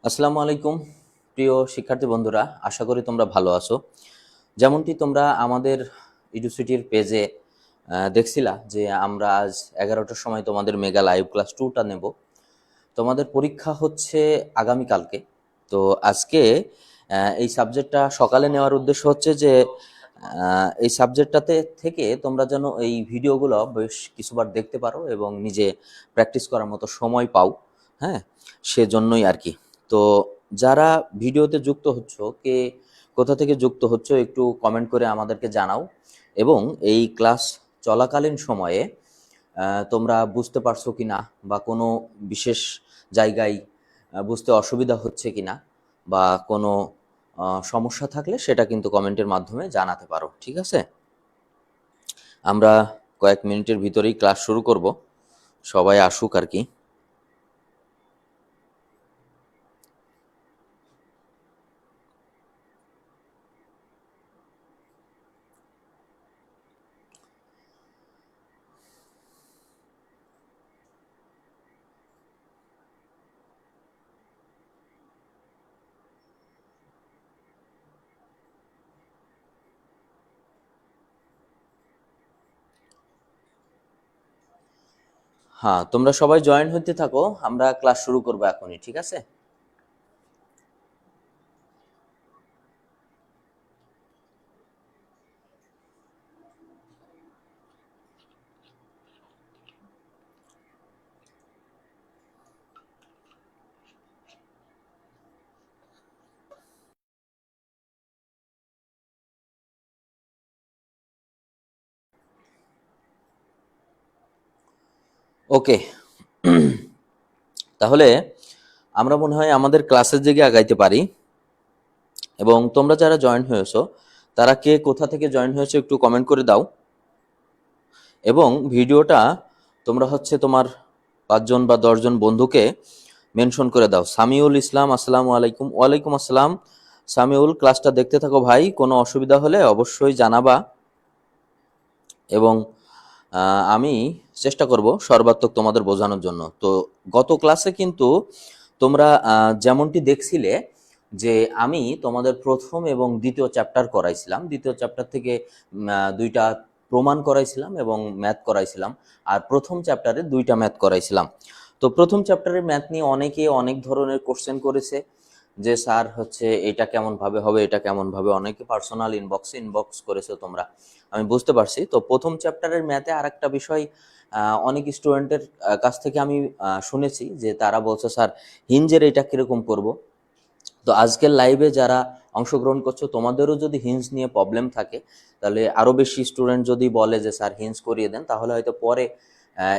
আসসালামু আলাইকুম প্রিয় শিক্ষার্থী বন্ধুরা, আশা করি তোমরা ভালো আছো। যেমনটি তোমরা আমাদের ইউনিভার্সিটির পেজে দেখছিলা যে আমরা আজ 11টার সময় তোমাদের মেগা লাইভ ক্লাস 2টা নেব। তোমাদের পরীক্ষা হচ্ছে আগামীকালকে। তো আজকে এই সাবজেক্টটা সকালে নেওয়ার উদ্দেশ্য হচ্ছে যে এই সাবজেক্টটাতে থেকে তোমরা যেন এই ভিডিওগুলো বেশ কিছুবার দেখতে পারো এবং নিজে প্র্যাকটিস করার মতো সময় পাও। হ্যাঁ, সেজন্যই আর কি। তো যারা ভিডিওতে যুক্ত হচ্ছ, কে কোথা থেকে যুক্ত হচ্ছ একটু কমেন্ট করে আমাদেরকে জানাও। এবং এই ক্লাস চলাকালীন সময়ে তোমরা বুঝতে পারছো কিনা বা কোনো বিশেষ জায়গায় বুঝতে অসুবিধা হচ্ছে কিনা বা কোনো সমস্যা থাকলে সেটা কিন্তু কমেন্টের মাধ্যমে জানাতে পারো, ঠিক আছে? আমরা কয়েক মিনিটের ভিতরেই ক্লাস শুরু করব, সবাই আসুক আর কি। হ্যাঁ, তোমরা সবাই জয়েন হতে থাকো, আমরা ক্লাস শুরু করবো এখনই, ঠিক আছে? ওকে, তাহলে আমরা মনে হয় আমাদের ক্লাসের দিকে আগাইতে পারি। এবং তোমরা যারা জয়েন হয়েছো তারা কে কোথা থেকে জয়েন হয়েছে একটু কমেন্ট করে দাও। এবং ভিডিওটা তোমরা হচ্ছে তোমার 5জন বা 10জন বন্ধুকে মেনশন করে দাও। সামিউল ইসলাম, আসসালামু আলাইকুম। ওয়ালাইকুম আসসালাম সামিউল, ক্লাসটা দেখতে থাকো ভাই, কোনো অসুবিধা হলে অবশ্যই জানাবা এবং আমি চেষ্টা করব সর্বাত্মক তোমাদের বোঝানোর জন্য। তো গত ক্লাসে কিন্তু তোমরা যেমনটি দেখছিলে যে আমি তোমাদের প্রথম এবং দ্বিতীয় চ্যাপ্টার করাইছিলাম, দ্বিতীয় চ্যাপ্টার থেকে 2টা প্রমাণ করাইছিলাম এবং ম্যাথ করাইছিলাম, আর প্রথম চ্যাপ্টারে 2টা ম্যাথ করাইছিলাম। তো প্রথম চ্যাপ্টারের ম্যাথ নিয়ে অনেকে অনেক ধরনের কোশ্চেন করেছে যে স্যার হচ্ছে এটা কেমন ভাবে হবে, এটা কেমন ভাবে, অনেকে পার্সোনাল ইনবক্স করেছো তোমরা, আমি বুঝতে পারছি। তো প্রথম চ্যাপ্টারের ম্যাথে আর একটা বিষয় অনেক স্টুডেন্টের কাছ থেকে আমি শুনেছি যে তারা বলছে স্যার হিঞ্জের এটা কিরকম করব। তো আজকের লাইভে যারা অংশগ্রহণ করছো তোমাদেরও যদি হিঞ্জ নিয়ে প্রবলেম থাকে তাহলে আরো বেশি স্টুডেন্ট যদি বলে যে স্যার হিঞ্জ করিয়ে দেন, তাহলে হয়তো পরে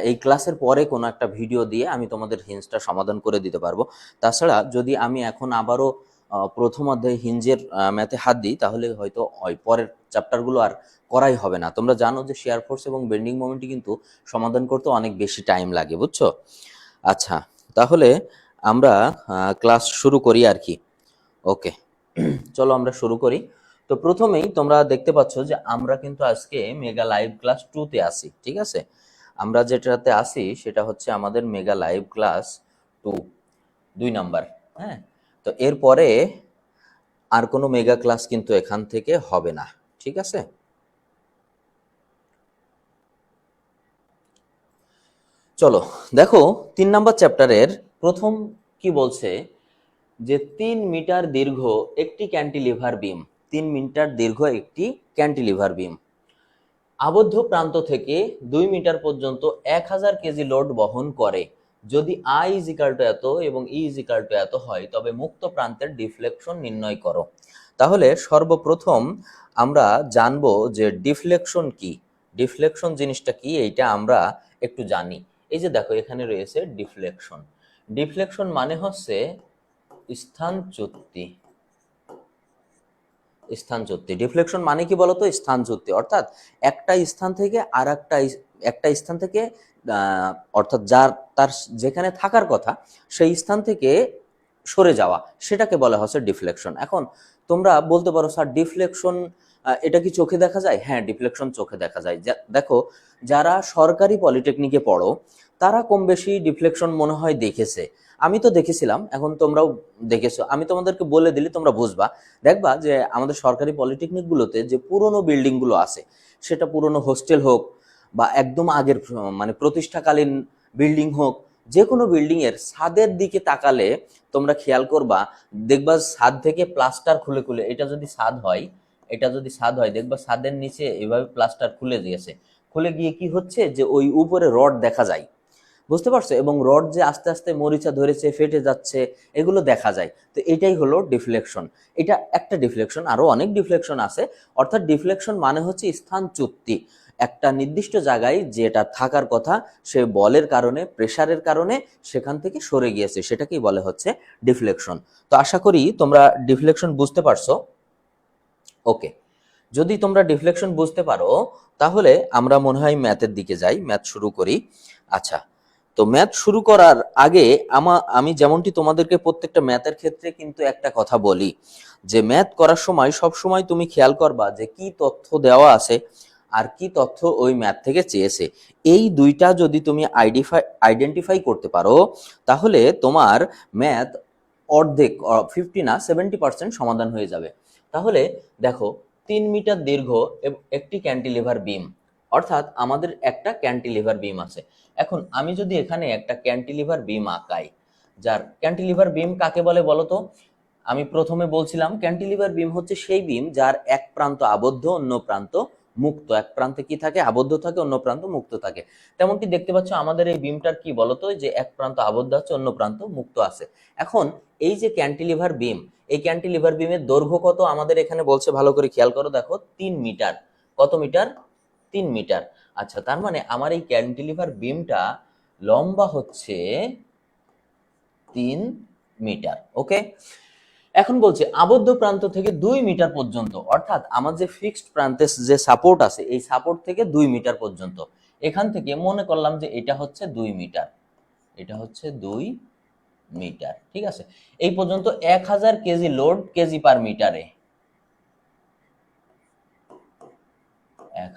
এই ক্লাসের পরে কোনো একটা ভিডিও দিয়ে আমি তোমাদের হিঞ্জটা সমাধান করে দিতে পারবো। তাছাড়া যদি আমি এখন আবারও প্রথম অধ্যায় হিঞ্জের ম্যাথে হাত দিই তাহলে হয়তো ওই পরের চ্যাপ্টারগুলো আর করাই হবে না। তোমরা জানো যে শেয়ার ফোর্স এবং বেন্ডিং মোমেন্টই কিন্তু সমাধান করতে অনেক বেশি টাইম লাগে, বুঝছো? আচ্ছা, তাহলে আমরা ক্লাস শুরু করি আর কি। ওকে, চলো আমরা শুরু করি। তো প্রথমেই তোমরা দেখতে পাচ্ছ যে আমরা কিন্তু আজকে মেগা লাইভ ক্লাস 2তে আসি, ঠিক আছে? আমরা যেটাতে আসি সেটা হচ্ছে আমাদের মেগা লাইভ ক্লাস 2, 2 নাম্বার। হ্যাঁ, তো এরপরে আর কোনো মেগা ক্লাস কিন্তু এখান থেকে হবে না, ঠিক আছে? চলো দেখো 3 নাম্বার চ্যাপ্টারের প্রথম কি বলছে যে 3 মিটার দীর্ঘ একটি ক্যান্টিলিভার বিম, 3 মিটার দীর্ঘ একটি ক্যান্টিলিভার বিম আবদ্ধ প্রান্ত থেকে 2 মিটার পর্যন্ত 1000 কেজি লোড বহন করে। যদি আই ইজ ইকাল টু এত এবং ই ইজ ইকাল টু এত হয় তবে মুক্ত প্রান্তের ডিফ্লেকশন নির্ণয় করো। তাহলে সর্বপ্রথম আমরা জানবো যে ডিফ্লেকশন কি, ডিফ্লেকশন জিনিসটা কি এইটা আমরা একটু জানি। এই যে দেখো এখানে রয়েছে ডিফ্লেকশন। ডিফ্লেকশন মানে হচ্ছে স্থানচ্যুতি। স্থানচ্যুতি, ডিফ্লেকশন মানে কি বলতো? স্থানচ্যুতি অর্থাৎ একটা স্থান থেকে আর একটা স্থান থেকে অর্থাৎ যার তার যেখানে থাকার কথা সেই স্থান থেকে সরে যাওয়া, সেটাকে বলা হচ্ছে ডিফ্লেকশন। এখন তোমরা বলতে পারো স্যার ডিফ্লেকশন এটা কি চোখে দেখা যায়? হ্যাঁ, ডিফ্লেকশন চোখে দেখা যায়। দেখো যারা সরকারি পলিটেকনিকে পড়ো তারা কম বেশি ডিফ্লেকশন মনে হয় দেখেছে। আমি তো দেখেছিলাম, এখন তোমরাও দেখেছো, আমি তোমাদেরকে বলে দিলে তোমরা বুঝবা। দেখবা যে আমাদের সরকারি পলিটেকনিক গুলোতে যে পুরনো বিল্ডিং গুলো আছে, সেটা পুরনো হোস্টেল হোক বা একদম আগের মানে প্রতিষ্ঠাকালীন বিল্ডিং হোক, যে কোনো বিল্ডিং এর ছাদের দিকে তাকালে তোমরা খেয়াল করবা, দেখবা ছাদ থেকে প্লাস্টার খুলে খুলে, এটা যদি ছাদ হয়, এটা যদি ছাদ হয়, দেখবা ছাদের নিচে এভাবে প্লাস্টার খুলে দিয়েছে। খুলে গিয়ে কি হচ্ছে যে ওই উপরে রড দেখা যায়, বুঝতে পারছো? এবং রড যে আস্তে আস্তে মরিচা ধরেছে, ফেটে যাচ্ছে, এগুলো দেখা যায়। তো এটাই হলো ডিফ্লেকশন। এটা একটা ডিফ্লেকশন, আরো অনেক ডিফ্লেকশন আছে। অর্থাৎ ডিফ্লেকশন মানে হচ্ছে স্থানচ্যুতি। একটা নির্দিষ্ট জায়গায় যেটা থাকার কথা, সে বলের কারণে, প্রেসারের কারণে সেখান থেকে সরে গিয়েছে, সেটাকেই বলে হচ্ছে ডিফ্লেকশন। তো আশা করি তোমরা ডিফ্লেকশন বুঝতে পারছো। ওকে, যদি তোমরা ডিফ্লেকশন বুঝতে পারো, তাহলে আমরা মনে হয় ম্যাথের দিকে যাই, ম্যাথ শুরু করি। আচ্ছা, তো ম্যাথ শুরু করার আগে আমি যেমনটি তোমাদেরকে প্রত্যেকটা ম্যাথের ক্ষেত্রে কিন্তু একটা কথা বলি, যে ম্যাথ করার সময় সব সময় তুমি খেয়াল করবা যে কি তথ্য দেওয়া আছে আর কি তথ্য ওই ম্যাথ থেকে চেয়েছে। এই দুইটা যদি তুমি আইডেন্টিফাই করতে পারো, তাহলে তোমার ম্যাথ অর্ধেক, 50 না 70% সমাধান হয়ে যাবে। তাহলে দেখো, 3 মিটার দীর্ঘ একটি ক্যান্টিলিভার বিম, অর্থাৎ আমাদের একটা ক্যান্টিলিভার বিম আছে। এখন আমি যদি এখানে একটা ক্যান্টিলিভার বিম আঁকাই, যার ক্যান্টিলিভার বিম কাকে বলে বলো তো? আমি প্রথমে বলছিলাম ক্যান্টিলিভার বিম হচ্ছে সেই বিম যার এক প্রান্ত আবদ্ধ, অন্য প্রান্ত মুক্ত। এক প্রান্তে কি থাকে? আবদ্ধ থাকে, অন্য প্রান্ত মুক্ত থাকে। তেমনটি দেখতে পাচ্ছ আমাদের এই বিমটার কি বলতো, যে এক প্রান্ত আবদ্ধ আছে, অন্য প্রান্ত মুক্ত আছে। এখন এই যে ক্যান্টিলিভার বিম, এই ক্যান্টিলিভার বিমের দৈর্ঘ্য কত আমাদের এখানে বলছে, ভালো করে খেয়াল করো, দেখো 3 মিটার। কত মিটার? 3 মিটার। আচ্ছা, তার মানে আমার এই ক্যান্টিলিভার বিমটা লম্বা হচ্ছে 3 মিটার। ওকে, এখন বলছে আবদ্ধ প্রান্ত থেকে 2 মিটার পর্যন্ত, অর্থাৎ আমার যে ফিক্সড প্রান্তে যে সাপোর্ট আছে, এই সাপোর্ট থেকে 2 মিটার পর্যন্ত। এখান থেকে মনে করলাম যে এটা হচ্ছে 2 মিটার, এটা হচ্ছে 2 মিটার, ঠিক আছে। এই পর্যন্ত 1000 কেজি লোড কেজি পার মিটারে,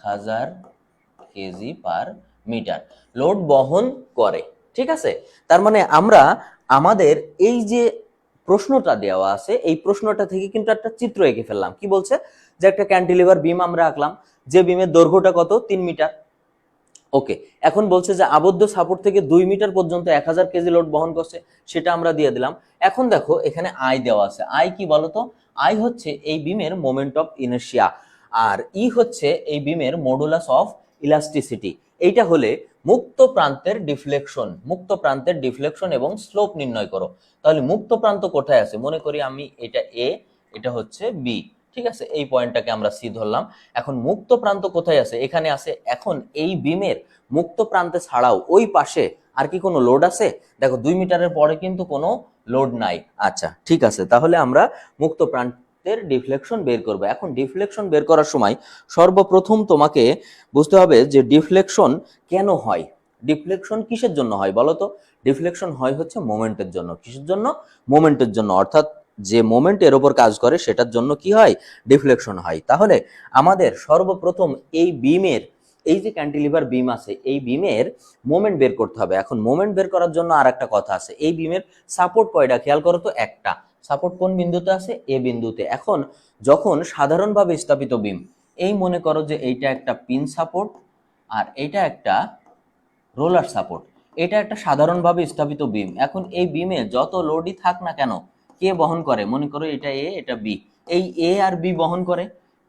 1000 কেজি পার মিটার লোড বহন করে, ঠিক আছে। তার মানে আমরা আমাদের এই যে প্রশ্নটা দেওয়া আছে, এই প্রশ্নটা থেকে কিন্তু একটা চিত্র এঁকে ফেললাম। কি বলছে? যে একটা ক্যান্টিলিভার বিম আমরা আঁকলাম, যে বিমের দৈর্ঘ্যটা কত? 3 মিটার। ওকে, এখন বলছে যে আবদ্ধ সাপোর্ট থেকে 2 মিটার পর্যন্ত 1000 কেজি লোড বহন করছে, সেটা আমরা দিয়ে দিলাম। এখন দেখো এখানে আই দেওয়া আছে। আই কি বলতো? আই হচ্ছে এই বিমের মোমেন্ট অফ ইনার্শিয়া, আর ই হচ্ছে এই বিমের মডুলাস অফ ইলাস্টিসিটি। এইটা হলে মুক্ত প্রান্তের ডিফ্লেকশন, মুক্ত প্রান্তের ডিফ্লেকশন এবং স্লোপ নির্ণয় করো। তাহলে মুক্ত প্রান্ত কোথায় আছে? মনে করি আমি এটা এ, এটা হচ্ছে বি, ঠিক আছে। এই পয়েন্টটাকে আমরা সি ধরলাম। এখন মুক্ত প্রান্ত কোথায় আছে? এখানে আছে। এখন এই বিমের মুক্ত প্রান্তে ছাড়াও ওই পাশে আর কি কোনো লোড আছে? দেখো 2 মিটারের পরে কিন্তু কোনো লোড নাই। আচ্ছা, ঠিক আছে, তাহলে আমরা মুক্ত প্রান্তের ডিফ্লেকশন বের করব। এখন ডিফ্লেকশন বের করার সময় সর্বপ্রথম তোমাকে বুঝতে হবে যে ডিফ্লেকশন কেন হয়। ডিফ্লেকশন কিসের জন্য হয় বলো তো? ডিফ্লেকশন হয় হচ্ছে মোমেন্টের জন্য। কিসের জন্য? মোমেন্টের জন্য। অর্থাৎ যে মোমেন্ট এর উপর কাজ করে সেটার জন্য কি হয়? ডিফ্লেকশন হয়। তাহলে আমাদের সর্বপ্রথম এই বিমের, এই যে ক্যান্টিলিভার বিম আছে, এই বিমের মোমেন্ট বের করতে হবে। এখন মোমেন্ট বের করার জন্য আর একটা কথা আছে, এই বিমের সাপোর্ট কয়টা খেয়াল করো তো? একটা। সাপোর্ট কোন বিন্দুতে আছে? এ বিন্দুতে। এখন যখন সাধারণভাবে স্থাপিত বিম, এই মনে করো যে এইটা একটা পিন সাপোর্ট আর এইটা একটা রোলার সাপোর্ট, এটা একটা সাধারণভাবে স্থাপিত বিম। এখন এই বিমে যত লোডই থাক না কেন, কে বহন করে? মনে করো এটা এ, এটা বি, এই এ আর বি বহন করে।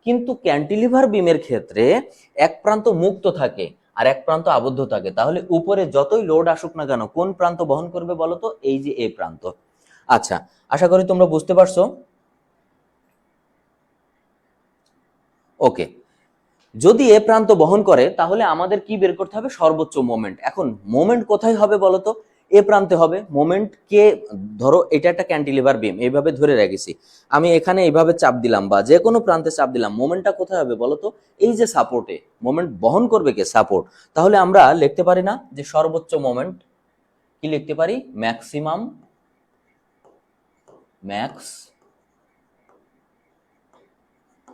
কিন্তু ক্যান্টিলিভার বিমের ক্ষেত্রে এক প্রান্ত মুক্ত থাকে আর এক প্রান্ত আবদ্ধ থাকে। তাহলে উপরে যতই লোড আসুক না কেন, কোন প্রান্ত বহন করবে বলতো? এই যে এ প্রান্ত। আচ্ছা, আশা করি তোমরা বুঝতে পারছো। ওকে, যদি এ প্রান্ত বহন করে তাহলে আমাদের কি বের করতে হবে? সর্বোচ্চ মোমেন্ট। এখন মোমেন্ট কোথায় হবে বলতো? এ প্রান্তে হবে। মোমেন্ট কে, ধরো এটা একটা ক্যান্টিলিভার বিম, এইভাবে ধরে রেখেছি, আমি এখানে এইভাবে চাপ দিলাম বা যে কোনো প্রান্তে চাপ দিলাম, মোমেন্টটা কোথায় হবে বলতো? এই যে সাপোর্টে। মোমেন্ট বহন করবে কে? সাপোর্ট। তাহলে আমরা লিখতে পারি না যে সর্বোচ্চ মোমেন্ট? কি লিখতে পারি? ম্যাক্সিমাম, ম্যাক্স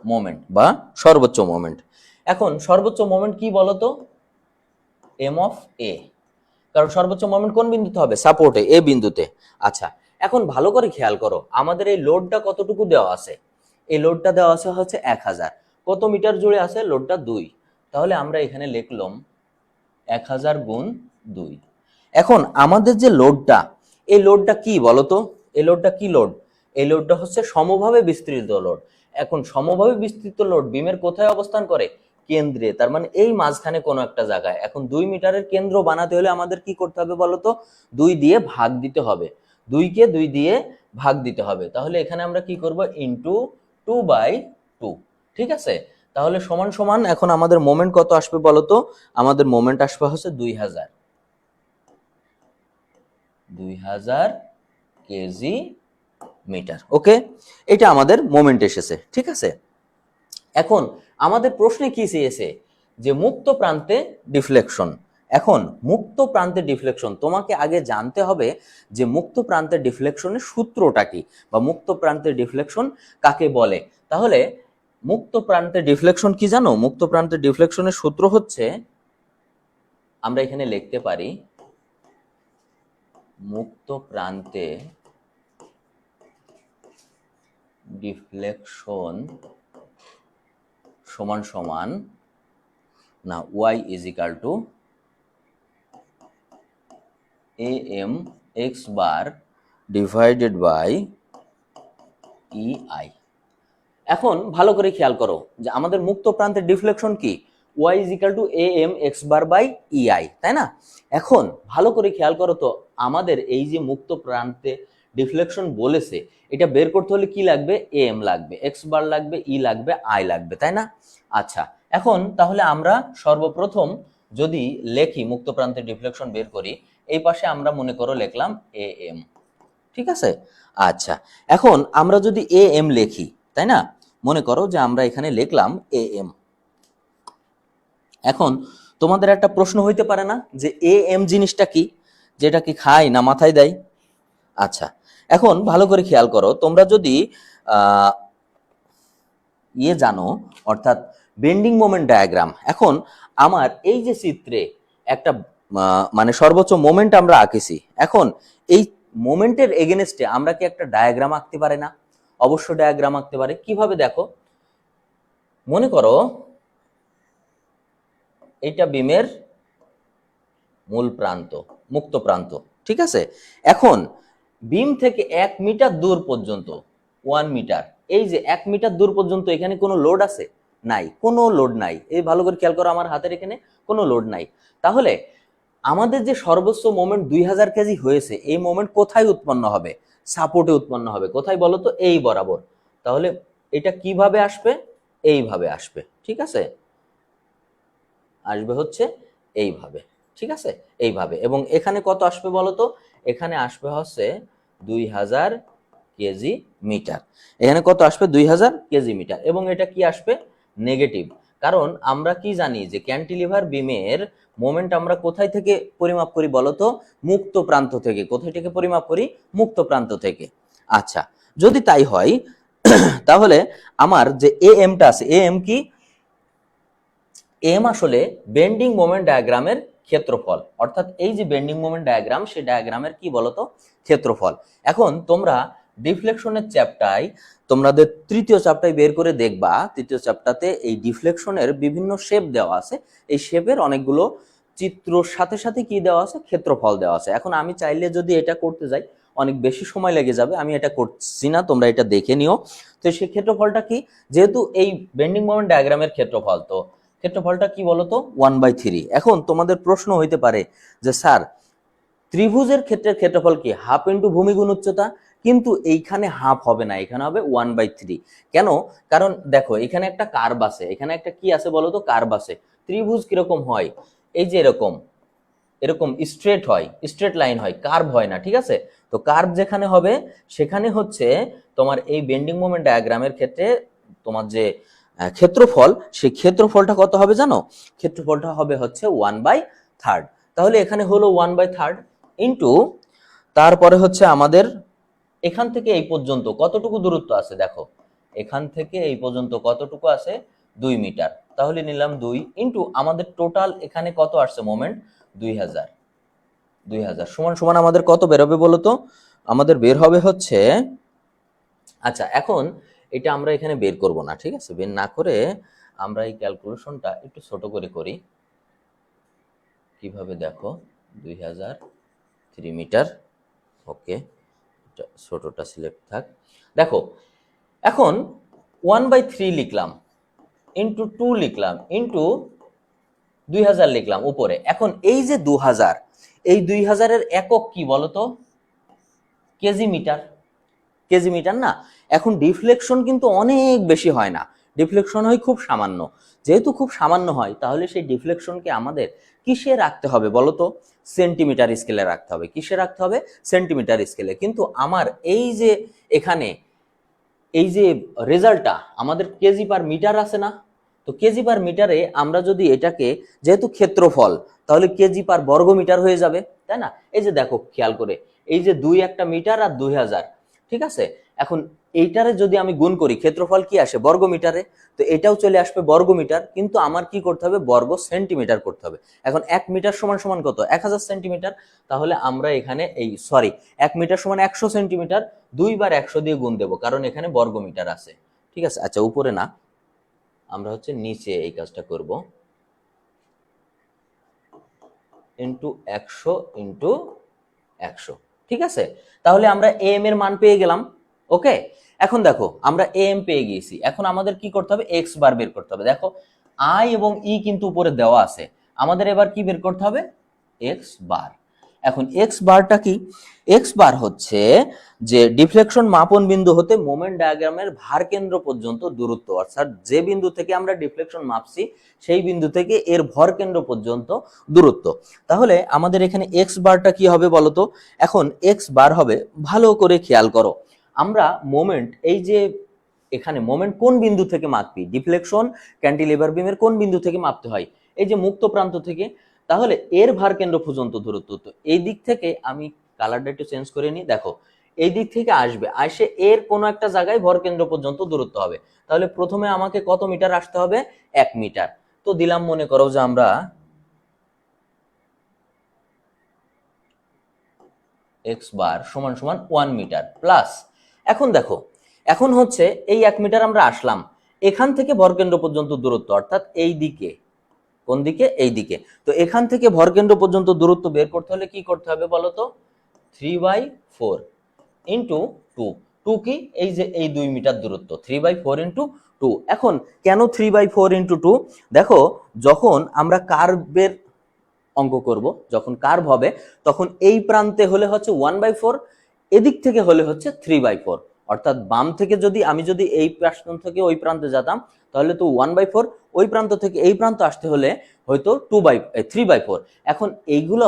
মোমেন্ট বা সর্বোচ্চ মোমেন্ট। এখন সর্বোচ্চ মোমেন্ট কি বলতো? এম অফ এ। কারণ সর্বোচ্চ মোমেন্ট কোন বিন্দুতে হবে? সাপোর্টে, এ বিন্দুতে। আচ্ছা, এখন ভালো করে খেয়াল করো, আমাদের এই লোডটা কতটুকু দেওয়া আছে? এই লোডটা দেওয়া আছে হচ্ছে 1000। কত মিটার জুড়ে আছে লোডটা? 2। তাহলে আমরা এখানে লিখলাম 1000 গুণ 2। এখন আমাদের যে লোডটা, এই লোডটা কি বলতো? এই লোডটা কি লোড? এই লোডটা হচ্ছে সমভাবে বিস্তৃত লোড। এখন সমভাবে বিস্তৃত লোড বিমের কোথায় অবস্থান করে? কেন্দ্রে, তার মানে এই মাঝখানে কোনো একটা জায়গায়। এখন 2 মিটারের কেন্দ্র বানাতে হলে আমাদের কি করতে হবে বলতো? 2 দিয়ে ভাগ দিতে হবে, 2 কে 2 দিয়ে ভাগ দিতে হবে। তাহলে এখানে আমরা কি করব? ইন্টু 2/2। ঠিক আছে, তাহলে সমান সমান এখন আমাদের মোমেন্ট কত আসবে বলতো? আমাদের মোমেন্ট আসবে হচ্ছে 2000 কেজি মিটার। ওকে, এটা আমাদের মোমেন্ট এসেছে। ঠিক আছে, এখন আমাদের প্রশ্নে কি চেয়েছে? যে মুক্ত প্রান্তে ডিফ্লেকশন। এখন মুক্ত প্রান্তে ডিফ্লেকশন তোমাকে আগে জানতে হবে যে মুক্ত প্রান্তে ডিফ্লেকশনের সূত্রটা কি, বা মুক্ত প্রান্তে ডিফ্লেকশন কাকে বলে। তাহলে মুক্ত প্রান্তে ডিফ্লেকশন কি জানো? মুক্ত প্রান্তে ডিফ্লেকশনের সূত্র হচ্ছে, আমরা এখানে লিখতে পারি মুক্ত প্রান্তে ডিফ্লেকশন সমান সমান না y is equal to am x bar divided by ei। এখন ভালো করে খেয়াল করো যে আমাদের মুক্ত প্রান্তের ডিফ্লেকশন কি? y is equal to am x bar by ei, তাই না? এখন ভালো করে খেয়াল করো তো, আমাদের এই যে মুক্ত প্রান্তে ডিফ্লেকশন বলেছে, এটা বের করতে হলে কি লাগবে? am লাগবে, x বার লাগবে, e লাগবে, i লাগবে, তাই না? আচ্ছা, এখন তাহলে আমরা সর্বপ্রথম যদি লেখি মুক্ত প্রান্তের ডিফ্লেকশন বের করি, এই পাশে আমরা মনে করো লিখলাম am। ঠিক আছে, আচ্ছা, এখন আমরা যদি am লিখি, তাই না? মনে করো যে আমরা এখানে লিখলাম am। এখন তোমাদের একটা প্রশ্ন হইতে পারে না যে am জিনিসটা কি? যেটা কি খায় না মাথায় দেয়? আচ্ছা, এখন ভালো করে খেয়াল করো, তোমরা যদি জানো, অর্থাৎ বেন্ডিং মোমেন্ট ডায়াগ্রাম। এখন আমার এই যে চিত্রে একটা মানে সর্বোচ্চ মোমেন্ট আমরা আঁকেছি, এখন এই মোমেন্টের এগেনস্টে আমরা কি একটা ডায়াগ্রাম আঁকতে পারি না? অবশ্য ডায়াগ্রাম আঁকতে পারে। কিভাবে দেখো, মনে করো এটা বিমের মূল প্রান্ত, মুক্ত প্রান্ত। ঠিক আছে, এখন বিম থেকে 1 মিটার দূর পর্যন্ত, 1 মিটার, এই যে 1 মিটার দূর পর্যন্ত এখানে কোনো লোড আছে? নাই, কোনো লোড নাই। এই ভালো করে খেয়াল করো, আমার হাতের এখানে কোনো লোড নাই। তাহলে আমাদের যে সর্বোচ্চ মোমেন্ট 2000 কেজি হয়েছে, এই মোমেন্ট কোথায় উৎপন্ন হবে? সাপোর্টে উৎপন্ন হবে। কোথায় বলো তো? এই বরাবর। তাহলে এটা কিভাবে আসবে? এইভাবে আসবে। ঠিক আছে, আসবে হচ্ছে এইভাবে। ঠিক আছে, এইভাবে। এবং এখানে কত আসবে বলো তো? এখানে আসবে হচ্ছে 2000 কেজি মিটার। এখানে কত আসবে? 2000 কেজি মিটার। এবং এটা কি আসবে? নেগেটিভ। কারণ আমরা কি জানি যে ক্যান্টিলিভার বিমের মোমেন্ট আমরা কোথায় থেকে পরিমাপ করি বলতো? মুক্ত প্রান্ত থেকে। কোথায় থেকে পরিমাপ করি? মুক্ত প্রান্ত থেকে। আচ্ছা, যদি তাই হয় তাহলে আমার যে am-টা আছে, am কি? am আসলে বেন্ডিং মোমেন্ট ডায়াগ্রামের ক্ষেত্রফল। অর্থাৎ এই যে বেন্ডিং মোমেন্ট ডায়াগ্রাম, সেই ডায়াগ্রামের কি বলতো? ক্ষেত্রফল। এখন তোমরা ডিফ্লেকশনের চ্যাপ্টারে, তোমাদের তৃতীয় চ্যাপ্টারে বের করে দেখবা, তৃতীয় চ্যাপ্টারে এই ডিফ্লেকশনের বিভিন্ন শেপ দেওয়া আছে। এই শেপের অনেকগুলো চিত্রর সাথে সাথে কি দেওয়া আছে? ক্ষেত্রফল দেওয়া আছে। এখন আমি চাইলে যদি এটা করতে যাই, অনেক বেশি সময় লেগে যাবে, আমি এটা করছি না, তোমরা এটা দেখে নিও। তো সেই ক্ষেত্রফলটা কি? যেহেতু এই বেন্ডিং মোমেন্ট ডায়াগ্রামের ক্ষেত্রফল, তো ক্ষেত্রফলটা কি বলতো? 1/3। এখন তোমাদের প্রশ্ন হইতে পারে যে স্যার, ত্রিভুজের ক্ষেত্রের ক্ষেত্রফল কি? হাফ ইন্টু ভূমি গুণ উচ্চতা। কিন্তু এইখানে হাফ হবে না, এখানে হবে 1/3। কেন? কারণ দেখো, এখানে একটা কার্ভ আছে, এখানে একটা কি আছে বলতো? কার্ভ আছে। ত্রিভুজ কিরকম হয়? এই যে এরকম, এরকম স্ট্রেট হয়, স্ট্রেট লাইন হয়, কার্ভ হয় না। ঠিক আছে, তো কার্ভ যেখানে হবে সেখানে হচ্ছে তোমার এই বেন্ডিং মোমেন্ট ডায়াগ্রামের ক্ষেত্রে তোমার যে ক্ষেত্রফল, সেই ক্ষেত্রফলটা কত হবে জানো? ক্ষেত্রফলটা হবে হচ্ছে 1/3। তাহলে এখানে হলো 1/3 ইন্টু, তারপরে হচ্ছে আমাদের এখান থেকে এই পর্যন্ত কতটুকু দূরত্ব আছে দেখো, এখান থেকে এই পর্যন্ত কতটুকু আছে? 2 মিটার। তাহলে নিলাম 2 ইন্টু আমাদের টোটাল এখানে কত আসছে মোমেন্ট? 2000। 2000 সমান সমান আমাদের কত বের হবে বলো তো? আমাদের বের হবে হচ্ছে, আচ্ছা এখন এটা আমরা এখানে বের করব না, ঠিক আছে, বের না করে আমরা এই ক্যালকুলেশনটা একটু ছোট করে করি। কিভাবে দেখো, 2003 মিটার, ওকে, ছোটটা সিলেক্ট থাক। দেখো এখন 1/3 লিখলাম, ইন্টু 2 লিখলাম, ইন্টু 2000 লিখলাম উপরে। এখন এই যে 2000, এই 2000-এর একক কি বলতো? KG metre. কেজি মিটার না? এখন ডিফ্লেকশন কিন্তু অনেক বেশি হয় না, ডিফ্লেকশন হয় খুব সামান্য। যেহেতু খুব সামান্য হয়, তাহলে সেই ডিফ্লেকশনকে আমাদের কিসে রাখতে হবে বলতো? সেন্টিমিটার স্কেলে রাখতে হবে। কিসে রাখতে হবে? সেন্টিমিটার স্কেলে। কিন্তু আমার এই যে এখানে এই যে রেজাল্টটা আমাদের কেজি পার মিটার আছে না? তো কেজি পার মিটারে আমরা যদি এটাকে, যেহেতু ক্ষেত্রফল, তাহলে কেজি পার বর্গ মিটার হয়ে যাবে, তাই না? এই যে দেখো খেয়াল করে, এই যে 2 একটা মিটার আর 2000, ঠিক আছে। এখন এইটারে যদি আমি গুণ করি, ক্ষেত্রফল কি আসে? বর্গ মিটারে। তো এটাও চলে আসবে বর্গ মিটার, কিন্তু আমার কি করতে হবে? বর্গ সেন্টিমিটার করতে হবে। এখন 1 মিটার সমান সমান কত? 1000 সেন্টিমিটার। তাহলে আমরা এখানে এই সরি 1 মিটার সমান 100 সেন্টিমিটার, 2 বার 100 দিয়ে গুণ দেবো, কারণ এখানে বর্গ মিটার আছে, ঠিক আছে। আচ্ছা উপরে না, আমরা হচ্ছে নিচে এই কাজটা করব, ইন্টু 100 ইন্টু 100, ঠিক আছে। তাহলে আমরা এম এর মান পেয়ে গেলাম, ওকে। এখন দেখো আমরা এম পেয়ে গিয়েছি, এখন আমাদের কি করতে হবে? এক্স বার বের করতে হবে। দেখো আই এবং ই কিন্তু উপরে দেওয়া আছে, আমাদের এবার কি বের করতে হবে? X bar. এখন এক্স বারটা কি? এক্স বার হচ্ছে যে ডিফ্লেকশন মাপন বিন্দু হতে মোমেন্ট ডায়াগ্রামের ভার কেন্দ্র পর্যন্ত দূরত্ব, অর্থাৎ যে বিন্দু থেকে আমরা ডিফ্লেকশন মাপছি সেই বিন্দু থেকে এর ভর কেন্দ্র পর্যন্ত দূরত্ব। তাহলে আমাদের এখানে এক্স বারটা কি হবে বলতো? এখন এক্স বার হবে, ভালো করে খেয়াল করো, আমরা মোমেন্ট, এই যে এখানে মোমেন্ট কোন বিন্দু থেকে মাপবি? ডিফ্লেকশন ক্যান্টিলিভার বিমের কোন বিন্দু থেকে মাপতে হয়? এই যে মুক্ত প্রান্ত থেকে। তাহলে এর ভার কেন্দ্র পর্যন্ত দূরত্ব, তো এই দিক থেকে আমি কালারটা একটু চেঞ্জ করে নিই, দেখো এই দিক থেকে আসবে, আসে এর কোনো একটা জায়গায় ভর কেন্দ্র পর্যন্ত দূরত্ব হবে। তাহলে প্রথমে আমাকে কত মিটার আসতে হবে? 1 মিটার। তো দিলাম, মনে করো যে আমরা এক্স বার সমান সমান 1 মিটার প্লাস, এখন দেখো এখন হচ্ছে এই 1 মিটার আমরা আসলাম, এখান থেকে ভরকেন্দ্র পর্যন্ত দূরত্ব, অর্থাৎ এই দিকে, কোন দিকে? এই দিকে। তো এখান থেকে ভরকেন্দ্র পর্যন্ত দূরত্ব বের করতে হলে কি করতে হবে বলতো? 3/4 ইন্টু 2। 2 কি? এই যে এই 2 মিটার দূরত্ব, 3/4 ইন্টু 2। এখন কেন 3/4 ইন্টু 2? দেখো যখন আমরা কার্ভের অঙ্ক করব, যখন কার্ভ হবে, তখন এই প্রান্তে হলে হচ্ছে 1/4, এদিক থেকে হলে হচ্ছে 3/4। অর্থাৎ বাম থেকে যদি আমি যদি এই প্রান্ত থেকে ওই প্রান্তে যেতাম, তাহলে তো 1/4, ওই প্রান্ত থেকে এই প্রান্ত আসতে হলে হয়তো 3/4। এখন এইগুলো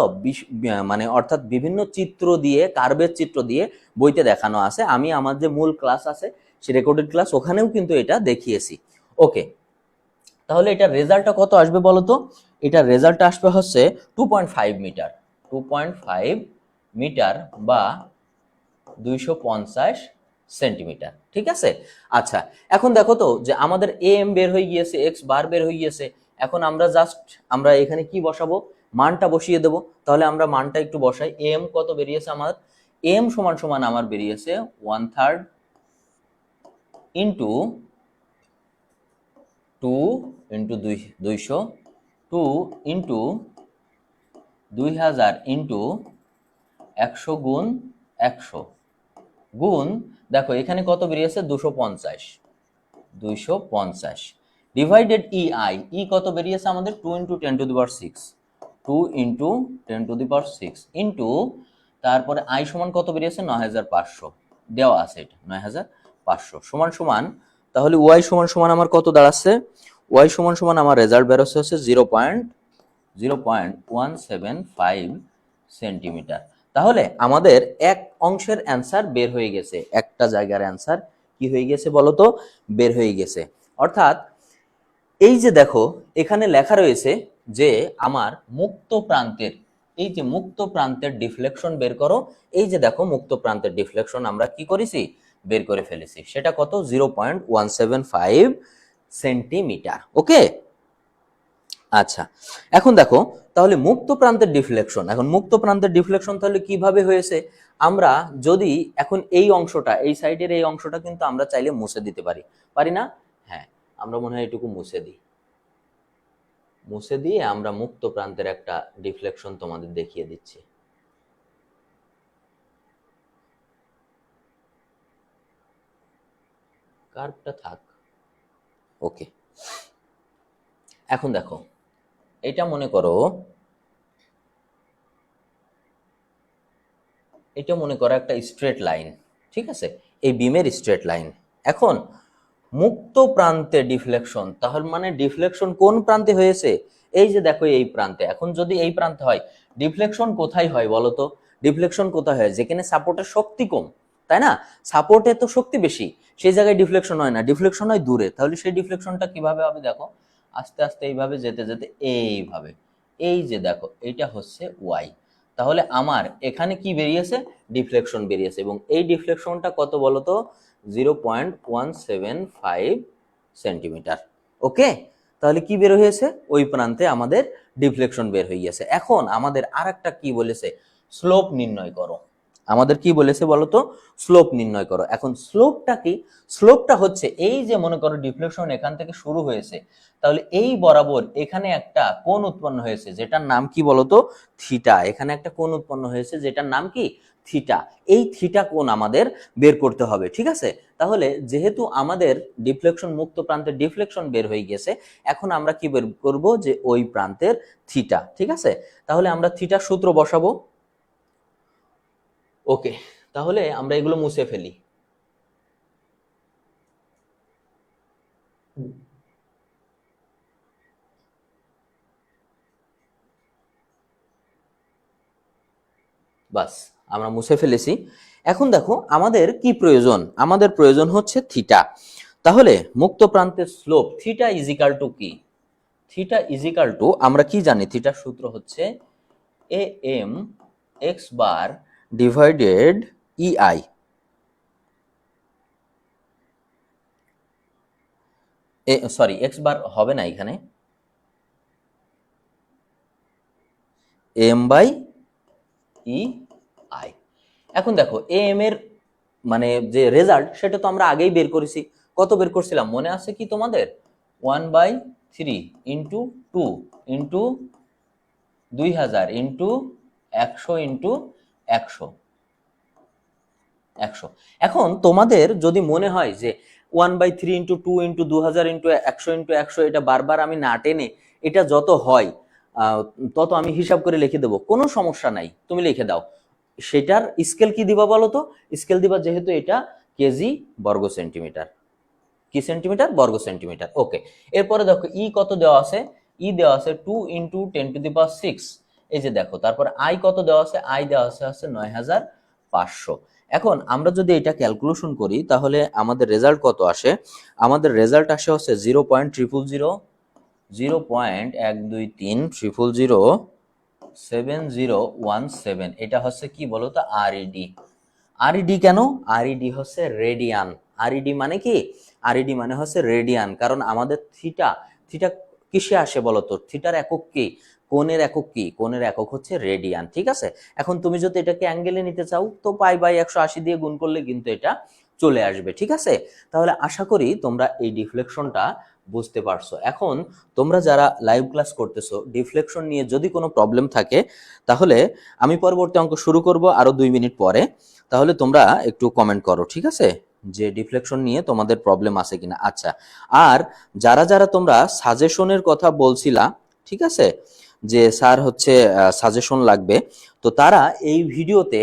মানে অর্থাৎ বিভিন্ন চিত্র দিয়ে, কার্ভের চিত্র দিয়ে বইতে দেখানো আছে। আমি আমার যে মূল ক্লাস আছে, সে রেকর্ডেড ক্লাস, ওখানেও কিন্তু এটা দেখিয়েছি, ওকে। তাহলে এটার রেজাল্টটা কত আসবে বলতো? এটার রেজাল্টটা আসবে হচ্ছে 2.5 মিটার, 2.5 মিটার বা 250 সেন্টিমিটার, ঠিক আছে। আচ্ছা এখন দেখো তো যে আমাদের এম বের হয়ে গিয়েছে, এক্স বার বের হয়ে গিয়েছে। এখন আমরা জাস্ট আমরা এখানে কি বসাবো? মানটা বসিয়ে দেব। তাহলে আমরা মানটা একটু বসাই। এম কত বেরিয়েছে আমার? এম সমান সমান আমার বেরিয়েছে 1/3 ইন্টু 2 ইন্টু 200, 2 ইন্টু 2000 ইন্টু 100 গুণ 100 গুণ, দেখো এখানে কত বেরিয়েছে? 250, 250 ডিভাইডেড EI, ই কত বেরিয়েছে আমাদের? 2 into 10 to the power 6, 2 into 10 to the power 6 into, তারপরে আই সমান কত বেরিয়েছে? 9500 দেওয়া আছে, এটা 9500 সমান সমান, তাহলে ওয়াই সমান সমান আমার কত দাঁড়াচ্ছে? ওয়াই সমান সমান আমার রেজাল্ট বেরোচ্ছে হচ্ছে 0.175 সেন্টিমিটার। তাহলে আমাদের এক অংশের অ্যান্সার বের হয়ে গেছে, একটা জায়গার অ্যান্সার কি হয়ে গেছে বলতো? বের হয়ে গেছে। অর্থাৎ এই যে দেখো এখানে লেখা রয়েছে যে আমার মুক্ত প্রান্তের, এই যে মুক্ত প্রান্তের ডিফ্লেকশন বের করো। এই যে দেখো মুক্ত প্রান্তের ডিফ্লেকশন আমরা কি করেছি? বের করে ফেলেছি। সেটা কত? 0.175 সেন্টিমিটার, ওকে। আচ্ছা, এখন দেখো তাহলে মুক্ত প্রান্তের ডিফ্লেকশন, এখন মুক্ত প্রান্তের ডিফ্লেকশন তাহলে কিভাবে হয়েছে, আমরা যদি এখন এই অংশটা, এই সাইডের এই অংশটা কিন্তু আমরা চাইলে মুছে দিতে পারি, পারি না? হ্যাঁ, আমরা মনে হয় এটুকু মুছে দিই, মুছে দিয়ে আমরা মুক্ত প্রান্তের একটা ডিফ্লেকশন তোমাদের দেখিয়ে দিচ্ছি। কার্ভটা থাক, ওকে। এখন দেখো এটা মনে করো, এটা মনে করো একটা স্ট্রেট লাইন, ঠিক আছে, এই বিমের স্ট্রেট লাইন। এখন মুক্ত প্রান্তে ডিফ্লেকশন, তাহলে মানে ডিফ্লেকশন কোন প্রান্তে হয়েছে, এই যে দেখো এই প্রান্তে। এখন যদি এই প্রান্তে হয়, ডিফ্লেকশন কোথায় হয় বলো তো? ডিফ্লেকশন কোথায় হয়? যেখানে সাপোর্টের শক্তি কম, তাই না? সাপোর্টে তো শক্তি বেশি, সেই জায়গায় ডিফ্লেকশন হয় না, ডিফ্লেকশন হয় দূরে। তাহলে সেই ডিফ্লেকশনটা কিভাবে হবে দেখো, আস্তে আস্তে এইভাবে যেতে যেতে এইভাবে, এই যে দেখো এটা হচ্ছে ওয়াই। তাহলে আমার এখানে কি বেরিয়েছে? ডিফ্লেকশন বেরিয়েছে, এবং এই ডিফ্লেকশনটা কত বলো তো? 0.175 সেন্টিমিটার। ওকে, তাহলে কি বের হয়েছে? ওই প্রান্তে আমাদের ডিফ্লেকশন বের হয়ে গেছে। এখন আমাদের আর একটা কি বলেছে? স্লোপ নির্ণয় করো। আমাদের কি বলেছে বলো তো? স্লোপ নির্ণয় করো। এখন স্লোপটা কি? স্লোপটা হচ্ছে এই যে মনে করো ডিফ্লেকশন এখান থেকে শুরু হয়েছে, তাহলে এই বরাবর এখানে একটা কোণ উৎপন্ন হয়েছে, যেটার নাম কি বলতো? থিটা। এখানে একটা কোণ উৎপন্ন হয়েছে, যেটার নাম কি? থিটা। এই থিটা কোণ আমাদের বের করতে হবে, ঠিক আছে? তাহলে যেহেতু আমাদের ডিফ্লেকশন, মুক্ত প্রান্তের ডিফ্লেকশন বের হয়ে গেছে, এখন আমরা কি বের করব? যে ওই প্রান্তের থিটা, ঠিক আছে? তাহলে আমরা থিটার সূত্র বসাবো। ওকে, তাহলে আমরা এগুলো মুছে ফেলি। বাস, আমরা মুছে ফেলেছি। এখন দেখো আমাদের কি প্রয়োজন? আমাদের প্রয়োজন হচ্ছে থিটা। তাহলে মুক্ত প্রান্তের স্লোপ থিটা ইজিক্যাল টু কি? থিটা ইজিক্যাল টু, আমরা কি জানি? থিটার সূত্র হচ্ছে A M X bar divided EI. Sorry, X bar হবে না এখানে, এম বাই ই আই। এখন দেখো এ এম এর মানে যে রেজাল্ট, সেটা তো আমরা আগেই বের করেছি। কত বের করছিলাম মনে আছে কি তোমাদের? 1/3 ইন্টু 2 ইন্টু 2000 ইন্টু 100 ইন্টু 100 100। এখন তোমাদের যদি মনে হয় যে 1/3 ইন্টু 2 ইন্টু 2000 ইন্টু 100 ইন্টু 100, এটা বারবার আমি না টেনে এটা যত হয় তত আমি হিসাব করে লিখে দেবো, কোনো সমস্যা নাই, তুমি লিখে দাও। সেটার স্কেল কি দিবা বলো তো? স্কেল দিবা, যেহেতু এটা কেজি বর্গ সেন্টিমিটার, কি সেন্টিমিটার? বর্গ সেন্টিমিটার। ওকে, এরপরে দেখো ই কত দেওয়া আছে? ই দেওয়া আছে 2 ইন্টু 10⁶। এই যে দেখো, তারপর আই কত দেওয়া আছে? আই দেওয়া আছে 9500। এখন আমরা যদি এটা ক্যালকুলেশন করি, তাহলে আমাদের রেজাল্ট কত আসে? আমাদের রেজাল্ট আসে হচ্ছে 0.00123007017। এটা হচ্ছে কি বলতো? আরইডি। আরইডি কেন? আরইডি হচ্ছে রেডিয়ান। আরইডি মানে কি? আরইডি মানে হচ্ছে রেডিয়ান। কারণ আমাদের থিটা, থিটা কিসে আসে বলতো? থিটার একক কি? কোণের একক কি? কোণের একক হচ্ছে রেডিয়ান, ঠিক আছে? এখন তুমি যদি এটাকে অ্যাঙ্গেলে নিতে চাও, তো পাই বাই 180 দিয়ে গুণ করলে কিন্তু এটা চলে আসবে, ঠিক আছে? তাহলে আশা করি তোমরা এই ডিফ্লেকশনটা বুঝতে পারছো। এখন তোমরা যারা লাইভ ক্লাস করতেছো, ডিফ্লেকশন নিয়ে যদি কোনো প্রবলেম থাকে, তাহলে আমি পরবর্তী অঙ্ক শুরু করব আরো 2 মিনিট পরে। তাহলে তোমরা একটু কমেন্ট করো, ঠিক আছে, যে ডিফ্লেকশন নিয়ে তোমাদের প্রবলেম আছে কিনা। আচ্ছা, আর যারা যারা তোমরা সাজেশনের কথা বলছিলা, ঠিক আছে, যে স্যার হচ্ছে সাজেশন লাগবে, তো তারা এই ভিডিওতে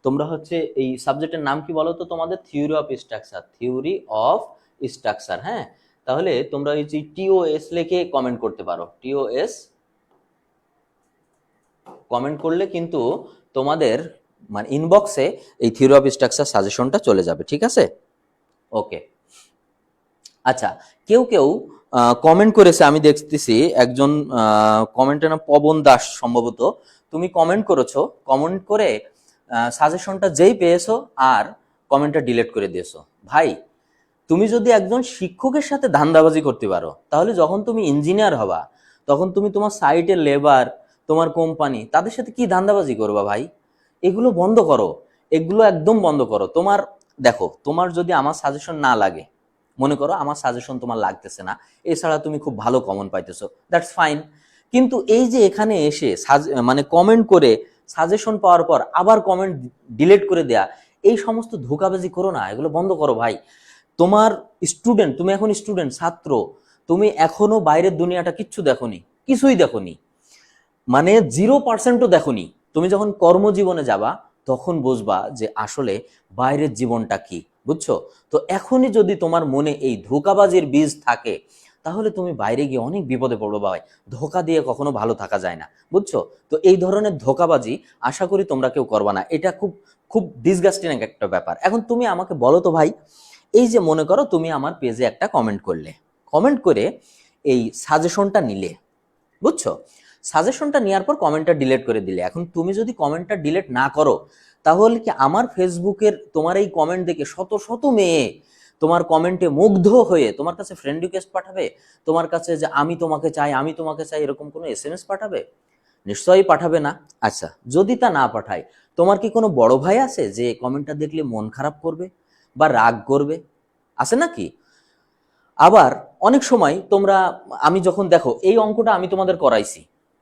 তোমরা হচ্ছে এই সাবজেক্টের নাম কি বলো তো তোমাদের? Theory of structure, theory of structure. হ্যাঁ, তাহলে তোমরা এই যে টিওএস লিখে কমেন্ট করতে পারো। টিওএস কমেন্ট করলে কিন্তু তোমাদের মানে ইনবক্সে এই থিওরি অফ স্ট্রাকচার সাজেশনটা চলে যাবে, ঠিক আছে? ওকে, আচ্ছা, কেউ কেউ কমেন্ট করেছে, আমি দেখতেছি একজন কমেন্টের নাম পবন দাস সম্ভবত। তুমি কমেন্ট করেছো, কমেন্ট করে সাজেশনটা যেই পেয়েছো আর কমেন্টটা ডিলিট করে দিয়েছো। ভাই, তুমি যদি একজন শিক্ষকের সাথে ধান্দাবাজি করতে পারো, তাহলে যখন তুমি ইঞ্জিনিয়ার হবা, তখন তুমি তোমার সাইটের লেবার, তোমার কোম্পানি, তাদের সাথে কি ধান্দাবাজি করবা ভাই? এগুলো বন্ধ করো, এগুলো একদম বন্ধ করো। তোমার দেখো, তোমার যদি আমার সাজেশন না লাগে, মনে করো আমার সাজেশন তোমার লাগতেছে না, এছাড়া তুমি খুব ভালো কমন পাইতেছো, দ্যাটস ফাইন। কিন্তু এই যে এখানে এসে মানে কমেন্ট করে সাজেশন পাওয়ার পর আবার কমেন্ট ডিলিট করে দেয়া, এই সমস্ত ধোঁকাবাজি করো না, এগুলো বন্ধ করো ভাই। তোমার স্টুডেন্ট, তুমি এখন স্টুডেন্ট, ছাত্র, তুমি এখনো বাইরের দুনিয়াটা কিচ্ছু দেখোনি, কিছুই দেখোনি, মানে 0%ও দেখোনি। তুমি যখন কর্মজীবনে যাবা তখন বুঝবা যে আসলে বাইরের জীবনটা কি, বুঝছো? তো এখনই যদি তোমার মনে এই ধোঁকাবাজির বীজ থাকে, তাহলে তুমি বাইরে গিয়ে অনেক বিপদে পড়বে ভাই। ধোঁকা দিয়ে কখনো ভালো থাকা যায় না, বুঝছো? তো এই ধরনের ধোঁকাবাজি আশা করি তোমরা কেউ করবা না। এটা খুব খুব ডিসগাস্টিং একটা ব্যাপার। এখন তুমি আমাকে বলো তো ভাই, এই যে মনে করো তুমি আমার পেজে একটা কমেন্ট করলে, কমেন্ট করে এই সাজেশনটা নিলে, বুঝছো? সাজেশনটা নেওয়ার পর কমেন্টটা ডিলিট করে দিলে। এখন তুমি যদি কমেন্টটা ডিলিট না করো, তাহলে কি আমার ফেসবুকের তোমার এই কমেন্ট দেখে শত শত মেয়ে তোমার কমেন্টে মুগ্ধ হয়ে তোমার কাছে ফ্রেন্ড রিকোয়েস্ট পাঠাবে, তোমার কাছে যে আমি তোমাকে চাই, আমি তোমাকে চাই, এরকম কোনো SMS পাঠাবে? নিশ্চয়ই পাঠাবে না। আচ্ছা, যদি তা না পাঠায়, তোমার কি কোনো বড় ভাই আছে যে কমেন্টটা দেখলে মন খারাপ করবে বা রাগ করবে? আছে নাকি? আবার অনেক সময় তোমরা, আমি যখন, দেখো এই অঙ্কটা আমি তোমাদের করাইছি,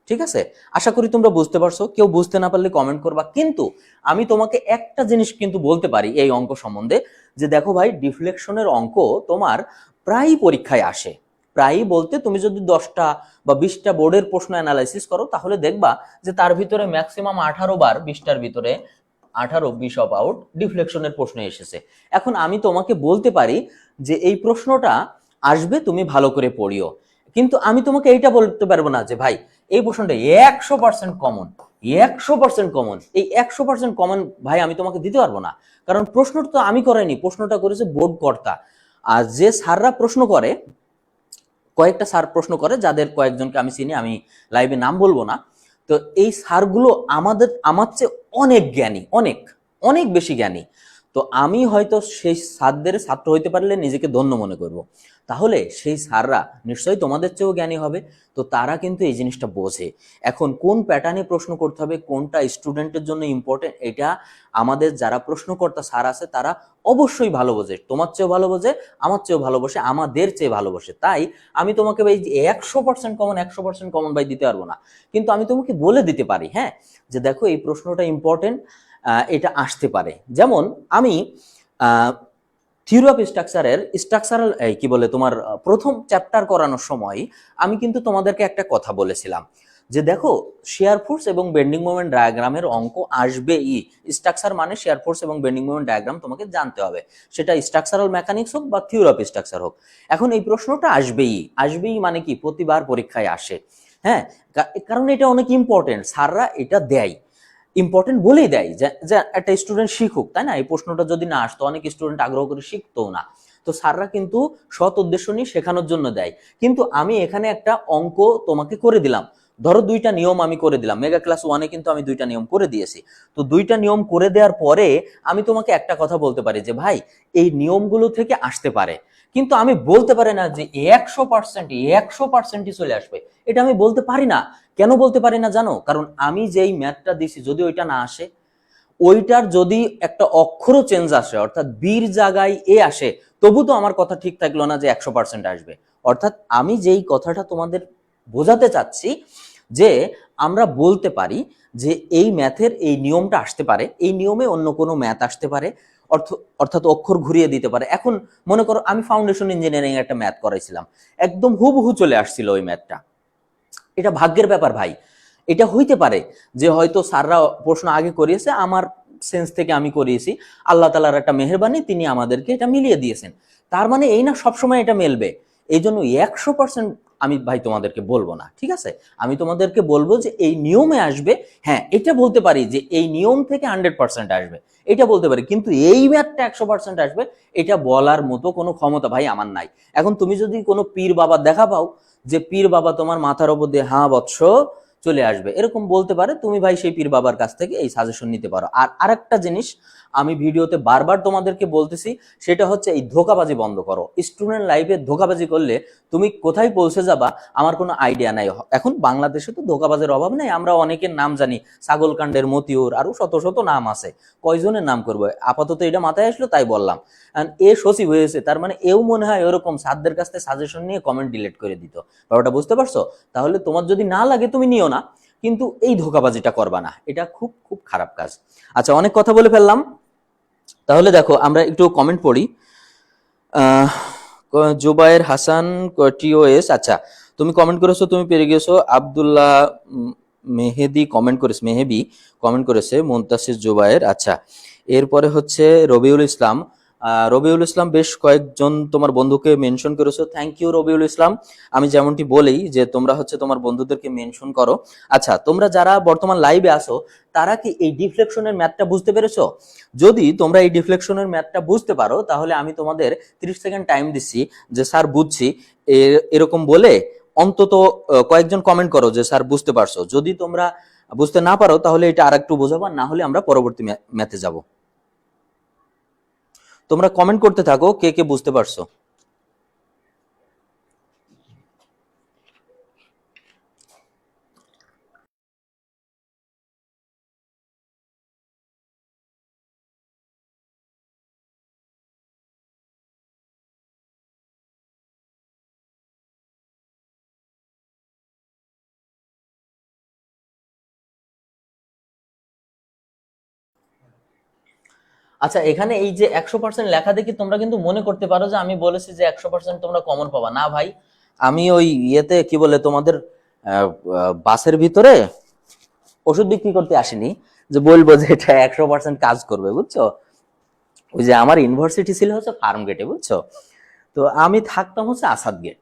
ঠিক আছে, আশা করি তোমরা বুঝতে পারছো। কেউ বুঝতে না পারলে কমেন্ট করবা। কিন্তু আমি তোমাকে একটা জিনিস কিন্তু বলতে পারি এই অঙ্ক সম্বন্ধে, যে দেখো ভাই, ডিফ্লেকশনের অঙ্ক তোমার প্রায়ই পরীক্ষায় আসে। প্রায়ই বলতে, তুমি যদি 10টা বা 20টা বোর্ডের প্রশ্ন অ্যানালাইসিস করো, তাহলে দেখবা যে তার ভিতরে ম্যাক্সিমাম 18 বার, 20টার ভিতরে 18-20 অফ আউট ডিফ্লেকশনের প্রশ্ন এসেছে। এখন আমি তোমাকে বলতে পারি যে এই প্রশ্নটা আসবে, তুমি ভালো করে পড়িও, কিন্তু আমি তোমাকে এইটা বলতে পারবো না যে ভাই এই প্রশ্নটা 100% কমন, 100% কমন, এই 100% কমন ভাই আমি তোমাকে দিতে পারবো না। কারণ প্রশ্নটা তো আমি করাইনি, প্রশ্নটা করেছে বোর্ড কর্তা। আর যে স্যাররা প্রশ্ন করে, কয়েকটা স্যার প্রশ্ন করে, যাদের কয়েকজনকে আমি চিনি, আমি লাইভে নাম বলবো না। তো এই স্যারগুলো আমার চেয়ে অনেক জ্ঞানী, অনেক অনেক বেশি জ্ঞানী। তো আমি হয়তো সেই স্যারদের ছাত্র হইতে পারলে নিজেকে ধন্য মনে করব। তাহলে সেই স্যাররা নিশ্চয়ই তোমাদের চেয়েও জ্ঞানী হবে। তো তারা কিন্তু এই জিনিসটা বোঝে। এখন কোন প্যাটার্নে প্রশ্ন করতে হবে, কোনটা স্টুডেন্টের জন্য ইম্পর্টেন্ট, এটা আমাদের যারা প্রশ্নকর্তা স্যার আছে তারা অবশ্যই ভালো বোঝে। তোমার চেয়েও ভালো বোঝে, আমার চেয়েও ভালোবাসে, আমাদের চেয়ে ভালোবাসে। তাই আমি তোমাকে ভাই 100% কমন, 100% কমন ভাই দিতে পারবো না। কিন্তু আমি তোমাকে বলে দিতে পারি, হ্যাঁ, যে দেখো এই প্রশ্নটা ইম্পর্টেন্ট, এটা আসতে পারে। যেমন আমি থিওরি অফ স্ট্রাকচারের স্ট্রাকচারাল কি বলে তোমার প্রথম চ্যাপ্টার করানোর সময় আমি কিন্তু তোমাদেরকে একটা কথা বলেছিলাম যে দেখো, শেয়ার ফোর্স এবং বেন্ডিং মোমেন্ট ডায়াগ্রামের অঙ্ক আসবেই। স্ট্রাকচার মানে শেয়ার ফোর্স এবং বেন্ডিং মোমেন্ট ডায়াগ্রাম তোমাকে জানতে হবে, সেটা স্ট্রাকচারাল মেকানিক্স হোক বা থিওরি অফ স্ট্রাকচার হোক। এখন এই প্রশ্নটা আসবেই, আসবেই মানে কি, প্রতিবার পরীক্ষায় আসে, হ্যাঁ, কারণ এটা অনেক ইম্পর্টেন্ট। স্যাররা এটা দেয়, ইম্পর্টেন্ট বলেই দেয় যে একটা স্টুডেন্ট শিখুক, তাই না? এই প্রশ্নটা যদি না আসতো, অনেক স্টুডেন্ট আগ্রহ করে শিখতো না। তো স্যাররা কিন্তু সৎ উদ্দেশ্য নিয়ে শেখানোর জন্য দেয়। কিন্তু আমি এখানে একটা অঙ্ক তোমাকে করে দিলাম, ধরো 2টা নিয়ম আমি করে দিলাম। মেগা ক্লাস 1-এ কিন্তু আমি 2টা নিয়ম করে দিয়েছি। তো 2টা নিয়ম করে দেওয়ার পরে আমি তোমাকে একটা কথা বলতে পারি যে ভাই এই নিয়মগুলো থেকে আসতে পারে, কিন্তু আমি বলতে পারি না যে 100%ই চলে আসবে, এটা আমি বলতে পারি না। কেন বলতে পারি না জানো? কারণ আমি যেই ম্যাথটা দিছি, যদি ওইটা না আসে, ওইটার যদি একটা অক্ষরও চেঞ্জ আসে, অর্থাৎ বির জায়গায় এ আসে, তবু তো আমার কথা ঠিক থাকলো না যে 100% আসবে। অর্থাৎ আমি যেই কথাটা তোমাদের বোঝাতে চাচ্ছি, যে আমরা বলতে পারি যে এই ম্যাথের এই নিয়মটা আসতে পারে, এই নিয়মে অন্য কোনো ম্যাথ আসতে পারে, অর্থাৎ অক্ষর ঘুরিয়ে দিতে পারে। এখন মনে করো আমি ফাউন্ডেশন ইঞ্জিনিয়ারিং একটা ম্যাথ করাইছিলাম, একদম হুবহু চলে আসছিল ওই ম্যাথটা। এটা ভাগ্যের ব্যাপার ভাই। এটা হইতে পারে যে হয়তো স্যাররা প্রশ্ন আগে করিয়েছে, আমার সেন্স থেকে আমি করিয়েছি, আল্লাহ তাআলার একটা মেহেরবানি, তিনি আমাদেরকে এটা মিলিয়ে দিয়েছেন। তার মানে এই না সবসময় এটা মেলবে। এই জন্য 100% আমি ভাই তোমাদেরকে বলবো না, ঠিক আছে? আমি তোমাদেরকে বলবো যে এই নিয়মে আসবে, হ্যাঁ, এটা বলতে পারি যে এই নিয়ম থেকে 100% আসবে, এটা বলতে পারি। কিন্তু এই ম্যাথটা 100% আসবে, এটা বলার মতো কোনো ক্ষমতা ভাই আমার নাই। এখন তুমি যদি কোনো পীর বাবা দেখা পাও যে পীর বাবা তোমার মাথার উপর দিয়ে হ্যাঁ বৎস চলে আসবে, এরকম বলতে পারে, তুমি ভাই সেই পীর বাবার কাছ থেকে এই সাজেশন নিতে পারো। আর আরেকটা জিনিস আমি ভিডিওতে বারবার তোমাদেরকে বলতেছি, সেটা হচ্ছে এই ধোঁকাবাজি বন্ধ করো। স্টুডেন্ট লাইফে ধোঁকাবাজি করলে তুমি কোথায় পৌঁছে যাবা আমার কোনো আইডিয়া নাই। এখন বাংলাদেশে তো ধোঁকাবাজের অভাব নেই, আমরা অনেকের নাম জানি, ছাগলকাণ্ডের মতিউর, আরো শত শত নাম আছে, কয়জনের নাম করবো, আপাতত এটা মাথায় আসলো তাই বললাম। এ সচিব হয়েছে, তার মানে এও মনে হয় ওরকম সাধ্যের কাছ থেকে সাজেশন নিয়ে কমেন্ট ডিলিট করে দিত। ব্যাপারটা বুঝতে পারছো? তাহলে তোমার যদি না লাগে তুমি নিও না, কিন্তু এই ধোঁকাবাজিটা করবা না, এটা খুব খুব খারাপ কাজ। আচ্ছা, অনেক কথা বলে ফেললাম, তাহলে দেখো আমরা একটু কমেন্ট পড়ি। জুবায়ের হাসান টিওএস, আচ্ছা তুমি কমেন্ট করেছো, তুমি পেরে গেছো। আব্দুল্লাহ মেহেদি কমেন্ট করেছে, মেহেবি কমেন্ট করেছে, মুনতাসির জুবায়ের, আচ্ছা। এরপরে হচ্ছে রবিউল ইসলাম। রবিউল ইসলাম বেশ কয়েকজন তোমার বন্ধুকে মেনশন করেছো, থ্যাংক ইউ রবিউল ইসলাম। আমি যেমনটি বলি যে তোমরা হচ্ছে তোমার বন্ধুদেরকে মেনশন করো। আচ্ছা, তোমরা যারা বর্তমান লাইভে আসো তারা কি এই ডিফ্লেকশনের ম্যাথটা বুঝতে পেরেছো? যদি তোমরা এই ডিফ্লেকশনের ম্যাথটা বুঝতে পারো তাহলে আমি তোমাদের 30 সেকেন্ড টাইম দিচ্ছি যে স্যার বুঝছি এরকম বলে অন্তত কয়েকজন কমেন্ট করো যে স্যার বুঝতে পারছো। যদি তোমরা বুঝতে না পারো তাহলে এটা আরেকটু বোঝাবো, না হলে আমরা পরবর্তী ম্যাথে যাব। তোমরা কমেন্ট করতে থাকো কে কে বুঝতে পারছো। আচ্ছা, এখানে এই যে 100% লেখা দেখি তোমরা কিন্তু মনে করতে পারো যে আমি বলেছি যে 100% তোমরা কমন পাবা। না ভাই, আমি ওই ইয়েতে কি বলে তোমাদের বাসের ভিতরে ওষুধ বিক্রি করতে আসিনি যে বলবো যে এটা 100% কাজ করবে, বুঝছো? ওই যে আমার ইউনিভার্সিটি ছিল হচ্ছে ফার্ম গেটে, বুঝছো? তো আমি থাকতাম হচ্ছে আসাদ গেট।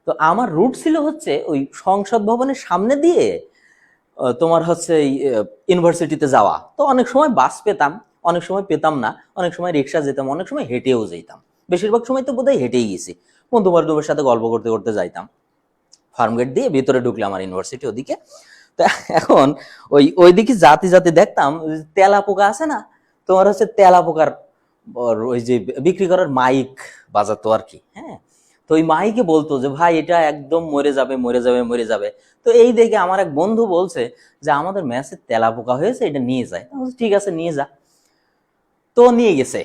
তো আমার রুট ছিল হচ্ছে ওই সংসদ ভবনের সামনে দিয়ে তোমার হচ্ছে ইউনিভার্সিটিতে যাওয়া। তো অনেক সময় বাস পেতাম, অনেক সময় পেতাম না, অনেক সময় রিক্সা যেতাম, অনেক সময় হেঁটেও যেতাম। বেশিরভাগ সময় তো বোধহয় হেঁটেই গেছি, বন্ধু বান্ধবের সাথে গল্প করতে করতে যাইতাম। ফার্মগেট দিয়ে ভিতরে ঢুকলে আমার ইউনিভার্সিটি ওদিকে। তো এখন ওইদিকে জাতি জাতি দেখতাম তেলা পোকা আছে না, তোমার হচ্ছে তেলা পোকার ওই যে বিক্রি করার মাইক বাজাতো আর কি। হ্যাঁ, তো ওই মাইকে বলতো যে ভাই এটা একদম মরে যাবে মরে যাবে মরে যাবে। তো এই দেখে আমার এক বন্ধু বলছে যে আমাদের ম্যাচে তেলা পোকা হয়েছে, এটা নিয়ে যায়। ঠিক আছে নিয়ে যা। তো নিয়ে গেছে,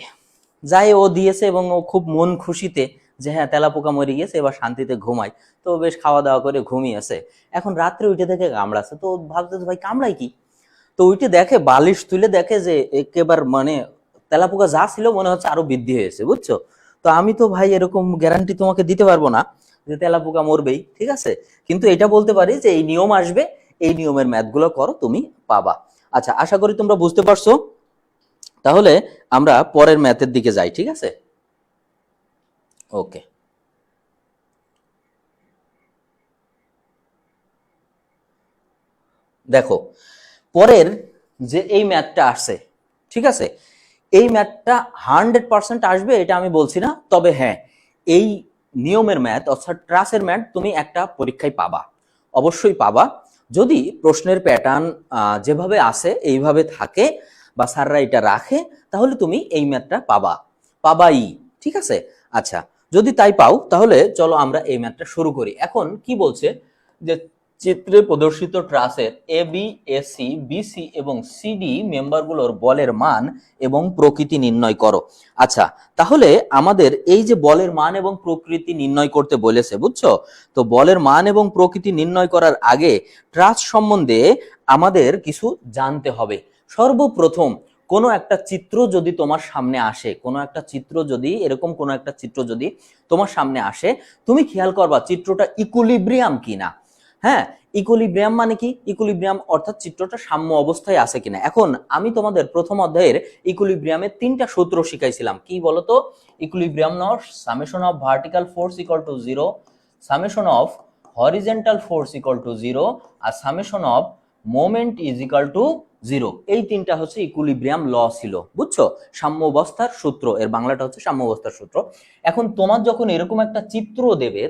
যাই ও দিয়েছে এবং ও খুব মন খুশিতে যে হ্যাঁ তেলা পোকা মরে গিয়েছে, এবার শান্তিতে ঘুমাই। তো বেশ খাওয়া দাওয়া করে ঘুমিয়েছে। এখন রাত্রে উঠে দেখে কামড়াচ্ছে, তো ভাবতে ভাই কামড়াই কি। তো উঠে দেখে বালিশ তুলে দেখে যে একেবারে মানে তেলাপোকা যা ছিল মনে হচ্ছে আরো বৃদ্ধি হয়েছে, বুঝছো? তো আমি তো ভাই এরকম গ্যারান্টি তোমাকে দিতে পারবো না যে তেলাপোকা মরবেই, ঠিক আছে, কিন্তু এটা বলতে পারি যে এই নিয়ম আসবে, এই নিয়মের ম্যাথ গুলো করো, তুমি পাবা। আচ্ছা, আশা করি তোমরা বুঝতে পারছো। তাহলে আমরা পরের ম্যাথের দিকে যাই, ঠিক আছে? ওকে, দেখো পরের যে এই ম্যাথটা আসছে, ঠিক আছে, এই ম্যাথটা 100% আসবে এটা আমি বলছি না, তবে হ্যাঁ এই নিয়মের ম্যাথ অর্থাৎ ট্রাসের ম্যাথ তুমি একটা পরীক্ষায় পাবা, অবশ্যই পাবা। যদি প্রশ্নের প্যাটার্ন যেভাবে আসে এইভাবে থাকে বা স্যাররা এটা রাখে, তাহলে তুমি এই ম্যাথটা পাবাই, ঠিক আছে? আচ্ছা, যদি তাই পাও তাহলে চলো আমরা এই ম্যাথটা শুরু করি। এখন কি বলছে যে চিত্রে প্রদর্শিত ট্রাসের A B A C B C এবং সিডি মেম্বারগুলোর বলের মান এবং প্রকৃতি নির্ণয় করো। আচ্ছা, তাহলে আমাদের এই যে বলের মান এবং প্রকৃতি নির্ণয় করতে বলেছে, বুঝছো? তো বলের মান এবং প্রকৃতি নির্ণয় করার আগে ট্রাস সম্বন্ধে আমাদের কিছু জানতে হবে। সর্বপ্রথম কোনো একটা চিত্র যদি তোমার সামনে আসে, কোনো একটা চিত্র যদি এরকম কোনো একটা চিত্র যদি তোমার সামনে আসে, তুমি খেয়াল করবা চিত্রটা ইকুইলিব্রিয়াম কিনা। হ্যাঁ, ইকুইলিব্রিয়াম মানে কি? ইকুইলিব্রিয়াম অর্থাৎ চিত্রটা সাম্য অবস্থায় আছে কিনা। এখন আমি তোমাদের প্রথম অধ্যায়ের ইকুইলিব্রিয়ামের 3টা সূত্র শিখাইছিলাম, কি বলতো? Equilibrium not summation of vertical force equal to 0, summation of horizontal force equal to 0 আর summation of moment is equal to 0। এই 3টা হচ্ছে ইকুইলিব্রিয়াম ল ছিল, বুঝছো? সাম্য অবস্থার সূত্র, এর বাংলাটা হচ্ছে সাম্য অবস্থার সূত্র। এখন তোমার যখন এরকম একটা চিত্র দেবে,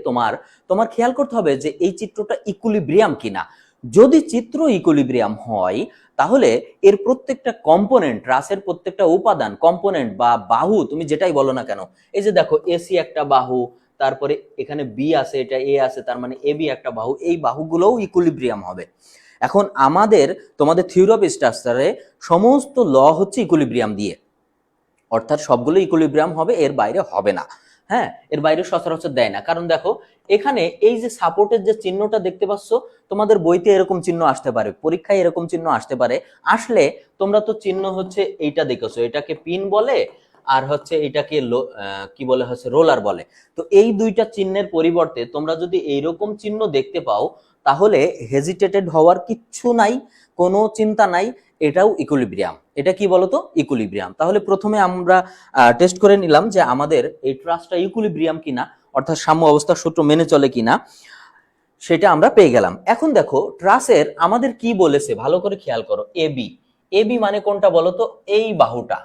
তোমার খেয়াল করতে হবে যে এই চিত্রটা ইকুইলিব্রিয়াম কিনা। যদি চিত্র ইকুইলিব্রিয়াম হয় তাহলে এর প্রত্যেকটা কম্পোনেন্ট, ট্রাসের প্রত্যেকটা উপাদান, কম্পোনেন্ট বা বাহু তুমি যেটাই বলো না কেন, এই যে দেখো এসি একটা বাহু, তারপরে এখানে বি আছে, এটা এ আছে, তার মানে এ বি একটা বাহু, এই বাহুগুলোও ইকুইলিব্রিয়াম হবে। এখন তোমাদের থিওরি অফ স্ট্রাকচারে সমস্ত ল হচ্ছে ইকুইলিব্রিয়াম দিয়ে, অর্থাৎ সবগুলো ইকুইলিব্রিয়াম হবে, এর বাইরে হবে না। হ্যাঁ, এর বাইরে সচরাচর দেয় না। কারণ দেখো এখানে এই যে সাপোর্টের যে চিহ্নটা দেখতে পাচ্ছ, তোমাদের বইতে এরকম চিহ্ন আসতে পারে, পরীক্ষায় এরকম চিহ্ন আসতে পারে। আসলে তোমরা তো চিহ্ন হচ্ছে এইটা দেখেছো, এটাকে পিন বলে, আর হচ্ছে এটাকে কি বলে হচ্ছে রোলার বলে। তো এই দুইটা চিহ্নের পরিবর্তে তোমরা যদি এইরকম চিহ্ন দেখতে পাও তাহলে হেজিটেটেড হওয়ার কিচ্ছু নাই, কোনো চিন্তা নাই, এটাও ইকুইলিব্রিয়াম। এটা কি বলতো? ইকুইলিব্রিয়াম। তাহলে প্রথমে আমরা টেস্ট করে নিলাম যে আমাদের এই ট্রাসটা ইকুইলিব্রিয়াম কিনা, অর্থাৎ সাম্য অবস্থার সূত্র মেনে চলে কিনা, সেটা আমরা পেয়ে গেলাম। এখন দেখো ট্রাসের আমাদের কি বলেছে, ভালো করে খেয়াল করো। এবি, এবি মানে কোনটা বলতো? এই বাহুটা।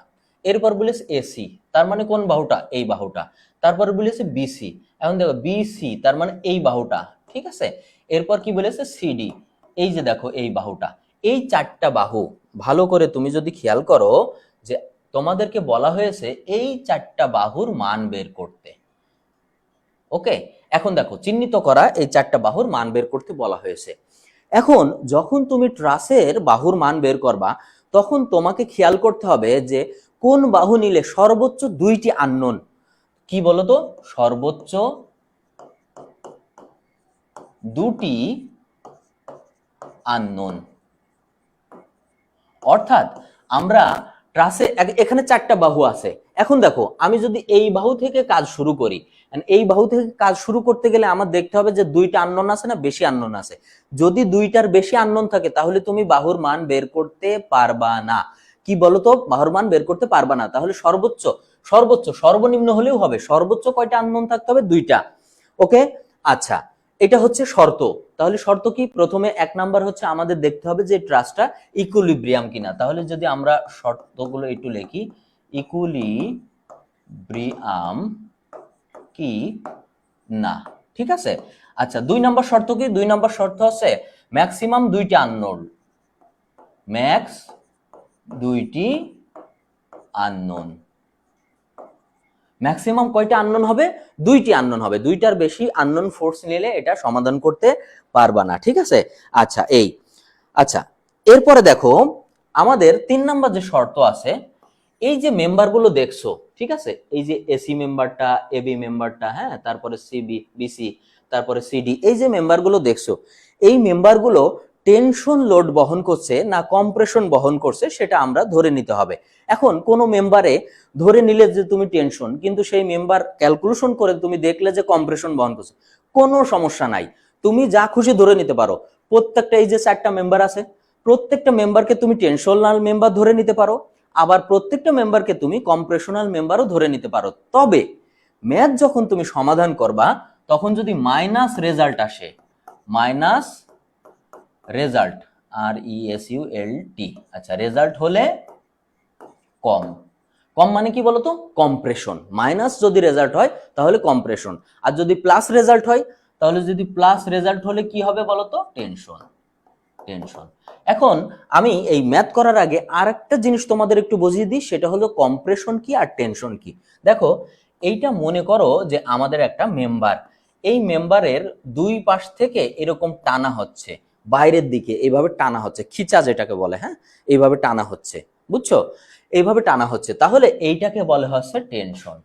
এরপর বলেছে এসি, তার মানে কোন বাহুটা? এই বাহুটা। তারপর বলেছে বিসি, এখন দেখো বিসি তার মানে এই বাহুটা, ঠিক আছে। এরপর কি বলেছে? সিডি, এই যে দেখো এই বাহুটা। এই চারটা বাহু ভালো করে তুমি যদি খেয়াল করো যে তোমাদেরকে বলা হয়েছে এই চারটা বাহুর মান বের করতে। ওকে, এখন দেখো চিহ্নিত করা এই চারটা বাহুর মান বের করতে বলা হয়েছে। এখন যখন তুমি ট্রাসের বাহুর মান বের করবা তখন তোমাকে খেয়াল করতে হবে যে কোন বাহু নিলে সর্বোচ্চ দুইটি আননোন। কি বলতো? সর্বোচ্চ দুটি আননোন। অর্থাৎ আমরা ট্রাসে এখানে চারটা বাহু আছে। এখন দেখো আমি যদি এই বাহু থেকে কাজ শুরু করি, এই বাহু থেকে কাজ শুরু করতে গেলে আমার দেখতে হবে যে দুইটা আননোন আছে না বেশি আননোন আছে। যদি দুইটার বেশি আননোন থাকে তাহলে তুমি বাহুর মান বের করতে পারবা না। কি বলতো? বাহুর মান বের করতে পারবা না। তাহলে সর্বোচ্চ, সর্বনিম্ন হলেও হবে, সর্বোচ্চ কয়টা আননোন থাকতে হবে? দুইটা। ওকে, আচ্ছা, এটা হচ্ছে শর্ত। তাহলে শর্ত কি? প্রথমে এক নাম্বার হচ্ছে আমাদের দেখতে হবে যে ট্রাসটা ইকুইলিব্রিয়াম কিনা। তাহলে যদি আমরা শর্তগুলো একটু লিখি, ইকুইলিব্রিয়াম কি না, ঠিক আছে। আচ্ছা, দুই নাম্বার শর্ত কি? দুই নাম্বার শর্ত হচ্ছে ম্যাক্সিমাম দুইটি আননোন, ম্যাক্স দুইটি আননোন। ম্যাক্সিমাম কয়টা আননোন হবে? দুইটি আননোন হবে। দুইটার বেশি আননোন ফোর্স নিলে এটা সমাধান করতে পারবা না, ঠিক আছে। আচ্ছা, আচ্ছা, এরপরে দেখো আমাদের তিন নাম্বার যে শর্ত আছে, এই যে মেম্বারগুলো দেখছো, ঠিক আছে, এই যে এসি মেম্বারটা, এবি মেম্বারটা, হ্যাঁ, তারপরে সিবি, বিসি, তারপরে সিডি, এই যে মেম্বারগুলো দেখছো, এই মেম্বারগুলো টেনশন লোড বহন করছে না কম্প্রেশন বহন করছে সেটা আমরা ধরে নিতে হবে। এখন কোন মেম্বারে ধরে নিলে যে তুমি টেনশন, কিন্তু সেই মেম্বার ক্যালকুলেশন করে তুমি দেখলে যে কম্প্রেশন বহন করছে, কোনো সমস্যা নাই, তুমি যা খুশি ধরে নিতে পারো। প্রত্যেকটা এই যে চারটা মেম্বার আছে, প্রত্যেকটা মেম্বারকে তুমি টেনশনাল মেম্বার ধরে নিতে পারো, আবার প্রত্যেকটা মেম্বারকে তুমি কম্প্রেশনাল মেম্বারও ধরে নিতে পারো। তবে ম্যাথ যখন তুমি সমাধান করবা তখন যদি মাইনাস রেজাল্ট আসে, মাইনাস রেজাল্ট, RESULT, আচ্ছা, রেজাল্ট হলে কম, কম মানে কি বলতো? কম্প্রেশন। মাইনাস যদি রেজাল্ট হয় তাহলে কম্প্রেশন, আর যদি প্লাস রেজাল্ট হয় তাহলে, যদি প্লাস রেজাল্ট হলে কি হবে বলতো? টেনশন। টেনশন। এখন আমি এই ম্যাথ করার আগে আরেকটা জিনিস তোমাদের একটু বুঝিয়ে দিই, সেটা হলো কম্প্রেশন কি আর টেনশন কি। দেখো এইটা মনে করো যে আমাদের একটা মেম্বার, এই মেম্বারের দুই পাশ থেকে এরকম টানা হচ্ছে, বাইরের দিকে এইভাবে টানা হচ্ছে, খিচা যেটাকে বলে, হ্যাঁ, এইভাবে টানা হচ্ছে, বুঝছো? এইভাবে টানা হচ্ছে, তাহলে এইটাকে বলে হচ্ছে টেনশন,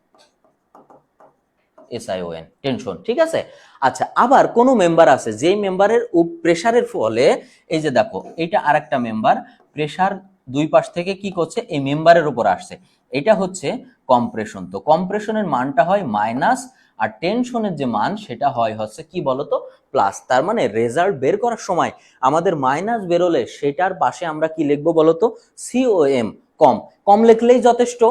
SION, টেনশন, ঠিক আছে। আচ্ছা, আবার কোন মেম্বার আছে যেই মেম্বারের প্রেসারের ফলে, এই যে দেখো এটা আরেকটা মেম্বার, প্রেসার দুই পাশ থেকে কি করছে? এই মেম্বারের উপর আসছে, এটা হচ্ছে কম্প্রেশন। তো কম্প্রেশনের মানটা হয় মাইনাস, আর টেনশনের যে মান সেটা হয় হচ্ছে কি বলতো? প্লাস। তার মানে রেজাল্ট বের করার সময় আমাদের মাইনাস বেরোলে সেটার পাশে আমরা কি লিখবো বলতো? COM, কম। কম লিখলেই যথেষ্ট।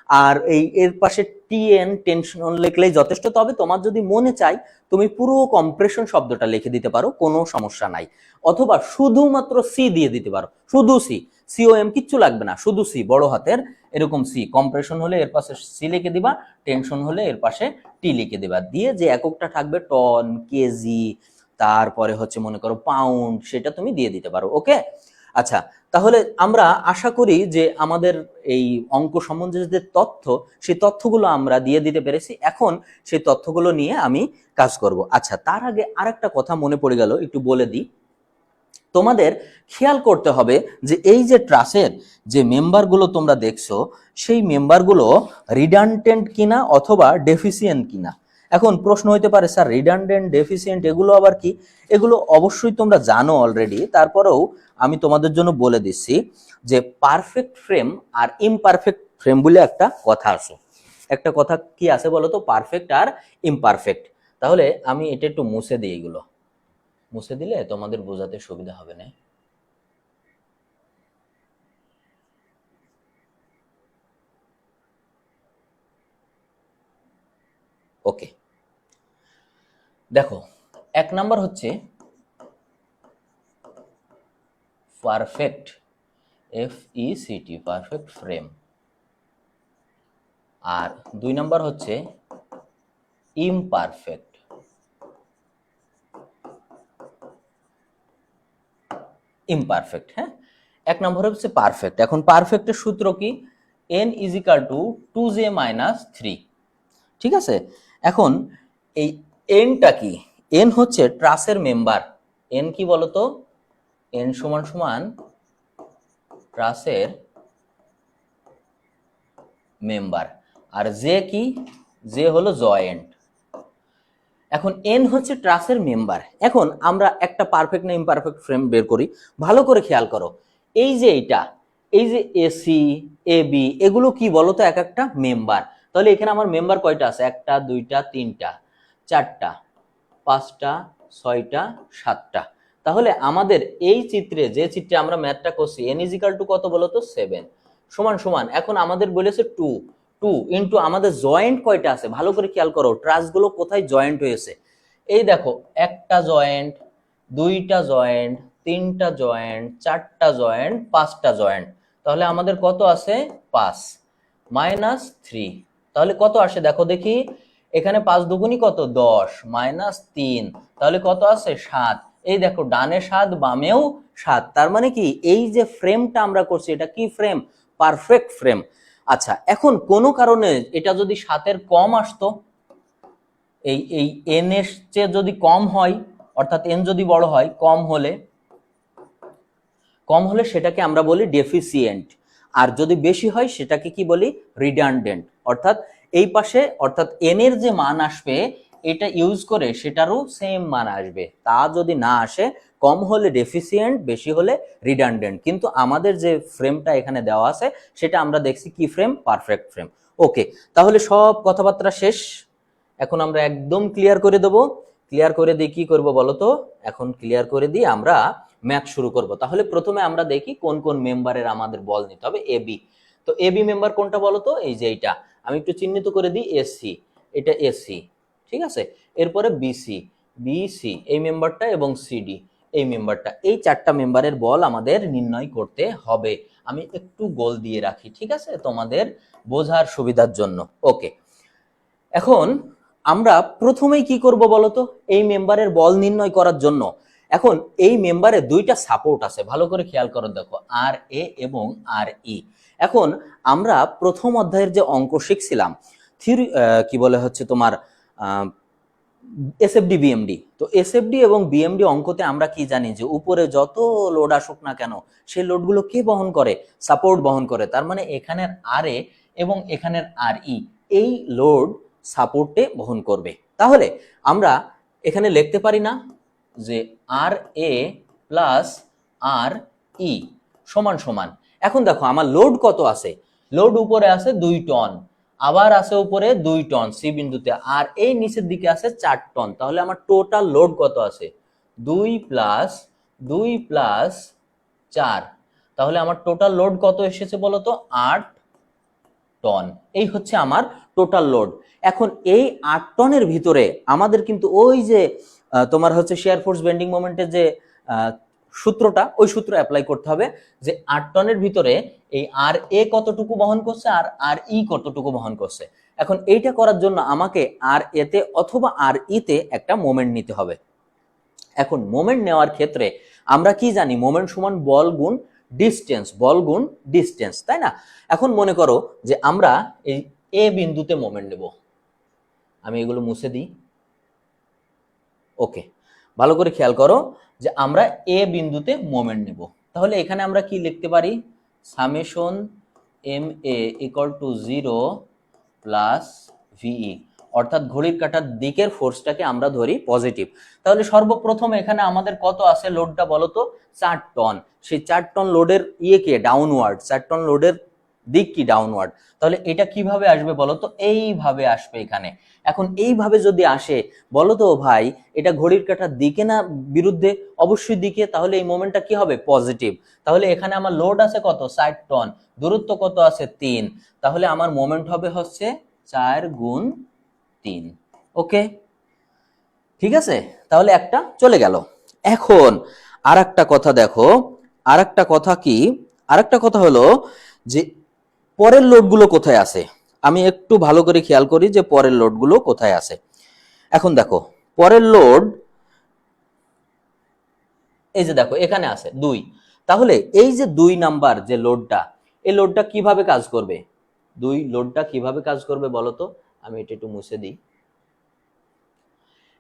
আর এর পাশে TN, টেনশন লিখলেই যথেষ্ট। তবে তোমার যদি মনে চাই তুমি পুরো কম্প্রেশন শব্দটা লিখে দিতে পারো, কোনো সমস্যা নাই। অথবা শুধুমাত্র সি দিয়ে দিতে পারো, শুধু সি, COM কিচ্ছু লাগবে না, শুধু সি, বড় হাতের এরকম সি। কম্প্রেশন হলে এর পাশে সি লিখে দিবা, টেনশন হলে এর পাশে টি লিখে দিবা, দিয়ে যে এককটা থাকবে টন, কেজি, তারপরে হচ্ছে মনে করো পাউন্ড, সেটা তুমি দিয়ে দিতে পারো। ওকে, আচ্ছা, তাহলে আমরা আশা করি যে আমাদের এই অঙ্ক সম্বন্ধে যে তথ্য, সেই তথ্যগুলো আমরা দিয়ে দিতে পেরেছি। এখন সেই তথ্যগুলো নিয়ে আমি কাজ করব। আচ্ছা, তার আগে আরেকটা কথা মনে পড়ে গেল, একটু বলে দিই। তোমাদের খেয়াল করতে হবে যে এই যে ট্রাসের যে মেম্বারগুলো তোমরা দেখছো, সেই মেম্বারগুলো রিডান্ডেন্ট কিনা অথবা ডেফিসিয়েন্ট কিনা। এখন প্রশ্ন হইতে পারে, স্যার রিডান্ডেন্ট, ডেফিসিয়েন্ট এগুলো আবার কি? এগুলো অবশ্যই তোমরা জানো অলরেডি, তারপরেও আমি তোমাদের জন্য বলে দিচ্ছি যে পারফেক্ট ফ্রেম আর ইমপারফেক্ট ফ্রেম বলে একটা কথা আছে। একটা কথা কি আছে বলো তো, পারফেক্ট আর ইমপারফেক্ট। তাহলে আমি এটা একটু মুছে দিই, এগুলো মুছে দিলে তোমাদের বোঝাতে সুবিধা হবে না। ওকে, দেখো, এক নাম্বার হচ্ছে পারফেক্ট, FECT, পারফেক্ট ফ্রেম। আর দুই নাম্বার হচ্ছে ইমপারফেক্ট। ইমপারফেক্ট, হ্যাঁ। এক নম্বর হচ্ছে পারফেক্ট। এখন পারফেক্টের সূত্র কি? n = 2j - 3। ঠিক আছে, এখন এই এনটা কি? এন হচ্ছে ট্রাসের মেম্বার। এন কি বলতো? এন সমান সমান ট্রাসের মেম্বার। আর জে কি? জে হলো জয়েন্ট। এখন এন হচ্ছে ট্রাসের মেম্বার। এখন আমরা একটা পারফেক্ট না ইমপারফেক্ট ফ্রেম বের করি। ভালো করে খেয়াল করো, এই যে এইটা, এই যে এসি, এবি, এগুলো কি বলতো? এক একটা মেম্বার। তাহলে এখানে আমার মেম্বার কয়টা আছে? 1টা 2টা 3টা 4টা 5টা 6টা 7টা। তাহলে আমাদের এই চিত্রে, যে চিত্রে আমরা ম্যাথটা করছি, n = কত বলতো? 7 সমান সমান। এখন আমাদের বলেছে 2 ইন্টু আমাদের জয়েন্ট কয়টা আছে? ভালো করে খেয়াল করো, ট্রাসগুলো কোথায় জয়েন্ট হয়েছে। এই দেখো, একটা জয়েন্ট, দুইটা জয়েন্ট, তিনটা জয়েন্ট, চারটা জয়েন্ট, পাঁচটা জয়েন্ট। তাহলে আমাদের কত আছে? 5 - 3। তাহলে কত আসে দেখো দেখি, এখানে 5 দুগুণই কত? 10 - 3, তাহলে কত আছে? 7। এই দেখো, ডানে 7 বামেও 7। তার মানে কি, এই যে ফ্রেমটা আমরা করছি, এটা কি ফ্রেম? Perfect frame. আচ্ছা, এখন কোনো কারণে এটা যদি 7-এর কম আসতো, এই এন এর চেয়ে যদি কম হয়, অর্থাৎ এন যদি বড় হয়, কম হলে সেটাকে আমরা বলি ডেফিসিয়েন্ট। আর যদি বেশি হয় সেটাকে কি বলি? রিডান্ডেন্ট। অর্থাৎ এই পাশে, অর্থাৎ এন এর যে মান আসবে, এটা ইউজ করে সেটারও সেম মান আসবে। তা যদি না আসে, কম হলে ডেফিসিয়েন্ট, বেশি হলে রিডান্ডেন্ট। কিন্তু আমাদের যে ফ্রেমটা এখানে দেওয়া আছে, সেটা আমরা দেখছি কি ফ্রেম? Perfect frame. ওকে, তাহলে সব কথাবার্তা শেষ। এখন আমরা একদম ক্লিয়ার করে দেবো। ক্লিয়ার করে দিয়ে কি করবো বলতো? এখন ক্লিয়ার করে দিয়ে আমরা ম্যাথ শুরু করব। তাহলে প্রথমে আমরা দেখি কোন কোন মেম্বারের আমাদের বল নিতে হবে। এবি, তো এবি মেম্বার কোনটা বলতো? এই যে এইটা, আমি একটু চিহ্নিত করে দিই, এসি, এটা এসি, ঠিক আছে। এরপরে বিসি, বিসি এই মেম্বারটা, এবং সিডি এই মেম্বারটা। এই চারটা মেম্বারের বল আমাদের নির্ণয় করতে হবে। আমি একটু গোল দিয়ে রাখি, ঠিক আছে, তোমাদের বোঝার সুবিধার জন্য। ওকে, এখন আমরা প্রথমেই কি করব বলতো? এই মেম্বারের বল নির্ণয় করার জন্য এখন এই মেম্বারে দুইটা সাপোর্ট আছে, ভালো করে খেয়াল করো, দেখো, আর এ এবং আর ই। এখন আমরা প্রথম অধ্যায়ের যে অঙ্ক শিখছিলাম, থিওরি কি বলে হচ্ছে তোমার এসএফডি বিএমডি। তো এসএফডি এবং বিএমডি অঙ্কতে আমরা কি জানি যে উপরে যত লোড আসুক না কেন, সেই লোডগুলো কে বহন করে? সাপোর্ট বহন করে। তার মানে এখানের আর এ এবং এখানের আর ই, এই লোড সাপোর্টে বহন করবে। তাহলে আমরা এখানে লিখতে পারি না যে আর এ প্লাস আর ই সমান সমান। এখন দেখো আমার লোড কত আছে? লোড উপরে আছে 2 টন, আবার আছে উপরে 2 টন সি বিন্দুতে, আর এই নিচের দিকে আছে 4 টন। তাহলে আমার টোটাল লোড কত আছে? 2 + 4। তাহলে আমার টোটাল লোড কত এসেছে বলতো? 8 টন। এই হচ্ছে আমার টোটাল লোড। এখন এই 8 টনের ভিতরে আমাদের কিন্তু ওই যে তোমার হচ্ছে শেয়ার ফোর্স বেন্ডিং মোমেন্টের যে সূত্রটা, ওই সূত্র অ্যাপ্লাই করতে হবে যে 8 টনের ভিতরে এই আর এ কতটুকু বহন করছে আর আর ই কতটুকু বহন করছে। এখন এইটা করার জন্য আমাকে আর এতে অথবা আর ইতে একটা মোমেন্ট নিতে হবে। এখন মোমেন্ট নেওয়ার ক্ষেত্রে আমরা কি জানি, মোমেন্ট সমান বল গুণ ডিস্টেন্স, বল গুণ ডিস্টেন্স, তাই না? এখন মনে করো যে আমরা এই এ বিন্দুতে মোমেন্ট নেব, আমি এগুলো মুছে দিই। ওকে, ভালো করে খেয়াল করো যে আমরা এ বিন্দুতে মোমেন্ট নেব, তাহলে এখানে আমরা কি লিখতে পারি, summation M A equal to 0 plus ভিই, অর্থাৎ ঘড়ির কাঁটার দিকের ফোর্সটাকে আমরা ধরি পজিটিভ। তাহলে সর্বপ্রথম এখানে আমাদের কত আছে লোডটা বলো তো, 4 টন। সেই 4 টন লোডের কে ডাউনওয়ার্ড, 4 টন লোডের দিক কি ডাউনওয়ার্ড। তাহলে এটা কিভাবে আসবে বলো তো, এইভাবে আসবে এখানে। এখন এইভাবে যদি আসে বলো তো ভাই, এটা ঘড়ির কাঁটার দিকে না বিরুদ্ধে? অবশ্যই দিকে, তাহলে এই মোমেন্টটা কি হবে, পজিটিভ। তাহলে এখানে আমার লোড আছে কত, 4 টন, দূরত্ব কত আছে 3, তাহলে আমার মোমেন্ট হবে হচ্ছে 4 গুণ 3। ওকে, ঠিক আছে, তাহলে একটা চলে গেল। এখন আর একটা কথা দেখো, আর একটা কথা কি, আর একটা কথা হলো যে পরের লোডগুলো কোথায় আছে। আমি একটু ভালো করে খেয়াল করি যে পরের লোডগুলো কোথায় আছে। এখন দেখো পরের লোড, এই যে দেখো এখানে আছে 2। তাহলে এই যে 2 নাম্বার যে লোডটা, এই লোডটা কিভাবে কাজ করবে, 2 লোডটা কিভাবে কাজ করবে বলো তো, আমি এটা একটু মুছে দিই।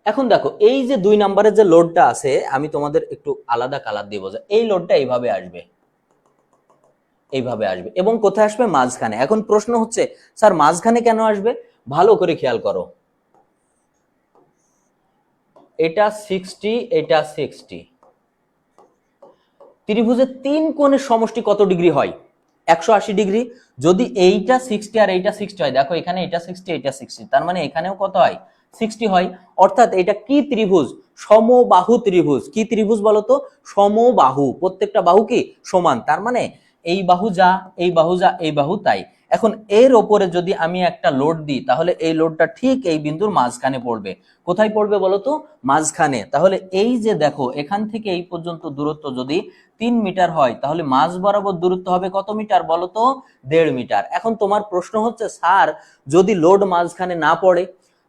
এখন দেখো এই যে 2 নাম্বারের যে লোডটা আছে, আমি তোমাদের একটু আলাদা কালার দিয়ে বোঝাই। এই লোডটা এইভাবে আসবে, এইভাবে আসবে এবং কোথায় আসবে, মাঝখানে। এখন প্রশ্ন হচ্ছে স্যার মাঝখানে কেন আসবে, ভালো করে খেয়াল করো, এটা 60, এটা 60, ত্রিভুজের 3 কোণের সমষ্টি কত ডিগ্রি হয়, 180 ডিগ্রি। যদি এইটা 60 আর এইটা 60 হয়, দেখো এখানে এটা 60, এটা 60, তার মানে এখানেও কত হয়, 60 হয়। অর্থাৎ এটা কি ত্রিভুজ, সমবাহু ত্রিভুজ। কি ত্রিভুজ বলতো, সমবাহু, প্রত্যেকটা বাহু কি সমান, তার মানে এই বাহু যা, এই বাহু যা, এই বাহু তাই। এখন এর ওপরে যদি আমি একটা লোড দিই, তাহলে এই লোডটা ঠিক এই বিন্দুর মাঝখানে পড়বে। কোথায় পড়বে বলতো, মাঝখানে। তাহলে এই যে দেখো এখান থেকে এই পর্যন্ত দূরত্ব যদি 3 মিটার হয়, তাহলে মাঝ বরাবর দূরত্ব হবে কত মিটার বলতো, 1.5 মিটার। এখন তোমার প্রশ্ন হচ্ছে স্যার যদি লোড মাঝখানে না পড়ে,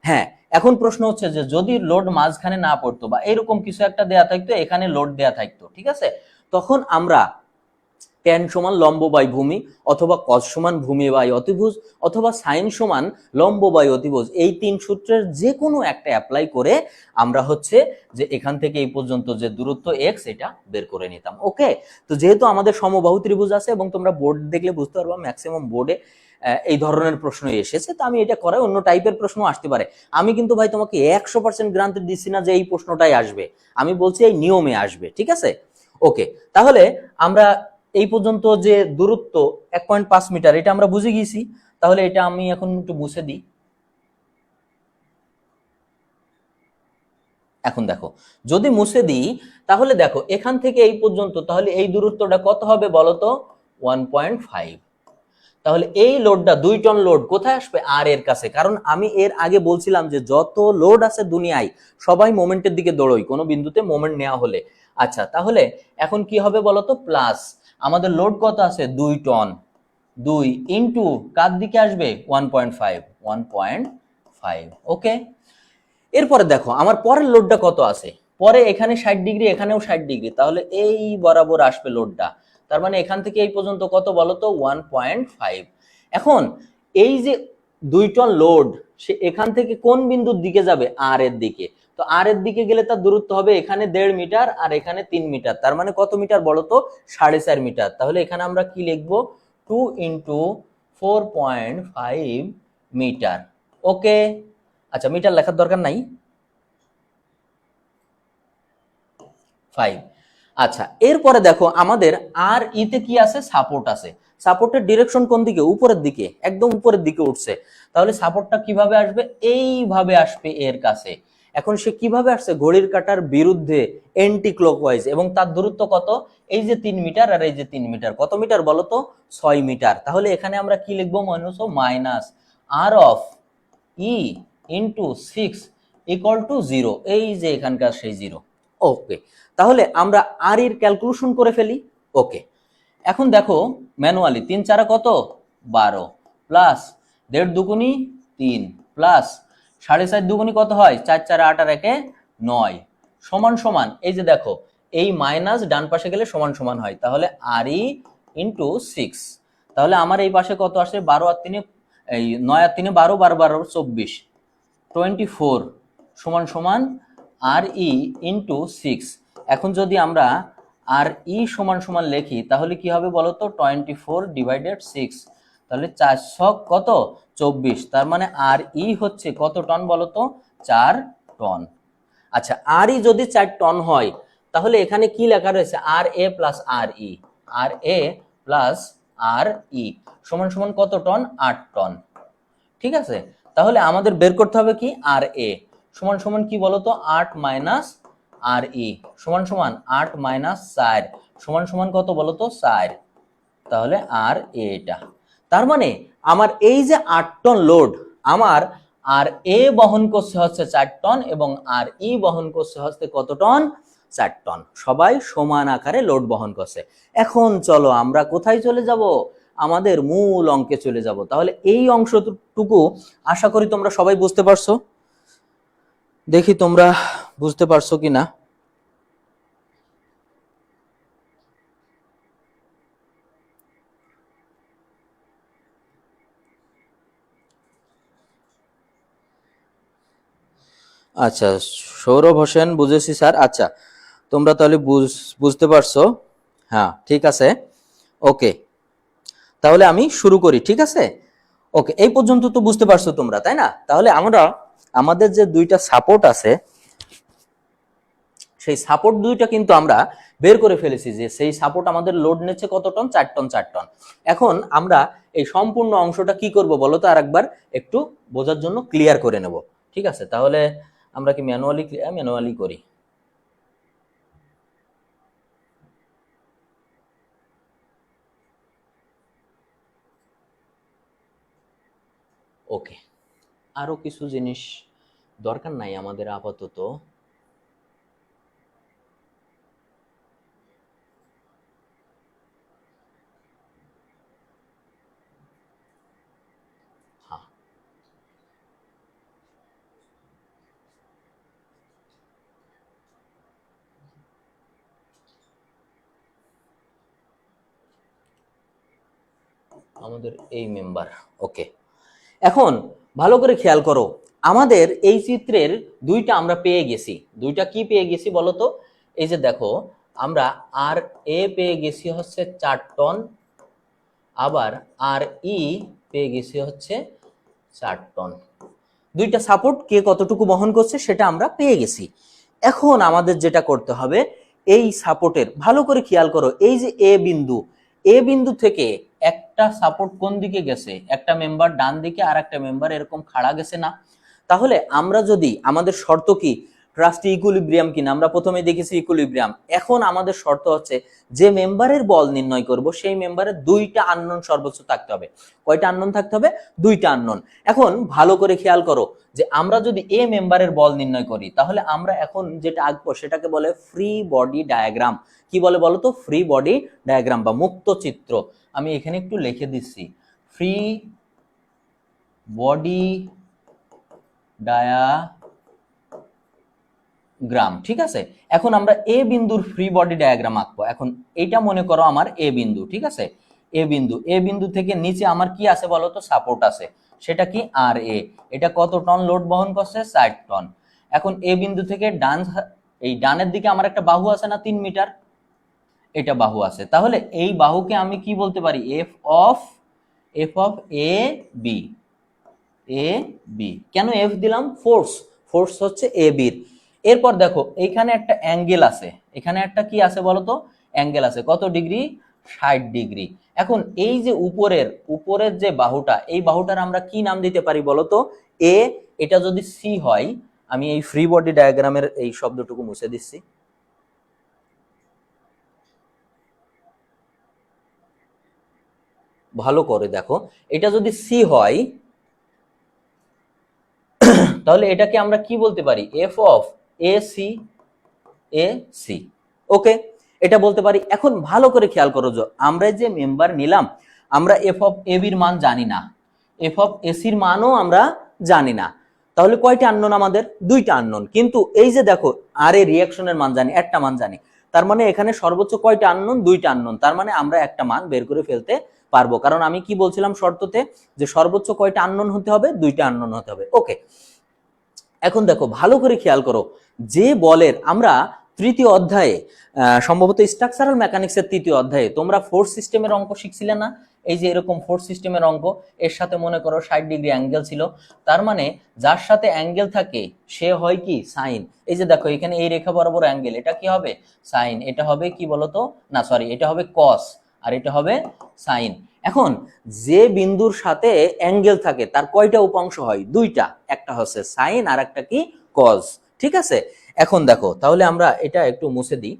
হ্যাঁ, এখন প্রশ্ন হচ্ছে যে যদি লোড মাঝখানে না পড়তো বা এরকম কিছু একটা দেয়া থাকতো, এখানে লোড দেয়া থাকতো, ঠিক আছে, তখন আমরা ট্যান সমান লম্ব বাই ভূমি, অথবা কস সমান ভূমি বাই অতিভুজ, অথবা সাইন সমান লম্ব বাই অতিভুজ, এই 3 সূত্রের যে কোনো একটা অ্যাপ্লাই করে আমরা হচ্ছে যে এখান থেকে এই পর্যন্ত যে দূরত্ব এক্স, এটা বের করে নিতাম। ওকে, তো যেহেতু আমাদের সমবাহু ত্রিভুজ আছে এবং তোমরা বোর্ড দেখলে বুঝতে পারবা ম্যাক্সিমাম বোর্ডে এই ধরনের প্রশ্ন এসেছে, তো আমি এটা করাই, অন্য টাইপের প্রশ্ন আসতে পারে। আমি কিন্তু ভাই তোমাকে 100% গ্রান্টেড দিচ্ছি না যে এই প্রশ্নটাই আসবে, আমি বলছি এই নিয়মে আসবে, ঠিক আছে। ওকে, তাহলে আমরা এই পর্যন্ত যে দূরত্ব 1.5 মিটার, এটা আমরা বুঝে গিয়েছি। তাহলে এটা আমি এখন একটু মুছে দিই। এখন দেখো যদি মুছে দিই, তাহলে দেখো এখান থেকে এই পর্যন্ত, তাহলে এই দূরত্বটা কত হবে বলতো, 1.5। তাহলে এই লোডটা 2 টন লোড কোথায় আসবে, আর এর কাছে। কারণ আমি এর আগে বলছিলাম যে যত লোড আছে দুনিয়ায় সবাই মোমেন্টের দিকে দৌড়ই কোনো বিন্দুতে মোমেন্ট নেওয়া হলে। আচ্ছা, তাহলে এখন কি হবে বলতো, প্লাস আমাদের লোড কত আছে 2 টন, 2 ইন্টু কার দিকে আসবে 1.5। ওকে, এরপরে দেখো আমার পরের লোডটা কত আছে, পরে এখানে 60 ডিগ্রি, এখানেও 60 ডিগ্রি, তাহলে এই বরাবর আসবে লোডটা। তার মানে এখান থেকে এই পর্যন্ত কত বলতো, 1.5। এখন এই যে 2 টন লোড, সে এখান থেকে কোন বিন্দুর দিকে যাবে, আর এর দিকে। তো আর এর দিকে গেলে তার দূরত্ব হবে এখানে 1.5 মিটার আর এখানে 3 মিটার, তার মানে কত মিটার বলতো, 4.5 মিটার। তাহলে এখানে আমরা কি লিখবো, 2 ইন্টু 4.5 মিটার। ওকে, আচ্ছা মিটার লেখার দরকার নাই, 5। আচ্ছা, এরপরে দেখো আমাদের আর ইতে কি আছে, সাপোর্ট আছে। সাপোর্টের ডিরেকশন কোন দিকে, উপরের দিকে, একদম উপরের দিকে উঠছে। তাহলে সাপোর্টটা কিভাবে আসবে, এইভাবে আসবে এর কাছে। এখন সে কিভাবে আসছে, ঘড়ির কাঁটার বিরুদ্ধে, এন্টি ক্লকওয়াইজ, এবং তার দূরত্ব কত, এই যে 3 মিটার আর এই যে 3 মিটার, কত মিটার বলতো, 6 মিটার। তাহলে এখানে আমরা কি লিখবো, minus R of E into 6 equal to 0, এই যে এখানকার সেই 0। ওকে, তাহলে আমরা আর এর ক্যালকুলেশন করে ফেলি। ওকে, এখন দেখো ম্যানুয়ালি 3 4 কত, 12 প্লাস 1.5 দুগুনি 3 প্লাস 4.5 দুগুনি কত হয়, 4 4 8 আর 1 9, সমান সমান, এই যে দেখো এই মাইনাস ডান পাশে গেলে সমান সমান হয়, তাহলে আর ই ইন্টু 6। তাহলে আমার এই পাশে কত আসে, 12 আর 3 এই 9 আর 3 12, 12 12 24, 24 সমান সমান আর ই ইন্টু 6। এখন যদি আমরা আর ই সমান সমান লিখি তাহলে কি হবে বলতো, 24 ডিভাইডেড 6, তাহলে 400 কত 24। তার মানে আর ই হচ্ছে কত টন বলতো, 4 টন। আচ্ছা, আর ই যদি 4 টন হয় তাহলে এখানে কি লেখা রয়েছে, আর এ প্লাস আর ই, আর এ প্লাস আর ই সমান সমান কত টন, 8 টন। ঠিক আছে, তাহলে আমাদের বের করতে হবে কি, আর এ সমান সমান কি বলতো, 8 মাইনাস আর ই সমান সমান 8 মাইনাস 4 সমান সমান কত বলতো, 4। তাহলে আর এটা, তার মানে আমার এই যে 8 টন লোড, আমার আর এ বহন করছে হচ্ছে 4 টন এবং আর ই বহন করছে হচ্ছে কত টন, 4 টন। সবাই সমান আকারে লোড বহন করছে। এখন চলো আমরা কোথায় চলে যাব, আমাদের মূল অঙ্কে চলে যাব। তাহলে এই অংশটুকু আশা করি তোমরা সবাই বুঝতে পারছো, দেখি তোমরা বুঝতে পারছো কিনা। আচ্ছা, সৌরভ হোসেন, বুঝেছি স্যার। আচ্ছা, তোমরা তাহলে বুঝতে পারছো, হ্যাঁ ঠিক আছে, ওকে। তাহলে আমি শুরু করি, ঠিক আছে, ওকে। এই পর্যন্ত তো বুঝতে পারছো তোমরা, তাই না? তাহলে আমরা আমাদের যে দুইটা সাপোর্ট আছে, সেই সাপোর্ট দুইটা কিন্তু আমরা বের করে ফেলেছি, যে সেই সাপোর্ট আমাদের লোড নিচ্ছে কত টন, 4 টন 4 টন। এখন আমরা এই সম্পূর্ণ অংশটা কি করব বলো তো, আরেকবার একটু বোঝার জন্য ক্লিয়ার করে নেব, ঠিক আছে? তাহলে আমরা কি ম্যানুয়ালি করি। ওকে, আরো কিছু জিনিস দরকার নাই আমাদের আপাতত। হ্যাঁ, আমাদের এই মেম্বার, ওকে। এখন ভালো করে খেয়াল করো, আমাদের এই চিত্রের দুইটা আমরা পেয়ে গেছি। দুইটা কি পেয়ে গেছি বলতো, এই যে দেখো আমরা আর এ পেয়ে গেছি হচ্ছে 4 টন, আবার আর ই পেয়ে গেছি হচ্ছে 4 টন। দুইটা সাপোর্ট কে কতটুকু বহন করছে সেটা আমরা পেয়ে গেছি। এখন আমাদের যেটা করতে হবে, এই সাপোর্টের ভালো করে খেয়াল করো, এই যে এ বিন্দু থেকে একটা সাপোর্ট কোন দিকে গেছে, একটা মেম্বার ডান দিকে আর একটা মেম্বার এরকম খাড়া গেছে না? তাহলে আমরা যদি, আমাদের শর্ত কি, ট্রাস্ট ইকুইলিব্রিয়াম কিনা, আমরা প্রথমে দেখেছি ইকুইলিব্রিয়াম। এখন আমাদের শর্ত হচ্ছে যে মেম্বারের বল নির্ণয় করব সেই মেম্বারের দুইটা আননোন সর্বোচ্চ থাকতে হবে। কয়টা আননোন থাকতে হবে? দুইটা আননোন। এখন ভালো করে খেয়াল করো যে আমরা যদি এ মেম্বারের বল নির্ণয় করি তাহলে আমরা এখন যেটা আঁকবো সেটাকে বলে ফ্রি বডি ডায়াগ্রাম। কি বলে বলো তো? ফ্রি বডি ডায়াগ্রাম বা মুক্ত চিত্র। আমি এখানে একটু লিখে দিচ্ছি, ফ্রি বডি ডায়াগ্রাম, ঠিক আছে? এখন আমরা এ বিন্দুর ফ্রি বডি ডায়াগ্রাম আঁকবো। এখন এইটা মনে করো আমার এ বিন্দু, ঠিক আছে? এ বিন্দু থেকে নিচে আমার কি আছে বলো তো? সাপোর্ট আছে, সেটা কি? আর এ। এটা কত টন লোড বহন করছে? 4 টন। এখন এ বিন্দু থেকে এই ডানের দিকে আমার একটা বাহু আছে না, 3 মিটার, এটা বাহু আছে। তাহলে এই বাহুকে আমি কি বলতে পারি? F of A B. কেন এফ দিলাম? ফোর্স হচ্ছে এ বির। এরপর দেখো এইখানে একটা অ্যাঙ্গেল আছে, এখানে একটা কি আছে বলতো? অ্যাঙ্গেল আছে, কত ডিগ্রি? 60 ডিগ্রি। এখন এই যে উপরের যে বাহুটা, এই বাহুটার আমরা কি নাম দিতে পারি বলতো? এ। এটা যদি সি হয়, আমি এই ফ্রি বডি ডায়াগ্রামের এই শব্দটুকু মুছে দিচ্ছি। ভালো করে দেখো, এটা যদি সি হয় তাহলে এটাকে আমরা কি বলতে পারি? F of A C. Okay, এটা বলতে পারি। এখন ভালো করে খেয়াল করো, যে আমরা যে মেম্বার নিলাম, আমরা এফ অফ এ বির মান জানি না, এফ অফ এসির মানও আমরা জানি না। তাহলে কয়টা আননোন আমাদের? দুইটা আননোন। কিন্তু এই যে দেখো আর এর রিঅ্যাকশনের মান জানি, একটা মান জানি, তার মানে এখানে সর্বোচ্চ কয়টা আননোন? দুইটা আননোন। তার মানে আমরা একটা মান বের করে ফেলতে পারবো, কারণ আমি কি বলছিলাম শর্ততে, যে সর্বোচ্চ কয়টা আননোন হতে হবে? দুইটা আননোন হতে হবে। ওকে, এখন দেখো ভালো করে খেয়াল করো, যে বলের আমরা তৃতীয় অধ্যায়ে, সম্ভবত স্ট্রাকচারাল মেকানিক্সের তৃতীয় অধ্যায়ে তোমরা ফোর্স সিস্টেমের অঙ্ক শিখছিলে না? এই যে এরকম ফোর্স সিস্টেমের অঙ্ক, এর সাথে মনে করো 60 ডিগ্রি অ্যাঙ্গেল ছিল, তার মানে যার সাথে অ্যাঙ্গেল থাকে সে হয় কি? সাইন। এই যে দেখো এখানে এই রেখা বরাবর অ্যাঙ্গেল, এটা কি হবে? সাইন। এটা হবে কি বলতো? না সরি, এটা হবে কস, আর এটা হবে সাইন। এখন যে বিন্দুর সাথে অ্যাঙ্গেল থাকে তার কয়টা উপাংশ হয়? দুইটা, একটা হচ্ছে সাইন আর একটা কি? কজ। ঠিক আছে, এখন দেখো তাহলে আমরা এটা একটু মুছে দিই।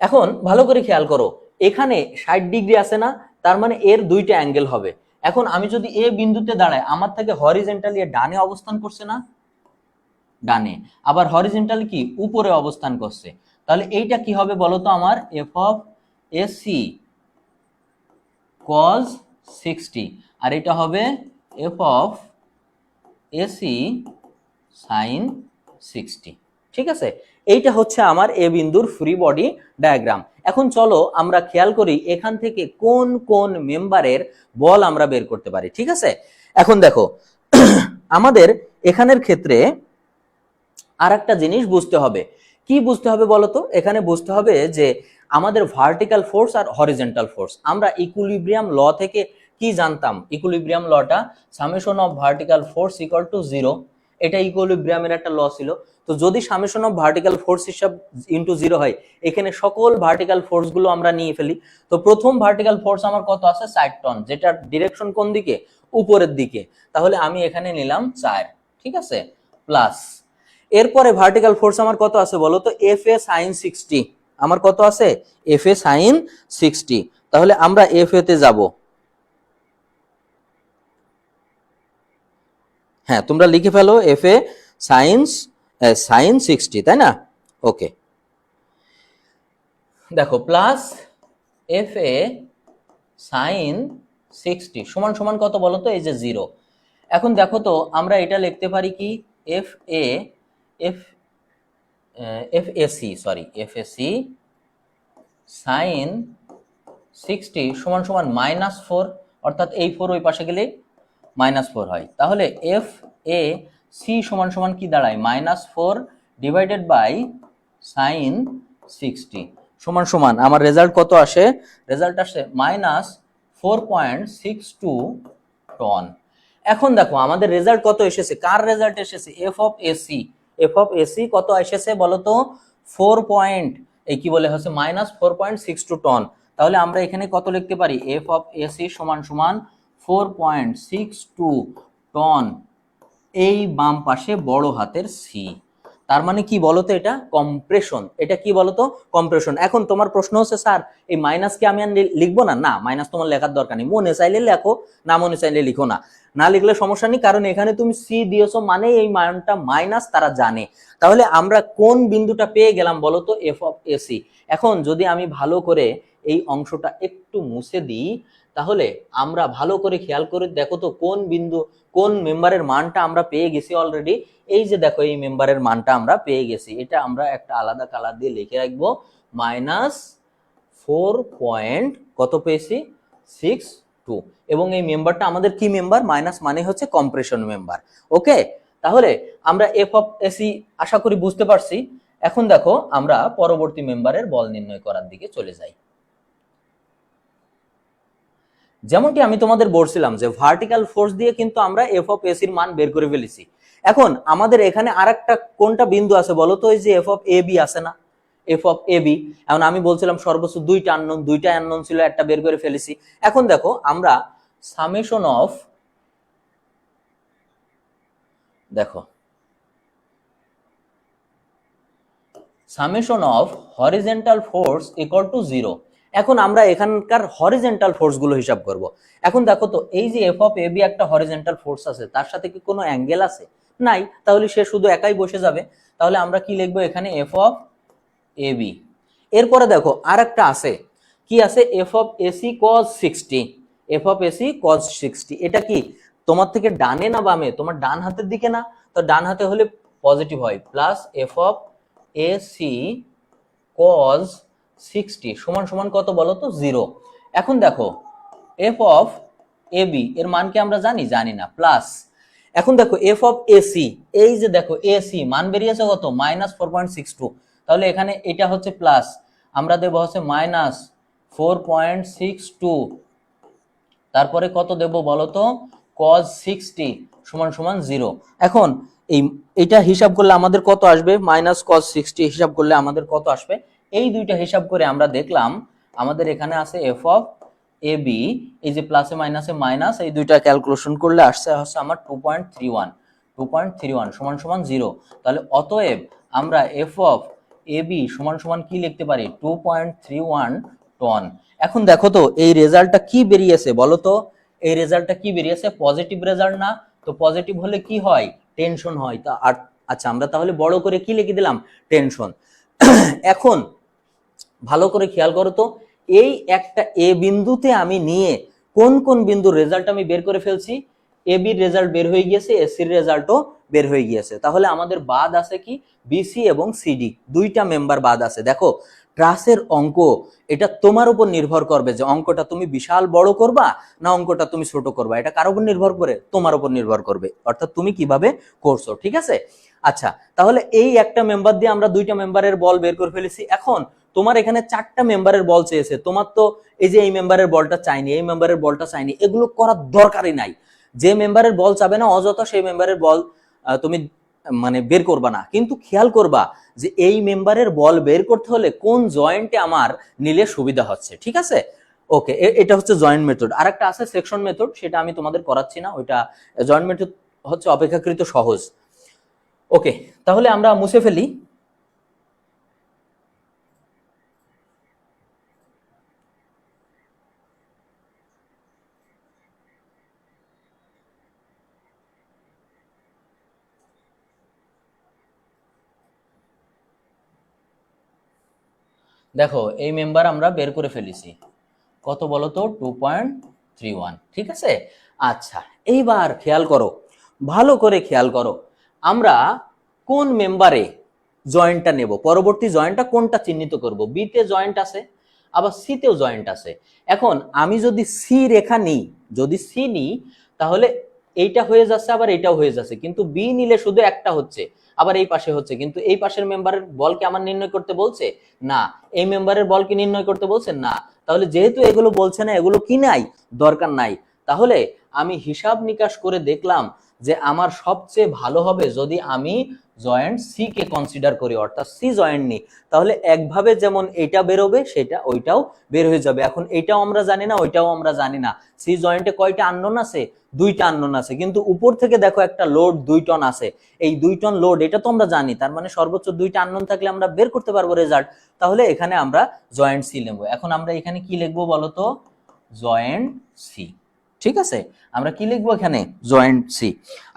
এখন ভালো করে খেয়াল করো, এখানে 60 ডিগ্রি আছে না, তার মানে এর দুইটা অ্যাঙ্গেল হবে। এখন আমি যদি এ বিন্দুতে দাঁড়াই, আমার থেকে হরিজন্টালি ডানে অবস্থান করছে না? ডানে। আবার হরিজন্টালি কি? উপরে অবস্থান করছে। তাহলে এইটা কি হবে বলতো আমার? এফ অফ এসি cos 60, আর এটা হবে এফ অফ এসি sin 60। ঠিক আছে, এইটা হচ্ছে আমার এ বিন্দুর ফ্রি বডি ডায়াগ্রাম। এখন চলো আমরা খেয়াল করি এখান থেকে কোন কোন মেম্বারের বল আমরা বের করতে পারি। ঠিক আছে, এখন দেখো আমাদের এখানের ক্ষেত্রে আর একটা জিনিস বুঝতে হবে। কি বুঝতে হবে বলতো? এখানে বুঝতে হবে যে আমাদের ভার্টিক্যাল ফোর্স আর হরিজন্টাল ফোর্স, আমরা ইকুইলিব্রিয়াম ল থেকে কি জানতাম? ইকুইলিব্রিয়াম লটা summation of vertical force equal to 0, এটা ইকুইলিব্রিয়ামের একটা ল ছিল। তো যদি সামেশন অফ ভার্টিক্যাল ফোর্স হিসাব ইনটু 0 হয়, এখানে সকল ভার্টিক্যাল ফোর্স গুলো আমরা নিয়ে ফেলি। তো প্রথম ভার্টিক্যাল ফোর্স আমার কত আছে? 4 টন, যেটা ডিরেকশন কোন দিকে? উপরের দিকে। তাহলে আমি এখানে নিলাম 4। ঠিক আছে, প্লাস এরপরে ভার্টিক্যাল ফোর্স আমার কত আছে বলো তো? F A sine 60। আমার কত আছে? F A sine 60। তাহলে আমরা এফ এ তে যাব। হ্যাঁ, তোমরা লিখে ফেলো এফ এ সাইন 60, তাই না? ওকে, দেখো প্লাস এফ এ সাইন 60 সমান সমান কত বলো তো? এই যে 0। এখন দেখো তো আমরা এটা লিখতে পারি কি? F A F FAC sine 60 সমান সমান -4, অর্থাৎ এই 4 ওই পাশে গেলে -4 হয়। তাহলে এফ এ সি সমান সমান কি দাঁড়ায়? -4 ডিভাইডেড বাই সাইন 60 সমান সমান আমার রেজাল্ট কত আসে? রেজাল্ট আসে -4.62 টন। এখন দেখো আমাদের রেজাল্ট কত এসেছে? কার রেজাল্ট এসেছে? এফ অফ এসি কত এসেছে বলতো? 4 পয়েন্ট, এই কি বলে হচ্ছে -4.62 টন। তাহলে আমরা এখানে কত লিখতে পারি? এফ অফ এসি সমান সমান 4.62 টন, এই বাম পাশে বড় হাতের সি। তার মানে কি বলতো? এটা কম্প্রেশন। এটা কি বলতো? কম্প্রেশন। এখন তোমার প্রশ্ন হচ্ছে স্যার এই মাইনাস কি আমি লিখবো না? না, মাইনাস তোমার লেখার দরকার নেই, মনে চাইলে লেখো, না মনে চাইলে লিখো না। না লিখলে সমস্যা নেই, কারণ এখানে তুমি সি দিয়েছো মানে এই মানটা মাইনাস তারা জানে। তাহলে আমরা কোন বিন্দুটা পেয়ে গেলাম বলতো? F of AC. এখন যদি আমি ভালো করে এই অংশটা একটু মুছে দিই, তাহলে আমরা ভালো করে খেয়াল করে দেখো তো কোন বিন্দু, কোন মেম্বারের মানটা আমরা পেয়ে গেছি অলরেডি। এই যে দেখো এই মেম্বারের মানটা আমরা পেয়ে গেছি, এটা আমরা একটা আলাদা কালার দিয়ে লিখে রাখবো, -4 পয়েন্ট কত পেয়েছি? 62। এবং এই মেম্বারটা আমাদের কি মেম্বার? মাইনাস মানে হচ্ছে কম্প্রেশন মেম্বার। ওকে, তাহলে আমরা এফ অফ এসি আশা করি বুঝতে পারছি। এখন দেখো আমরা পরবর্তী মেম্বারের বল নির্ণয় করার দিকে চলে যাই। যেমনটি আমি তোমাদের বলছিলাম যে ভার্টিক্যাল ফোর্স দিয়ে কিন্তু আমরা এফ অফ এসির মান বের করে ফেলেছি। এখন আমাদের এখানে আরেকটা কোনটা বিন্দু আছে বলো তো? এই যে এফ অফ এ বি আছে না? F of A B. এখন আমি বলছিলাম সর্বোচ্চ দুইটা আননোন ছিল, একটা বের করে ফেলেছি। এখন দেখো আমরা সামেশন অফ, দেখো summation of horizontal force equal to 0। এখন আমরা এখানকার হরিজন্টাল ফোর্স গুলো হিসাব করব। এখন দেখো তো এই যে এফ অফ এ বি একটা হরিজন্টাল ফোর্স আছে, তার সাথে কি কোনো অ্যাঙ্গেল আছে? নাই, তাহলে সে শুধু একাই বসে যাবে। তাহলে আমরা কি লিখবো এখানে? F of A B. এরপরে দেখো আর একটা আছে, কি আছে? F of AC cos 60। F of AC cos 60, এটা কি তোমার থেকে ডানে না বামে, তোমার ডান হাতের দিকে না, তো ডান হাতে হলে পজিটিভ হয়, plus F of A C cos 60 সমান সমান কত বলো তো 0। এখন দেখো এফ অফ এ বি এর মান কি আমরা জানি না, প্লাস এখন দেখো এফ অফ এসি, এই যে দেখো এসি মান বেরিয়েছে কত -4.62, তাহলে এখানে এটা হচ্ছে প্লাস, আমরা দেব হচ্ছে -4.62, তারপরে কত দেব বলো তো cos 60 সমান সমান 0। এখন এটা হিসাব করলে আমাদের কত আসবে, -cos 60 হিসাব করলে আমাদের কত আসবে, এই দুইটা হিসাব করে আমরা দেখলাম আমাদের এখানে আছে এফ অফ এ বি, এই যে প্লাসে মাইনাসে মাইনাস, এই দুইটা ক্যালকুলেশন করলে আসছে আমার 2.31 সমান সমান 0। তাহলে অতএব আমরা এফ অফ এ বি সমান সমান কি লিখতে পারি 2.31 টন। এখন দেখো তো এই রেজাল্টটা কি বেরিয়েছে বলো তো, এই রেজাল্টটা কি বেরিয়েছে, পজিটিভ রেজাল্ট না, তো পজিটিভ হলে কি হয় টেনশন হয়। তা আর আচ্ছা আমরা তাহলে বড় করে কি লিখে দিলাম টেনশন। এখন ভালো করে খেয়াল করো তো, এই একটা এ বিন্দুতে আমি নিয়ে কোন কোন বিন্দুর রেজাল্ট আমি বের করে ফেলছি, এ বির রেজাল্ট বের হয়ে গিয়েছে, এসির রেজাল্টও বের হয়ে গিয়েছে। তাহলে আমাদের বাদ আছে কি বিসি এবং সিডি, দুইটা মেম্বার বাদ আছে। দেখো ট্রাসের অঙ্ক এটা তোমার উপর নির্ভর করবে যে অঙ্কটা তুমি বিশাল বড় করবা না অঙ্কটা তুমি ছোট করবা, এটা কার উপর নির্ভর করে, তোমার উপর নির্ভর করবে, অর্থাৎ তুমি কিভাবে করছো, ঠিক আছে। আচ্ছা তাহলে এই একটা মেম্বার দিয়ে আমরা দুইটা মেম্বারের বল বের করে ফেলেছি। এখন তোমার এখানে 4টা মেম্বারের বল চেয়েছে, তোমার তো এই যে এই মেম্বারের বলটা চাইনি, এই মেম্বারের বলটা চাইনি, এগুলো করার দরকারই নাই। যে মেম্বারের বল চাবে না অযথা সেই মেম্বারের বল তুমি মানে বের করবা না, কিন্তু খেয়াল করবা যে এই মেম্বারের বল বের করতে হলে কোন জয়েন্টে আমার নিলে সুবিধা হচ্ছে, ঠিক আছে। ওকে, এটা হচ্ছে জয়েন্ট মেথড। আর একটা আছে সেকশন মেথড, সেটা আমি তোমাদের করাচ্ছি না, ওইটা জয়েন্ট মেথড হচ্ছে অপেক্ষাকৃত সহজ। ওকে, তাহলে আমরা মুছে ফেলি। দেখো এই মেম্বার আমরা বের করে ফেলেছি, কত বলো তো 2.31, ঠিক আছে। আচ্ছা এইবার খেয়াল করো, ভালো করে খেয়াল করো, আমরা কোন মেম্বারে জয়েন্টটা নেব, পরবর্তী জয়েন্টটা কোনটা চিহ্নিত করব, বি তে জয়েন্ট আছে আবার সি তেও জয়েন্ট আছে। এখন আমি যদি সি রেখা নিই, যদি সি নিই তাহলে এইটা হয়ে যাচ্ছে আবার এইটাও হয়ে যাচ্ছে, কিন্তু বি নিলে শুধু একটা হচ্ছে আবার এই পাশে হচ্ছে, কিন্তু এই পাশের মেম্বারের বল কি আমার নির্ণয় করতে বলছে না, এই মেম্বারের বল কি নির্ণয় করতে বলছে না। তাহলে যেহেতু এগুলো বলছে না, এগুলো কি নাই দরকার নাই, তাহলে আমি হিসাব নিকাশ করে দেখলাম যে আমার সবচেয়ে ভালো হবে যদি আমি জয়েন্ট সি কে কনসিডার করি, অর্থাৎ সি জয়েন্ট নিই, তাহলে একভাবে যেমন এটা বেরোবে সেটা ওইটাও বের হয়ে যাবে। এখন এটাও আমরা জানি না ওইটাও আমরা জানি না, সি জয়েন্টে কয়টা আননোন আছে, 2টা আননোন আছে, কিন্তু উপর থেকে দেখো একটা লোড 2 টন আছে, এই 2 টন লোড এটা তো আমরা জানি, তার মানে সর্বোচ্চ 2টা আননোন থাকলে আমরা বের করতে পারবো রেজাল্ট। তাহলে এখানে আমরা জয়েন্ট সি লিখবো। এখন আমরা এখানে কি লিখবো বলতো জয়েন্ট সি, ঠিক আছে, আমরা কি লিখবো এখানে জয়েন্ট সি।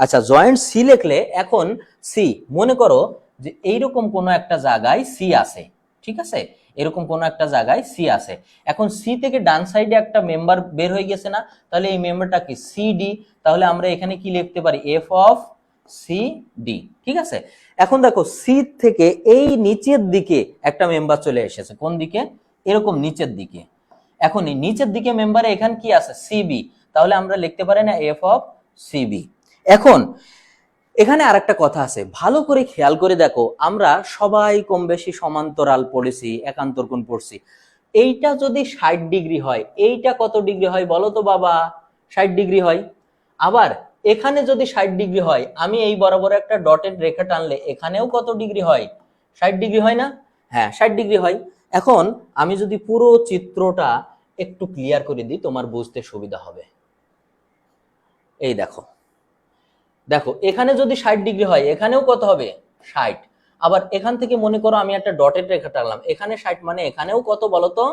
আচ্ছা জয়েন্ট সি লিখলে এখন সি মনে করো যে এইরকম কোন একটা জায়গায় সি আছে, ঠিক আছে, এরকম কোন একটা জায়গায় সি আছে। এখন সি থেকে ডান সাইডে একটা মেম্বার বের হয়ে গেছে না, তাহলে এই মেম্বারটা কি সিডি, তাহলে আমরা এখানে কি লিখতে পারি এফ অফ সি ডি, ঠিক আছে। এখন দেখো সি থেকে এই নিচের দিকে একটা মেম্বার চলে এসেছে, কোন দিকে, এরকম নিচের দিকে। এখন এই নিচের দিকে মেম্বারে এখানে কি আছে সিবি, তাহলে আমরা লিখতে পারি না এফ অফ সিবি। এখন এখানে আরেকটা কথা আছে, ভালো করে খেয়াল করে দেখো, আমরা সবাই কম বেশি সমান্তরাল পড়েছি, একান্তর কোণ পড়ছি। এইটা যদি 60 ডিগ্রি হয়, এইটা কত ডিগ্রি হয় বলো তো বাবা, 60 ডিগ্রি হয়। আবার এখানে যদি 60 ডিগ্রি হয়, আমি এই বরাবর একটা ডটেড রেখা টানলে এখানেও কত ডিগ্রি হয়, 60 ডিগ্রি হয় না, হ্যাঁ 60 ডিগ্রি হয়। এখন আমি যদি পুরো চিত্রটা একটু ক্লিয়ার করে দিই তোমার বুঝতে সুবিধা হবে। এই দেখো, দেখো এখানে যদি 60 ডিগ্রি হয় এখানেও কত হবে 60, আবার এখান থেকে মনে করো আমি একটা ডটেড রেখা টানলাম, এখানে 60 মানে এখানেও কত বলতো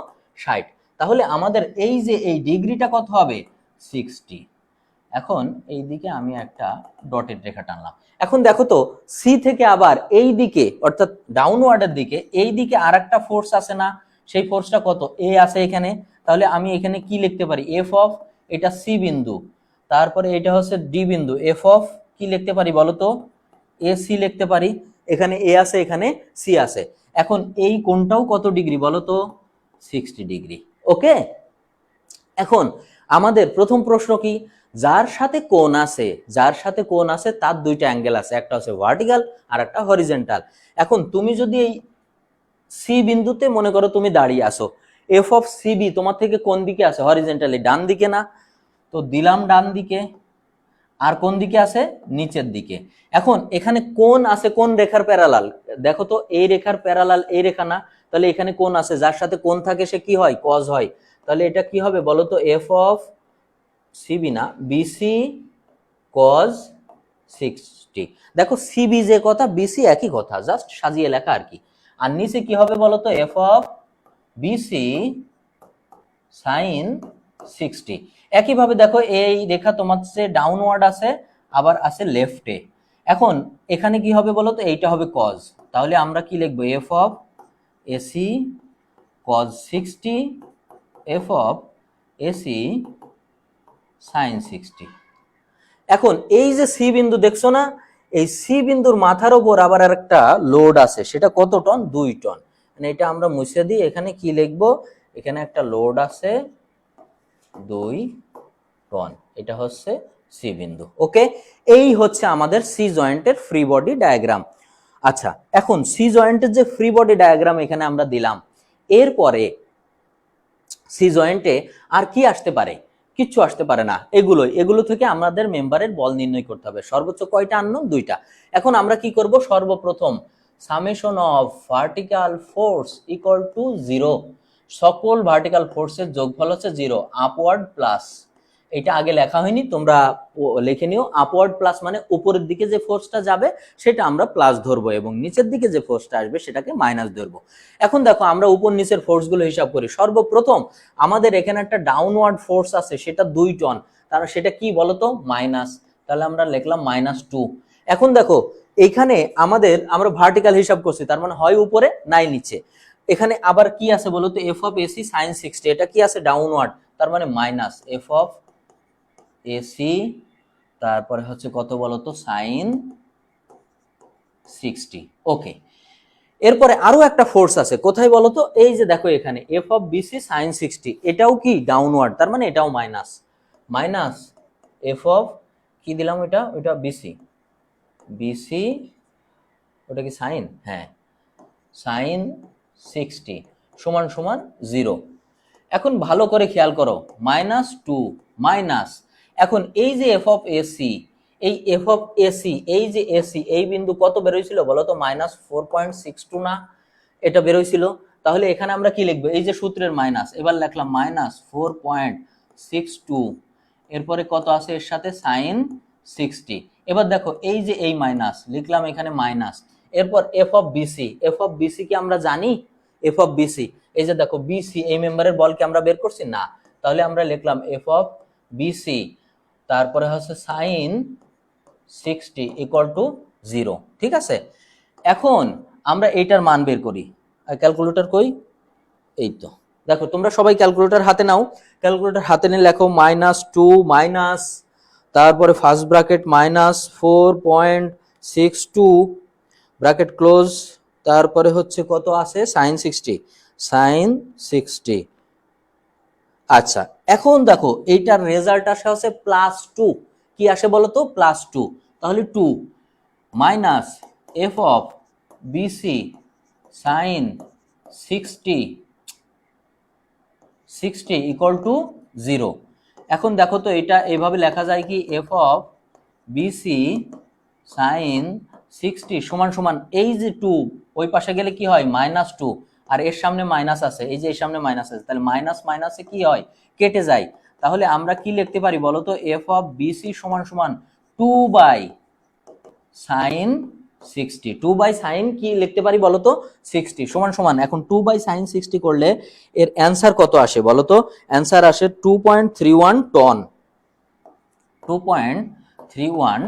60, তাহলে আমাদের এই যে এই ডিগ্রিটা কত হবে 60। এখন এই দিকে আমি একটা ডটেড রেখা টানলাম। এখন দেখো তো সি থেকে আবার এই দিকে অর্থাৎ ডাউনওয়ার্ডের দিকে এই দিকে আরেকটা ফোর্স আছে না, সেই ফোর্সটা কত এ আছে এখানে, তাহলে আমি এখানে কি লিখতে পারি এফ অফ এটা সি বিন্দু, তারপরে এটা হচ্ছে ডি বিন্দু, এফ অফ কি লিখতে পারি বলো তো, এ সি লিখতে পারি। এখানে এ আছে, এখানে সি আছে। এখন এই কোণটাও কত ডিগ্রি বলো তো, 60 ডিগ্রি। ওকে, এখন আমাদের প্রথম প্রশ্ন কি, যার সাথে কোণ আছে, যার সাথে কোণ আছে তার দুইটা অ্যাঙ্গেল আছে, একটা হচ্ছে ভার্টিক্যাল আর একটা হরিজন্টাল। এখন তুমি যদি এই সি বিন্দুতে মনে করো তুমি দাঁড়িয়ে আসো, এফ অফ সিবি তোমার থেকে কোন দিকে আছে, হরিজন্টালি ডান দিকে না, তো দিলাম ডান দিকে। আর কোন দিকে আছে, নিচের দিকে। এখন এখানে কোণ আছে কোন রেখার প্যারালাল, দেখো তো এই রেখার প্যারালাল এই রেখা না, তাহলে এখানে কোণ আছে, যার সাথে কোণ থাকে সে কি হয়, কজ হয়। তাহলে এটা কি হবে বলো তো, এফ অফ সিবি না, বিসি কজ 60। দেখো সিবি যে কথা, বিসি একই কথা, জাস্ট সাজিয়ে লেখা আর কি। আর নিচে কি হবে বলো তো, এফ অফ বিসি সাইন 60। একইভাবে দেখো এই রেখা তোমার যে ডাউনওয়ার্ড আছে, আবার আছে লেফটে। এখন এখানে কি হবে বলো তো, এইটা হবে কজ। তাহলে আমরা কি লিখবো, F of AC cos 60, F of AC sign 60। এখন এই যে সি বিন্দু দেখছো না, এই সি বিন্দুর মাথার উপর আবার একটা লোড আছে, সেটা কত টন, 2 টন। মানে এটা আমরা মুছে দিই, এখানে কি লিখবো, এখানে একটা লোড আছে 2 টন, এটা হচ্ছে সি বিন্দু। ওকে, এই হচ্ছে আমাদের সি জয়েন্টের ফ্রি বডি ডায়াগ্রাম। আচ্ছা, এখন সি জয়েন্টের যে ফ্রি বডি ডায়াগ্রাম এখানে আমরা দিলাম, এরপরে সি জয়েন্টে আর কি আসতে পারে, কিচ্ছু আসতে পারে না, এগুলো থেকে আমাদের মেম্বারের বল নির্ণয় করতে হবে। সর্বোচ্চ কয়টা আননোন, 2টা। এখন আমরা কি করব, সর্বপ্রথম summation of vertical force equal to 0, সকল ভার্টিক্যাল ফোর্সের যোগফল হচ্ছে 0, আপওয়ার্ড প্লাস, এটা আগে লেখা হয়নি, তোমরা লিখে নিও। আপওয়ার্ড প্লাস মানে উপরের দিকে যে ফোর্সটা যাবে সেটা আমরা প্লাস ধরবো, এবং নিচের দিকে যে ফোর্সটা আসবে সেটাকে মাইনাস ধরবো। এখন দেখো আমরা উপর নিচের ফোর্সগুলো হিসাব করি। সর্বপ্রথম আমাদের এখানে একটা ডাউনওয়ার্ড ফোর্স আছে, সেটা 2 টন, তাহলে সেটা কি বলতো, মাইনাস, তাহলে আমরা লিখলাম -2। এখন দেখো এইখানে আমরা ভার্টিক্যাল হিসাব করছি, তার মানে হয় উপরে নাই নিচে। এখানে আবার কি আছে বলতো, এফ অফ এসি সাইন 60, এটা কি আছে, ডাউনওয়ার্ড, তার মানে মাইনাস এফ অফ এসি, তারপরে হচ্ছে কত বলতো, সাইন 60। ওকে, এরপরে আরো একটা ফোর্স আছে, কোথায় বলতো, এই যে দেখো এখানে এফ অফ বিসি সাইন 60, এটাও কি ডাউনওয়ার্ড, তার মানে এটাও মাইনাস এফ অফ কি দিলাম, ওটা বিসি ওটা কি সাইন, হ্যাঁ, সাইন 60 সমান সমান 0। এখন ভালো করে খেয়াল করো, -2 মাইনাস, এখন এই যে এফ অফ এসি, এই এফ অফ এসি, এই যে এসি, এই বিন্দু কত বেরোইছিল বলো তো, -4.62 না, এটা বেরোইছিল। তাহলে এখানে আমরা কি লিখবো, এই যে সূত্রের মাইনাস, এবার লিখলাম -4.62, এরপরে কত আছে এর সাথে, সাইন 60। এবার দেখো এই যে এই মাইনাস লিখলাম, এখানে মাইনাস, এরপর এফ অফ বিসি কি আমরা জানি, এফ অফ বিসি, এই যে দেখো বিসি এই মেম্বারের বল কি আমরা বের করছি না, তাহলে আমরা লিখলাম এফ অফ বিসি, তারপরে হচ্ছে সাইন 60 ইকুয়াল টু 0। ঠিক আছে, এখন আমরা এইটার মান বের করি। ক্যালকুলেটর কই, এই তো, দেখো তোমরা সবাই ক্যালকুলেটর হাতে নাও, ক্যালকুলেটর হাতে নিয়ে লেখো -2 মাইনাস, তারপরে ফার্স্ট ব্র্যাকেট -4.62 ব্র্যাকেট ক্লোজ, তারপরে হচ্ছে কত আছে, সাইন 60। আচ্ছা, এখন দেখো এইটার রেজাল্ট আসে হচ্ছে +2, কি আসে বলো তো, +2। তাহলে 2 minus F of BC sine 60 equal to 0। এখন দেখো তো এটা এইভাবে লেখা যায় কি, এফ অফ বিসি সাইন 60 সমান সমান, এই যে 2 ওই পাশে গেলে কি হয়, -2, আর এর সামনে মাইনাস আছে, এই যে এর সামনে মাইনাস আছে, তাহলে মাইনাসে কি হয়, কেটে যায়। তাহলে আমরা কি লিখতে পারি বলো তো, এফ অফ বিসি সমান সমান 2/sin 60, 2/sin কি লিখতে পারি বলো তো, 60 সমান সমান, এখন 2/sin 60 করলে এর অ্যান্সার কত আসে বলো তো, অ্যান্সার আসে 2.31 টন, 2.31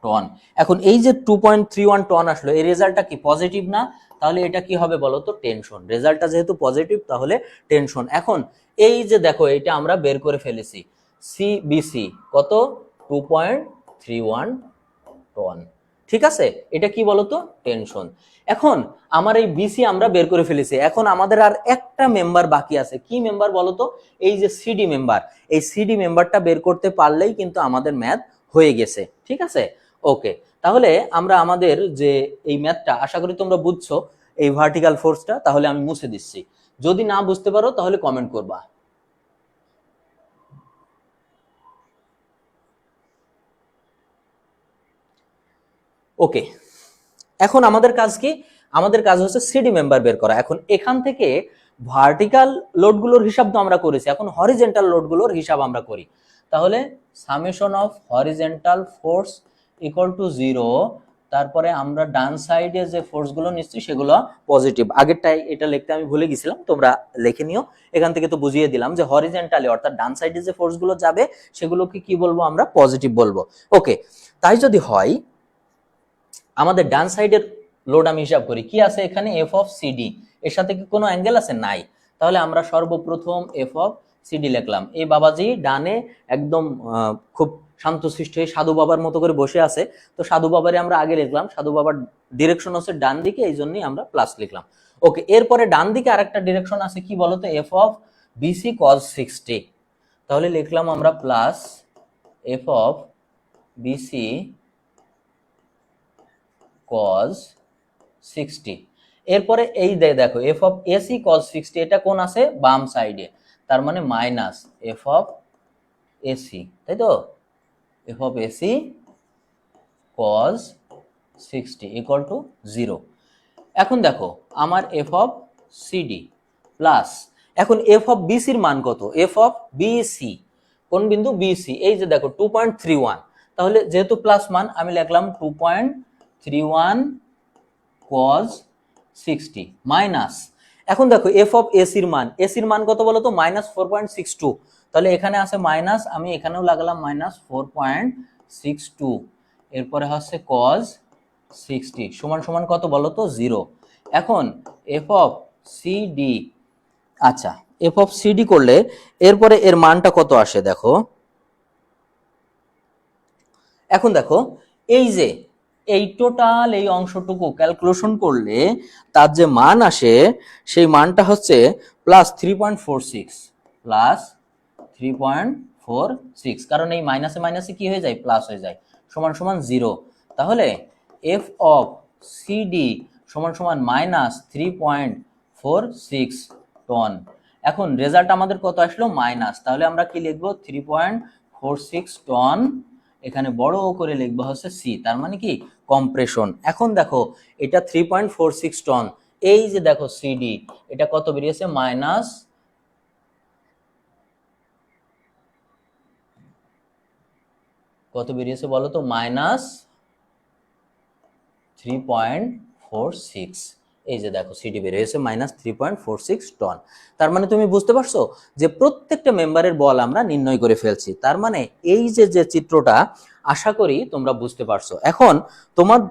টন। এখন এই যে 2.31 টন আসলো, এই রেজাল্টটা কি পজিটিভ না, তাহলে এটা কি হবে বলো তো, টেনশন। রেজাল্টটা যেহেতু পজিটিভ তাহলে টেনশন। এখন এই যে দেখো এটা আমরা বের করে ফেলেছি, সিবিসি কত 2.31 টন। ঠিক আছে, এটা কি বলতো টেনশন। এখন আমার এই বিসি আমরা বের করে ফেলেছি, এখন আমাদের আর একটা মেম্বার বাকি আছে। কি মেম্বার বলতো? এই যে সিডি মেম্বার। এই সিডি মেম্বারটা বের করতে পারলেই কিন্তু আমাদের ম্যাথ হয়ে গেছে। ঠিক আছে, ওকে। তাহলে আমরা আমাদের যে এই ম্যাথটা, আশা করি তোমরা বুঝছো এই ভার্টিক্যাল ফোর্সটা। তাহলে আমি মুছে দিচ্ছি, যদি না বুঝতে পারো তাহলে কমেন্ট করবা। ওকে, এখন আমাদের কাজ কি? আমাদের কাজ হচ্ছে সিডি মেম্বার বের করা। এখন এখান থেকে ভার্টিক্যাল লোডগুলোর হিসাব তো আমরা করেছি, এখন হরিজেন্টাল লোডগুলোর হিসাব আমরা করি। তাহলে summation of horizontal force equal to 0, তারপরে আমরা ডান সাইডে যে ফোর্সগুলো নিচ্ছি সেগুলো পজিটিভ। আগেরটাই এটা লিখতে আমি ভুলে গেছিলাম, তোমরা লিখে নিও। এখান থেকে তো বুঝিয়ে দিলাম যে হরিজেন্টালি অর্থাৎ ডান সাইডে যে ফোর্সগুলো যাবে সেগুলোকে কি বলবো আমরা? পজিটিভ বলবো। ওকে, তাই যদি হয় আমাদের ডান সাইডের লোড আমি হিসাব করি। কি আছে এখানে? F of CD. এর সাথে কি কোনো অ্যাঙ্গেল আছে? নাই। তাহলে আমরা সর্বপ্রথম এফ অফ সিডি লিখলাম। এই বাবাজি ডানে একদম খুব শান্তশিষ্ট হয়ে সাধু বাবার মতো করে বসে আছে, তো সাধু বাবারে আমরা আগে লিখলাম। সাধু বাবার ডিরেকশন হচ্ছে ডান দিকে, এই জন্যই আমরা প্লাস লিখলাম। ওকে, এরপরে ডান দিকে আরেকটা ডিরেকশন আছে, কি বলতো? F of BC cos 60। তাহলে লিখলাম আমরা plus F of BC cos 60। এরপরে এই দেখো এফ অফ এসি cos 60, এটা কোন আছে? বাম সাইডে, তার মানে মাইনাস এফ অফ এসি, তাই তো? F of AC cos 60 equal to 0। এখন দেখো আমার এফ অফ সিডি প্লাস, এখন এফ অফ বিসির মান কত? এফ অফ বিসি কোন বিন্দু? বিসি। এই যে দেখো 2.31, তাহলে যেহেতু প্লাস মান আমি লিখলাম 2.31 cos 60 মাইনাস, এখন দেখো এফ অফ এসির মান, এসির মান কত বলো তো? -4.62। তাহলে এখানে আছে মাইনাস, আমি এখানেও লাগালাম -4.62। এরপরে হচ্ছে cos 60 সমান সমান কত বলো তো? 0। এখন এফ অফ সিডি, আচ্ছা এফ অফ সিডি করলে এরপরে এর মানটা কত আসে দেখো। এখন দেখো এই যে এই টোটাল এই অংশটুকু ক্যালকুলেশন করলে তার যে মান আসে সেই মানটা হচ্ছে +3.46, +3.46, কারণ এই মাইনাসে মাইনাসে কি হয়ে যায়? প্লাস হয়ে যায়, সমান সমান 0। তাহলে এফ অফ সিডি সমান সমান -3.46 টন। এখন রেজাল্ট আমাদের কত আসলো? মাইনাস। তাহলে আমরা কি লিখবো? 3.46 টন। এখানে বড় করে লিখবো হচ্ছে সি, তার মানে কি? কম্প্রেশন। এখন দেখো এটা 3.46 টন, এই যে দেখো সিডি এটা কত বেরিয়েছে? মাইনাস কত বেরিয়েছে বলো তো? -3.46। এই যে দেখো সিডি বের হয়েছে -3.46 টন। তার মানে তুমি বুঝতে পারছো যে প্রত্যেকটা মেম্বারের বল আমরা নির্ণয় করে ফেলছি। তার মানে এই যে যে চিত্রটা, আশা করি তোমরা বুঝতে পারছো। এখন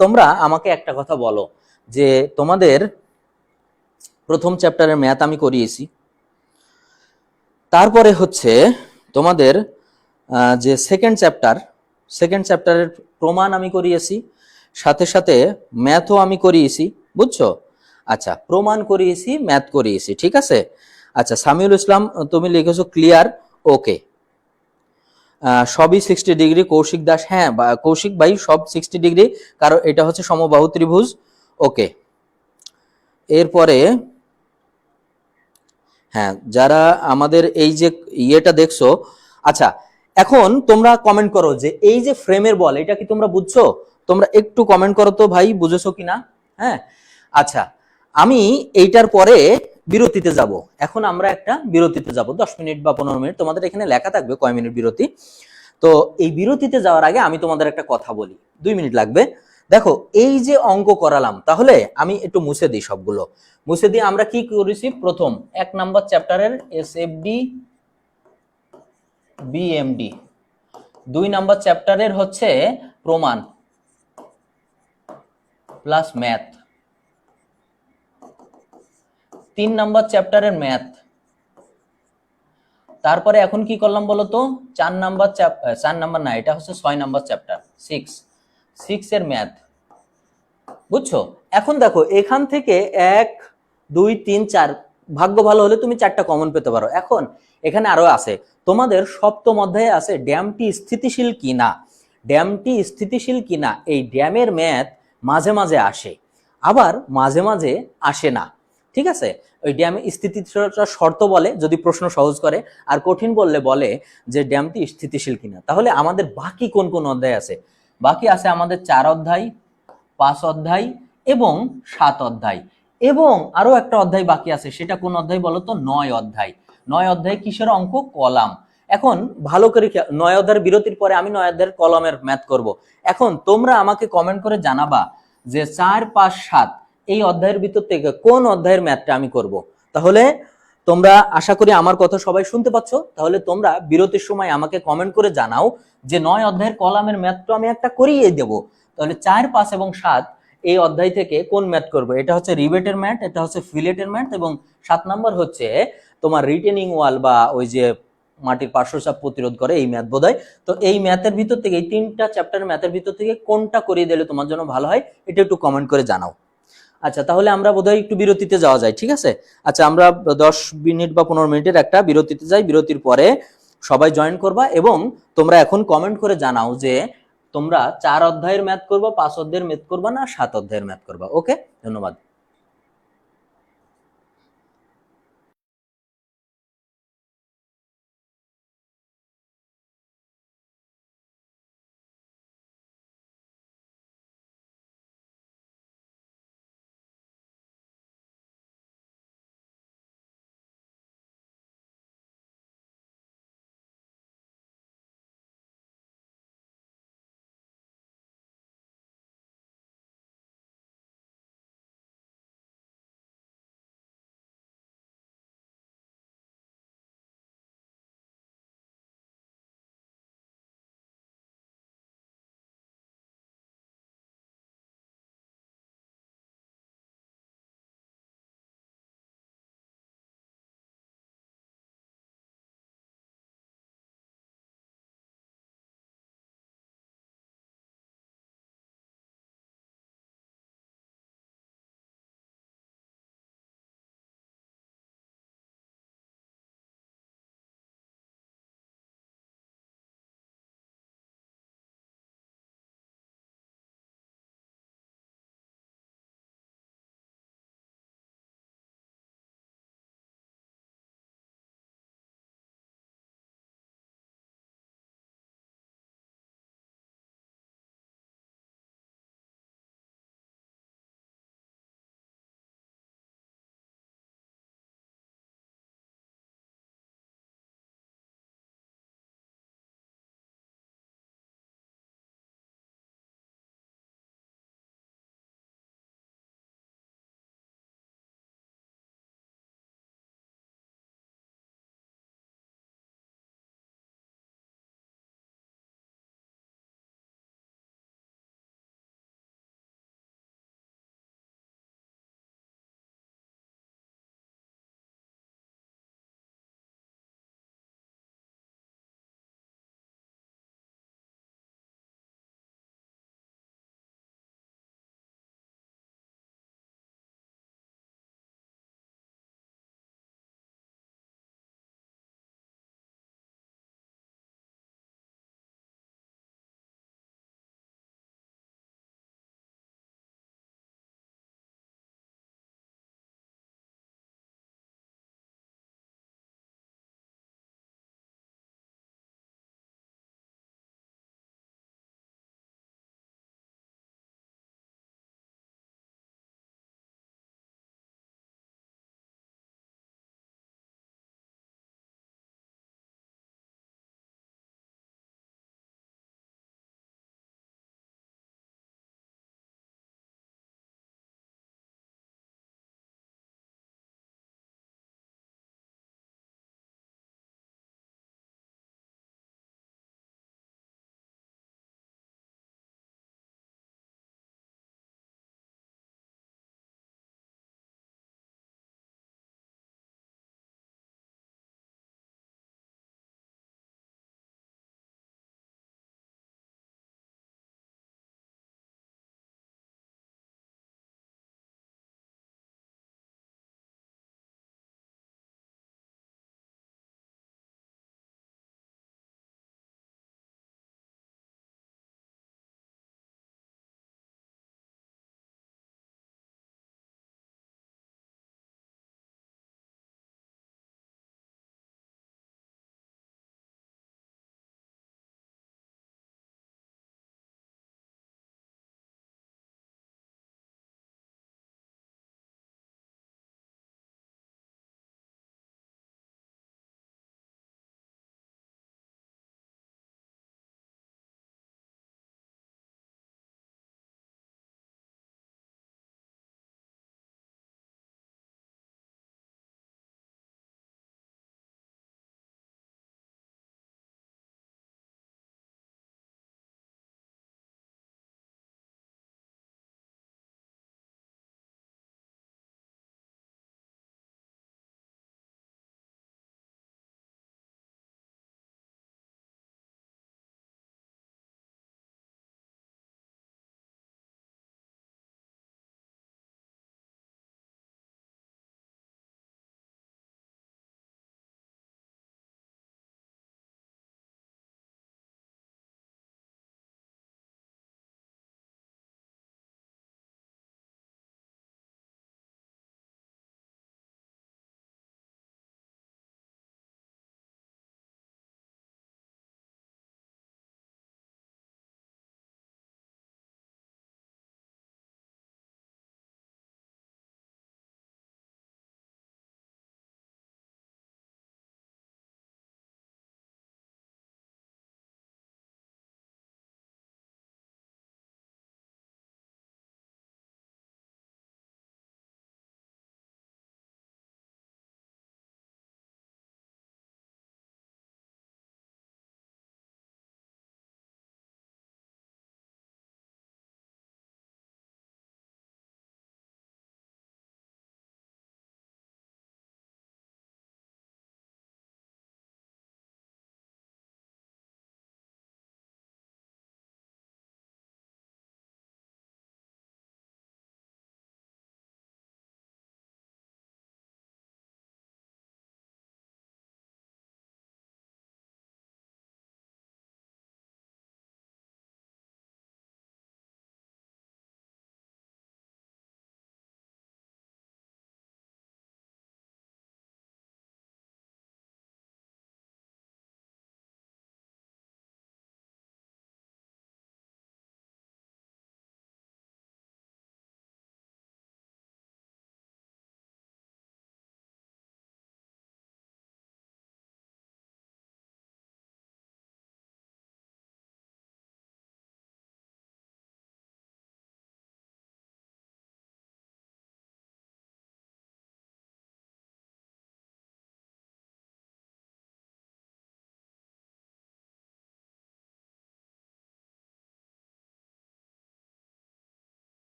তোমরা আমাকে একটা কথা বলো যে তোমাদের প্রথম চ্যাপ্টারের ম্যাথ আমি করিয়েছি, তারপরে হচ্ছে তোমাদের যে সেকেন্ড চ্যাপ্টারের প্রমাণ আমি করিয়েছি, সাথে সাথে ম্যাথও আমি করিয়েছি, বুঝছো? আচ্ছা, প্রমাণ করিয়েছি, ম্যাথ করিয়েছি, ঠিক আছে। আচ্ছা সামিউল ইসলাম তুমি লিখেছো ক্লিয়ার, ওকে। সবই 60 ডিগ্রি। কৌশিক দাস, হ্যাঁ কৌশিক ভাই সব 60 ডিগ্রি, কারণ এটা হচ্ছে সমবাহু ত্রিভুজ। ওকে, এরপরে হ্যাঁ যারা আমাদের এই যে ইয়েটা দেখছো, আচ্ছা এখন তোমরা কমেন্ট করো যে এই যে ফ্রেমের বল, এটা কি তোমরা বুঝছো? তোমরা একটু কমেন্ট করো তো ভাই, বুঝেছো কিনা। হ্যাঁ, আচ্ছা আমি এইটার পরে বিরতিতে যাব। এখন আমরা একটা বিরতিতে যাব 10 মিনিট বা 15 মিনিট, তোমাদের এখানে লেখা থাকবে কয় মিনিট বিরতি। তো এই বিরতিতে যাওয়ার আগে আমি তোমাদের একটা কথা বলি, 2 মিনিট লাগবে। দেখো এই যে অঙ্ক করালাম, তাহলে আমি একটু মুছে দিই সবগুলো। মুছে দিয়ে আমরা কি করেছি? প্রথম 1 নাম্বার চ্যাপ্টারের এসএফডি বিএমডি, 2 নাম্বার চ্যাপ্টারের হচ্ছে প্রমাণ প্লাস ম্যাথ, 3 নাম্বার চ্যাপ্টারের ম্যাথ, তারপরে এখন কি করলাম বলো তো, 4 নাম্বার না, এটা হচ্ছে 6 নাম্বার চ্যাপ্টার, 6 এর ম্যাথ, বুঝছো? এখন দেখো এখান থেকে 1 2 3 4, ভাগ্য ভালো হলে তুমি 4টা কমন পেতে পারো। এখন এখানে আরো আছে, তোমাদের সপ্তম অধ্যায়ে আছে ড্যামটি স্থিতিশীল কিনা। ড্যামটি স্থিতিশীল কিনা, এই ড্যামের ম্যাথ মাঝে মাঝে আসে, আবার মাঝে মাঝে আসে না। ঠিক আছে, ওই ড্যামে স্থিতিশীলতার শর্ত বলে যদি প্রশ্ন সহজ করে, আর কঠিন বললে বলে যে ড্যামটি স্থিতিশীল কিনা। তাহলে আমাদের বাকি কোন কোন অধ্যায় আছে? বাকি আছে আমাদের 4 অধ্যায়, 5 অধ্যায় এবং 7 অধ্যায়, এবং আরো একটা অধ্যায় বাকি আছে, সেটা কোন অধ্যায় বলতো? 9 অধ্যায়। 9 অধ্যায় কিসের অঙ্ক? কলাম। এখন ভালো করে 9 অধ্যায়ের বিরতির পরে আমি 9 অধ্যায়ের কলমের ম্যাথ করব। এখন তোমরা আমাকে কমেন্ট করে জানাবা যে 4 5 7 এই অধ্যায়ের ভিতর থেকে কোন অধ্যায়ের ম্যাথটা আমি করব। তাহলে তোমরা আশা করি আমার কথা সবাই শুনতে পাচ্ছ। তাহলে তোমরা বিরতির সময় আমাকে কমেন্ট করে জানাও যে 9 অধ্যায়ের কলামের ম্যাথ তো আমি একটা করিয়ে দেব। তাহলে 4 5 এবং 7 এই অধ্যায় থেকে কোন ম্যাথ করবো? এটা হচ্ছে রিবেটের ম্যাথ, এটা হচ্ছে ফিলেটের ম্যাথ, এবং 7 নম্বর হচ্ছে তোমার রিটেনিং ওয়াল বা ওই যে মাটির পার্শ্বচাপ প্রতিরোধ করে এই ম্যাথ বোধহয়। তো এই ম্যাথের ভিতর থেকে, এই 3টা চ্যাপ্টারের ম্যাথের ভিতর থেকে কোনটা করিয়ে দিলে তোমার জন্য ভালো হয়, এটা একটু কমেন্ট করে জানাও। আচ্ছা, তাহলে আমরা বোধহয় একটু বিরতিতে যাওয়া যায়, ঠিক আছে? আচ্ছা, আমরা 10 মিনিট বা 15 মিনিটের একটা বিরতিতে যাই। বিরতির পরে সবাই জয়েন করবা, এবং তোমরা এখন কমেন্ট করে জানাও যে তোমরা 4 অধ্যায়ের ম্যাথ করবা, 5 অধ্যায়ের ম্যাথ করবা, না 7 অধ্যায়ের ম্যাথ করবা। ওকে, ধন্যবাদ।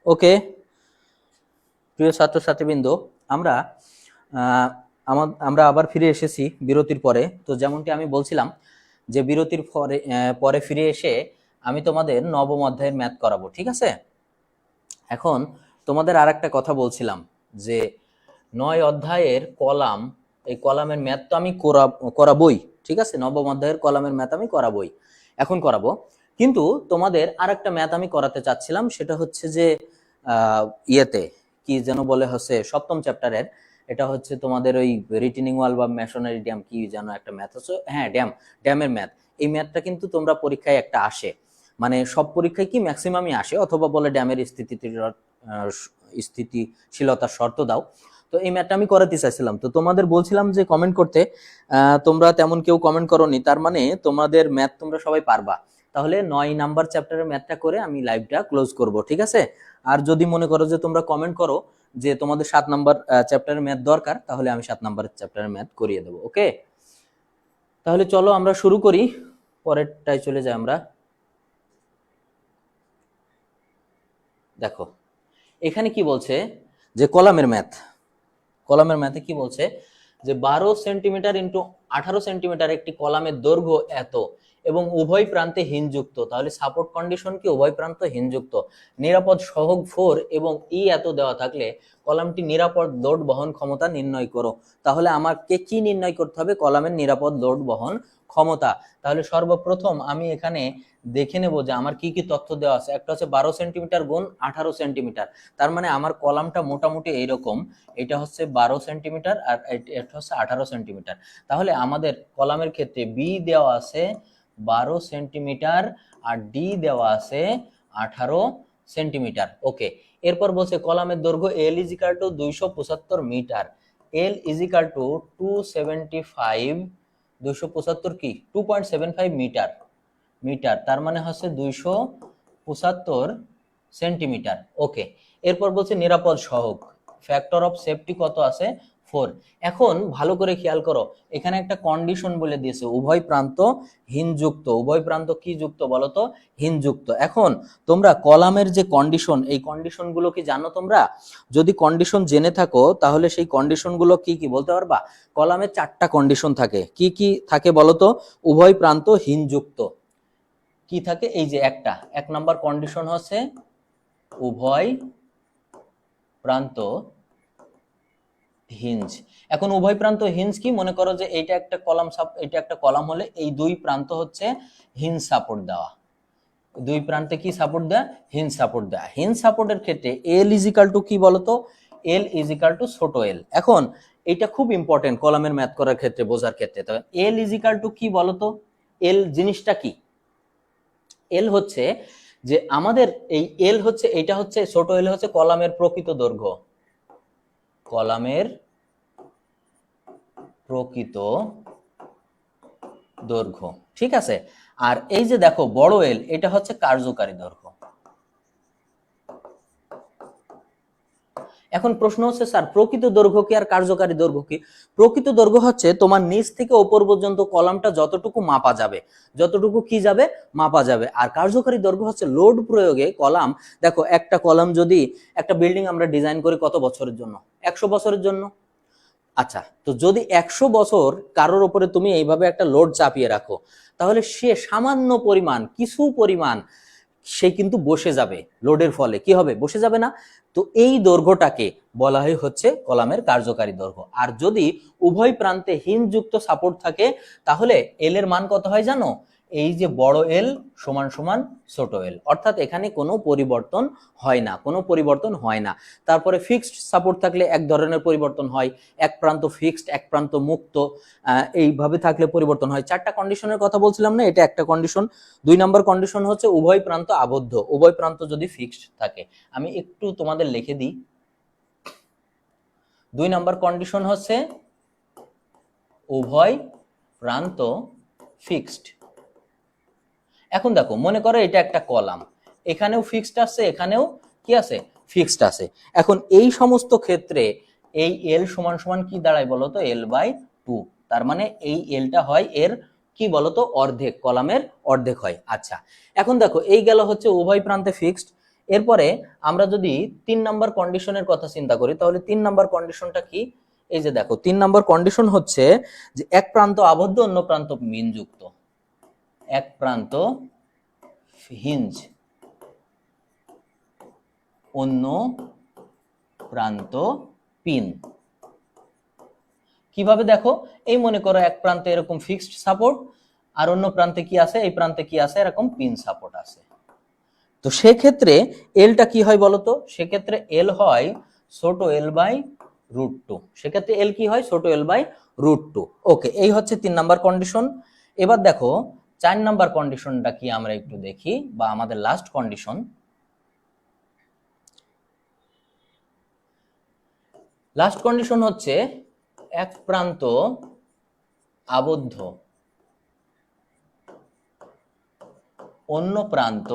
ওকে প্রিয় ছাত্রছাত্রীবৃন্দ, আমরা আমরা আবার ফিরে এসেছি বিরতির পরে। তো যেমনটি আমি বলছিলাম যে বিরতির পরে ফিরে এসে আমি তোমাদের নবম অধ্যায়ের ম্যাথ করাবো, ঠিক আছে। এখন তোমাদের আর একটা কথা বলছিলাম যে 9 অধ্যায়ের কলাম, এই কলামের ম্যাথ তো আমি করাবই, ঠিক আছে। নবম অধ্যায়ের কলামের ম্যাথ আমি করাবই, এখন করাবো। কিন্তু তোমাদের আর একটা ম্যাথ আমি করাতে চাচ্ছিলাম, সেটা হচ্ছে যে ইয়েতে কি যেন বলে, হচ্ছে সপ্তম চ্যাপ্টারের, এটা হচ্ছে তোমাদের ওই রিটেনিং ওয়াল বা মেশনারি ড্যাম, কি যেন একটা ম্যাথ হচ্ছে, হ্যাঁ ড্যামের ম্যাথ। এই ম্যাথটা কিন্তু তোমরা পরীক্ষায় একটা আসে, মানে সব পরীক্ষায় কি ম্যাক্সিমামই আসে, অথবা বলে ড্যামের স্থিতিশীলতার শর্ত দাও। তো এই ম্যাথটা আমি করাতে চাইছিলাম, তো তোমাদের বলছিলাম যে কমেন্ট করতে, তোমরা তেমন কেউ কমেন্ট করোনি, তার মানে তোমাদের ম্যাথ তোমরা সবাই পারবা। তাহলে 9 নাম্বার চ্যাপ্টারের ম্যাথটা করে আমি লাইভটা ক্লোজ করব, ঠিক আছে। আর যদি মনে করো যে তোমরা কমেন্ট করো যে তোমাদের 7 নাম্বার চ্যাপ্টারের ম্যাথ দরকার, তাহলে আমি 7 নাম্বার চ্যাপ্টারের ম্যাথ করিয়ে দেবো, ওকে। তাহলে চলো আমরা শুরু করি, পরেরটায় চলে যাই আমরা। দেখো এখানে কি বলছে যে কলামের ম্যাথে কি বলছে যে 12 সেন্টিমিটার ইন্টু 18 সেন্টিমিটার একটি কলামের দৈর্ঘ্য এত এবং উভয় প্রান্তে হিনযুক্ত। তাহলে সাপোর্ট কন্ডিশন কি উভয় প্রান্ত হিনযুক্ত, নিরাপদ সহগ 4 এবং ই এত দেওয়া থাকলে কলামটি নিরাপদ লোড বহন ক্ষমতা নির্ণয় করো। তাহলে আমাকে কি নির্ণয় করতে হবে? কলামের নিরাপদ লোড বহন ক্ষমতা। তাহলে সর্বপ্রথম আমি এখানে দেখে নেব যে আমার কি কি তথ্য দেওয়া আছে। একটা হচ্ছে 12 সেন্টিমিটার গুণ 18 সেন্টিমিটার, তার মানে আমার কলামটা মোটামুটি এইরকম, এটা হচ্ছে 12 সেন্টিমিটার আর এটা হচ্ছে 18 সেন্টিমিটার। তাহলে আমাদের কলামের ক্ষেত্রে বি দেওয়া আছে 12 সেন্টিমিটার আর ডি দেওয়া আছে 18 সেন্টিমিটার, ওকে। এরপর বলছে কলামের দৈর্ঘ্য এল ইজ ইকাল টু 275 মিটার, এল ইজ ইকাল টু 275, 275 কি 2.75 মিটার, তার মানে হচ্ছে 275 সেন্টিমিটার, ওকে। এরপর বলছে নিরাপদ সহগ, ফ্যাক্টর অফ সেফটি কত আছে? 4। এখন ভালো করে খেয়াল করো, এখানে একটা কন্ডিশন বলে দিয়েছে উভয় প্রান্ত হিনযুক্ত। উভয় প্রান্ত কি যুক্ত বলো তো? হিনযুক্ত। এখন তোমরা কলামের যে কন্ডিশন, এই কন্ডিশন গুলো কি জানো তোমরা? যদি কন্ডিশন জেনে থাকো তাহলে সেই কন্ডিশন গুলো কি কি বলতে পারবা? কলামে 4টা কন্ডিশন থাকে। কি কি থাকে বলো তো? উভয় প্রান্ত হিনযুক্ত কি থাকে? এই যে এক নাম্বার কন্ডিশন হচ্ছে উভয় প্রান্ত হিঞ্জ। এখন উভয় প্রান্ত হিঞ্জ কি? মনে করো যে এটা একটা কলাম হলে এই দুই প্রান্ত হচ্ছে হিঞ্জ সাপোর্ট দেওয়া, দুই প্রান্তে কি সাপোর্ট দেয়? হিঞ্জ সাপোর্ট দেয়। হিঞ্জ সাপোর্টের ক্ষেত্রে এল ইজ ইকাল টু কি বলতো? এল ইজ ইকাল টু ছোট এল। এখন এটা খুব ইম্পর্টেন্ট কলামের ম্যাথ করার ক্ষেত্রে, বোঝার ক্ষেত্রে। তবে এল ইজ ইকাল টু কি বলতো? এল জিনিসটা কি? এল হচ্ছে যে আমাদের এই এল হচ্ছে, এটা হচ্ছে ছোট এল হচ্ছে কলামের প্রকৃত দৈর্ঘ্য, কলামের প্রকৃত দৈর্ঘ্য, ঠিক আছে। আর এই যে দেখো বড় এল, এটা হচ্ছে কার্যকারী দৈর্ঘ্য। এখন প্রশ্ন হচ্ছে স্যার প্রকৃত দৈর্ঘ্য কি আর কার্যকারী দৈর্ঘ্য কি? প্রকৃত দৈর্ঘ্য হচ্ছে তোমার নিচ থেকে ওপর পর্যন্ত কলামটা যতটুকু মাপা যাবে, যতটুকু কি যাবে? মাপা যাবে। আর কার্যকারী দৈর্ঘ্য হচ্ছে লোড প্রয়োগে কলাম, দেখো একটা কলাম যদি, একটা বিল্ডিং আমরা ডিজাইন করি কত বছরের জন্য? 100 বছরের জন্য। আচ্ছা, তো যদি 100 বছর কারোর উপরে তুমি এইভাবে একটা লোড চাপিয়ে রাখো, তাহলে সে সামান্য পরিমাণ, কিছু পরিমাণ সে কিন্তু বসে যাবে, লোডের ফলে কি হবে? বসে যাবে না? তো এই দৈর্ঘ্যটাকে বলা হয় হচ্ছে কলামের কার্যকারী দৈর্ঘ্য। আর যদি উভয় প্রান্তে হিনযুক্ত সাপোর্ট থাকে, তাহলে এল এর মান কত হয় জানো? এই যে বড় এল সমান সমান ছোট এল, অর্থাৎ এখানে কোনো পরিবর্তন হয় না, কোনো পরিবর্তন হয় না। তারপরে ফিক্সড সাপোর্ট থাকলে এক ধরনের পরিবর্তন হয়, এক প্রান্ত ফিক্সড এক প্রান্ত মুক্ত, এইভাবে থাকলে পরিবর্তন হয়। 4টা কন্ডিশনের কথা বলছিলাম না, এটা একটা কন্ডিশন। 2 নম্বর কন্ডিশন হচ্ছে উভয় প্রান্ত আবদ্ধ, উভয় প্রান্ত যদি ফিক্সড থাকে। আমি একটু তোমাদের লিখে দিই। 2 নম্বর কন্ডিশন হচ্ছে উভয় প্রান্ত ফিক্সড। এখন দেখো মনে করো এটা একটা কলাম, এখানেও ফিক্সড আছে, এখানেও কি আছে? ফিক্সড আছে। এখন এই সমস্ত ক্ষেত্রে এই এল সমান সমান কি দাঁড়ায় বলতো? L/2। তার মানে এই এলটা হয় এর কি বলতো? অর্ধেক, কলামের অর্ধেক হয়। আচ্ছা, এখন দেখো এই গেল হচ্ছে উভয় প্রান্তে ফিক্সড, এরপরে আমরা যদি 3 নাম্বার কন্ডিশনের কথা চিন্তা করি, তাহলে 3 নাম্বার কন্ডিশনটা কি? এই যে দেখো 3 নাম্বার কন্ডিশন হচ্ছে যে এক প্রান্ত আবদ্ধ, অন্য প্রান্ত মিনযুক্ত। এক প্রান্ত হিঞ্জ, অন্য প্রান্ত পিন। কিভাবে দেখো, এই মনে করো এক প্রান্তে এরকম ফিক্সড সাপোর্ট, আর অন্য প্রান্তে কি আছে, এই প্রান্তে কি আছে, এরকম পিন সাপোর্ট আছে। তো সেক্ষেত্রে এলটা কি হয় বলতো? সেক্ষেত্রে এল হয় ছোট এল বাই √2। সেক্ষেত্রে এল কি হয়? ছোট এল বাই √2। ওকে, এই হচ্ছে 3 নাম্বার কন্ডিশন। এবার দেখো 4 নাম্বার কন্ডিশনটা কি আমরা একটু দেখি, বা আমাদের লাস্ট কন্ডিশন। লাস্ট কন্ডিশন হচ্ছে এক প্রান্ত আবদ্ধ, অন্য প্রান্ত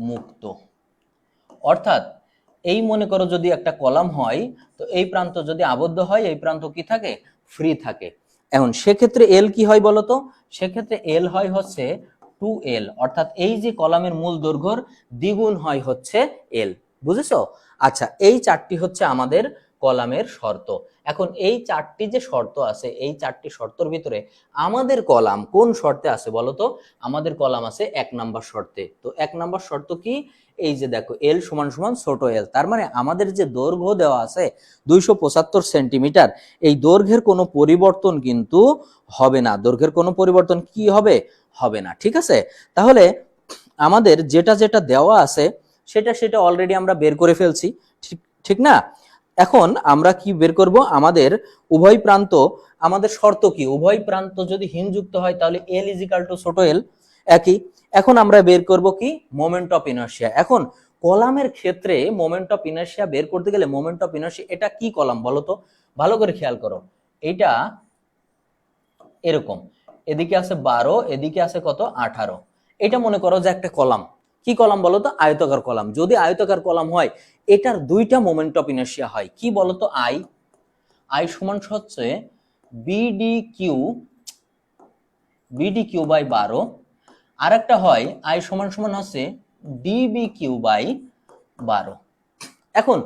মুক্ত। অর্থাৎ এই মনে করো যদি একটা কলাম হয়, তো এই প্রান্ত যদি আবদ্ধ হয়, এই প্রান্ত কি থাকে? ফ্রি থাকে। এখন সেক্ষেত্রে এল কি হয় বলতো? সেক্ষেত্রে এল হয় হচ্ছে 2L, অর্থাৎ এই যে কলামের মূল দৈর্ঘ্যর দ্বিগুণ হয় হচ্ছে এল। বুঝেছো? আচ্ছা, এই 4টি হচ্ছে আমাদের কলামের শর্ত। এখন এই 4টি যে শর্ত আছে, এই 4টি শর্তের ভিতরে আমাদের কলাম কোন শর্তে আছে বলতো? আমাদের কলাম আছে 1 নাম্বার শর্তে। তো 1 নাম্বার শর্ত কি? এই যে দেখো এল সমান সমান ছোট এল, তার মানে আমাদের যে দৈর্ঘ্য দেওয়া আছে 275 সেন্টিমিটার, এই দৈর্ঘ্যের কোনো পরিবর্তন কিন্তু হবে না। দৈর্ঘ্যের কোনো পরিবর্তন কি হবে? হবে না। ঠিক আছে, তাহলে আমাদের যেটা যেটা দেওয়া আছে সেটা অলরেডি আমরা বের করে ফেলছি, ঠিক ঠিক না? এখন আমরা কি বের করব? আমাদের উভয় প্রান্ত, আমাদের শর্ত কি? উভয় প্রান্ত যদি হিমযুক্ত হয় তাহলে এল ইজিক্যাল টু ছোট এল, একই। এখন আমরা বের করব কি? Moment of inertia. এখন কলামের ক্ষেত্রে মোমেন্ট অফ ইনার্শিয়া বের করতে গেলে, মোমেন্ট অফ ইনার্শিয়া এটা কি কলাম বলো তো? ভালো করে খেয়াল করো, এটা এরকম, এদিকে আছে 12, এদিকে আছে কত? 18। এটা মনে করো যে একটা কলাম। কি কলাম বলো তো? আয়তাকার কলাম। যদি আয়তাকার কলাম হয়, এটার দুইটা মোমেন্ট অফ ইনার্শিয়া হয়। কি বলতো? আই সমান হচ্ছে বিডি কিউ বাই 12, আর একটা হয় আই সমান হচ্ছে ডিবি কিউ বাই 12। এখন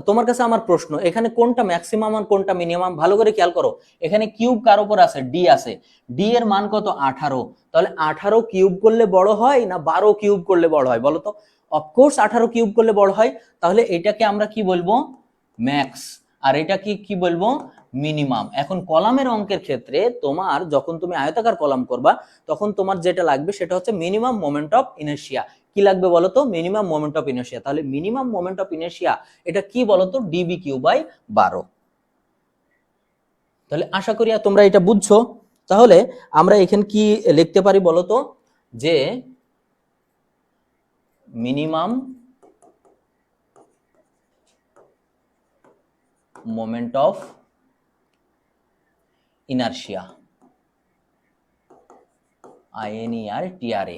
তোমার কাছে আমার প্রশ্ন, এখানে কোনটা ম্যাক্সিমাম আর কোনটা মিনিমাম? ভালো করে খেয়াল করো, এখানে কিউব কার উপর আছে? ডি আছে। ডি এর মান কত? 18। তাহলে 18 কিউব করলে বড় হয় না 12 কিউব করলে বড় হয় বলো তো? অফকোর্স 18 কিউব করলে বড় হয়। তাহলে এটাকে আমরা কি বলবো? ম্যাক্স। আর এটা কি বলবো? মিনিমাম। এখন কলামের অঙ্কের ক্ষেত্রে তোমার যখন তুমি আয়তাকার কলাম করবা, তখন তোমার যেটা লাগবে সেটা হচ্ছে মিনিমাম মোমেন্ট অফ ইনার্শিয়া। কি লাগবে বলতো? Minimum moment of inertia. তাহলে মিনিমাম মোমেন্ট অফ ইনার্শিয়া এটা কি বলতো? DB cube by 12। তাহলে আশা করি তোমরা এটা বুঝছো। তাহলে আমরা এখানে কি লিখতে পারি বলতো? যে minimum moment of inertia, INERTRA।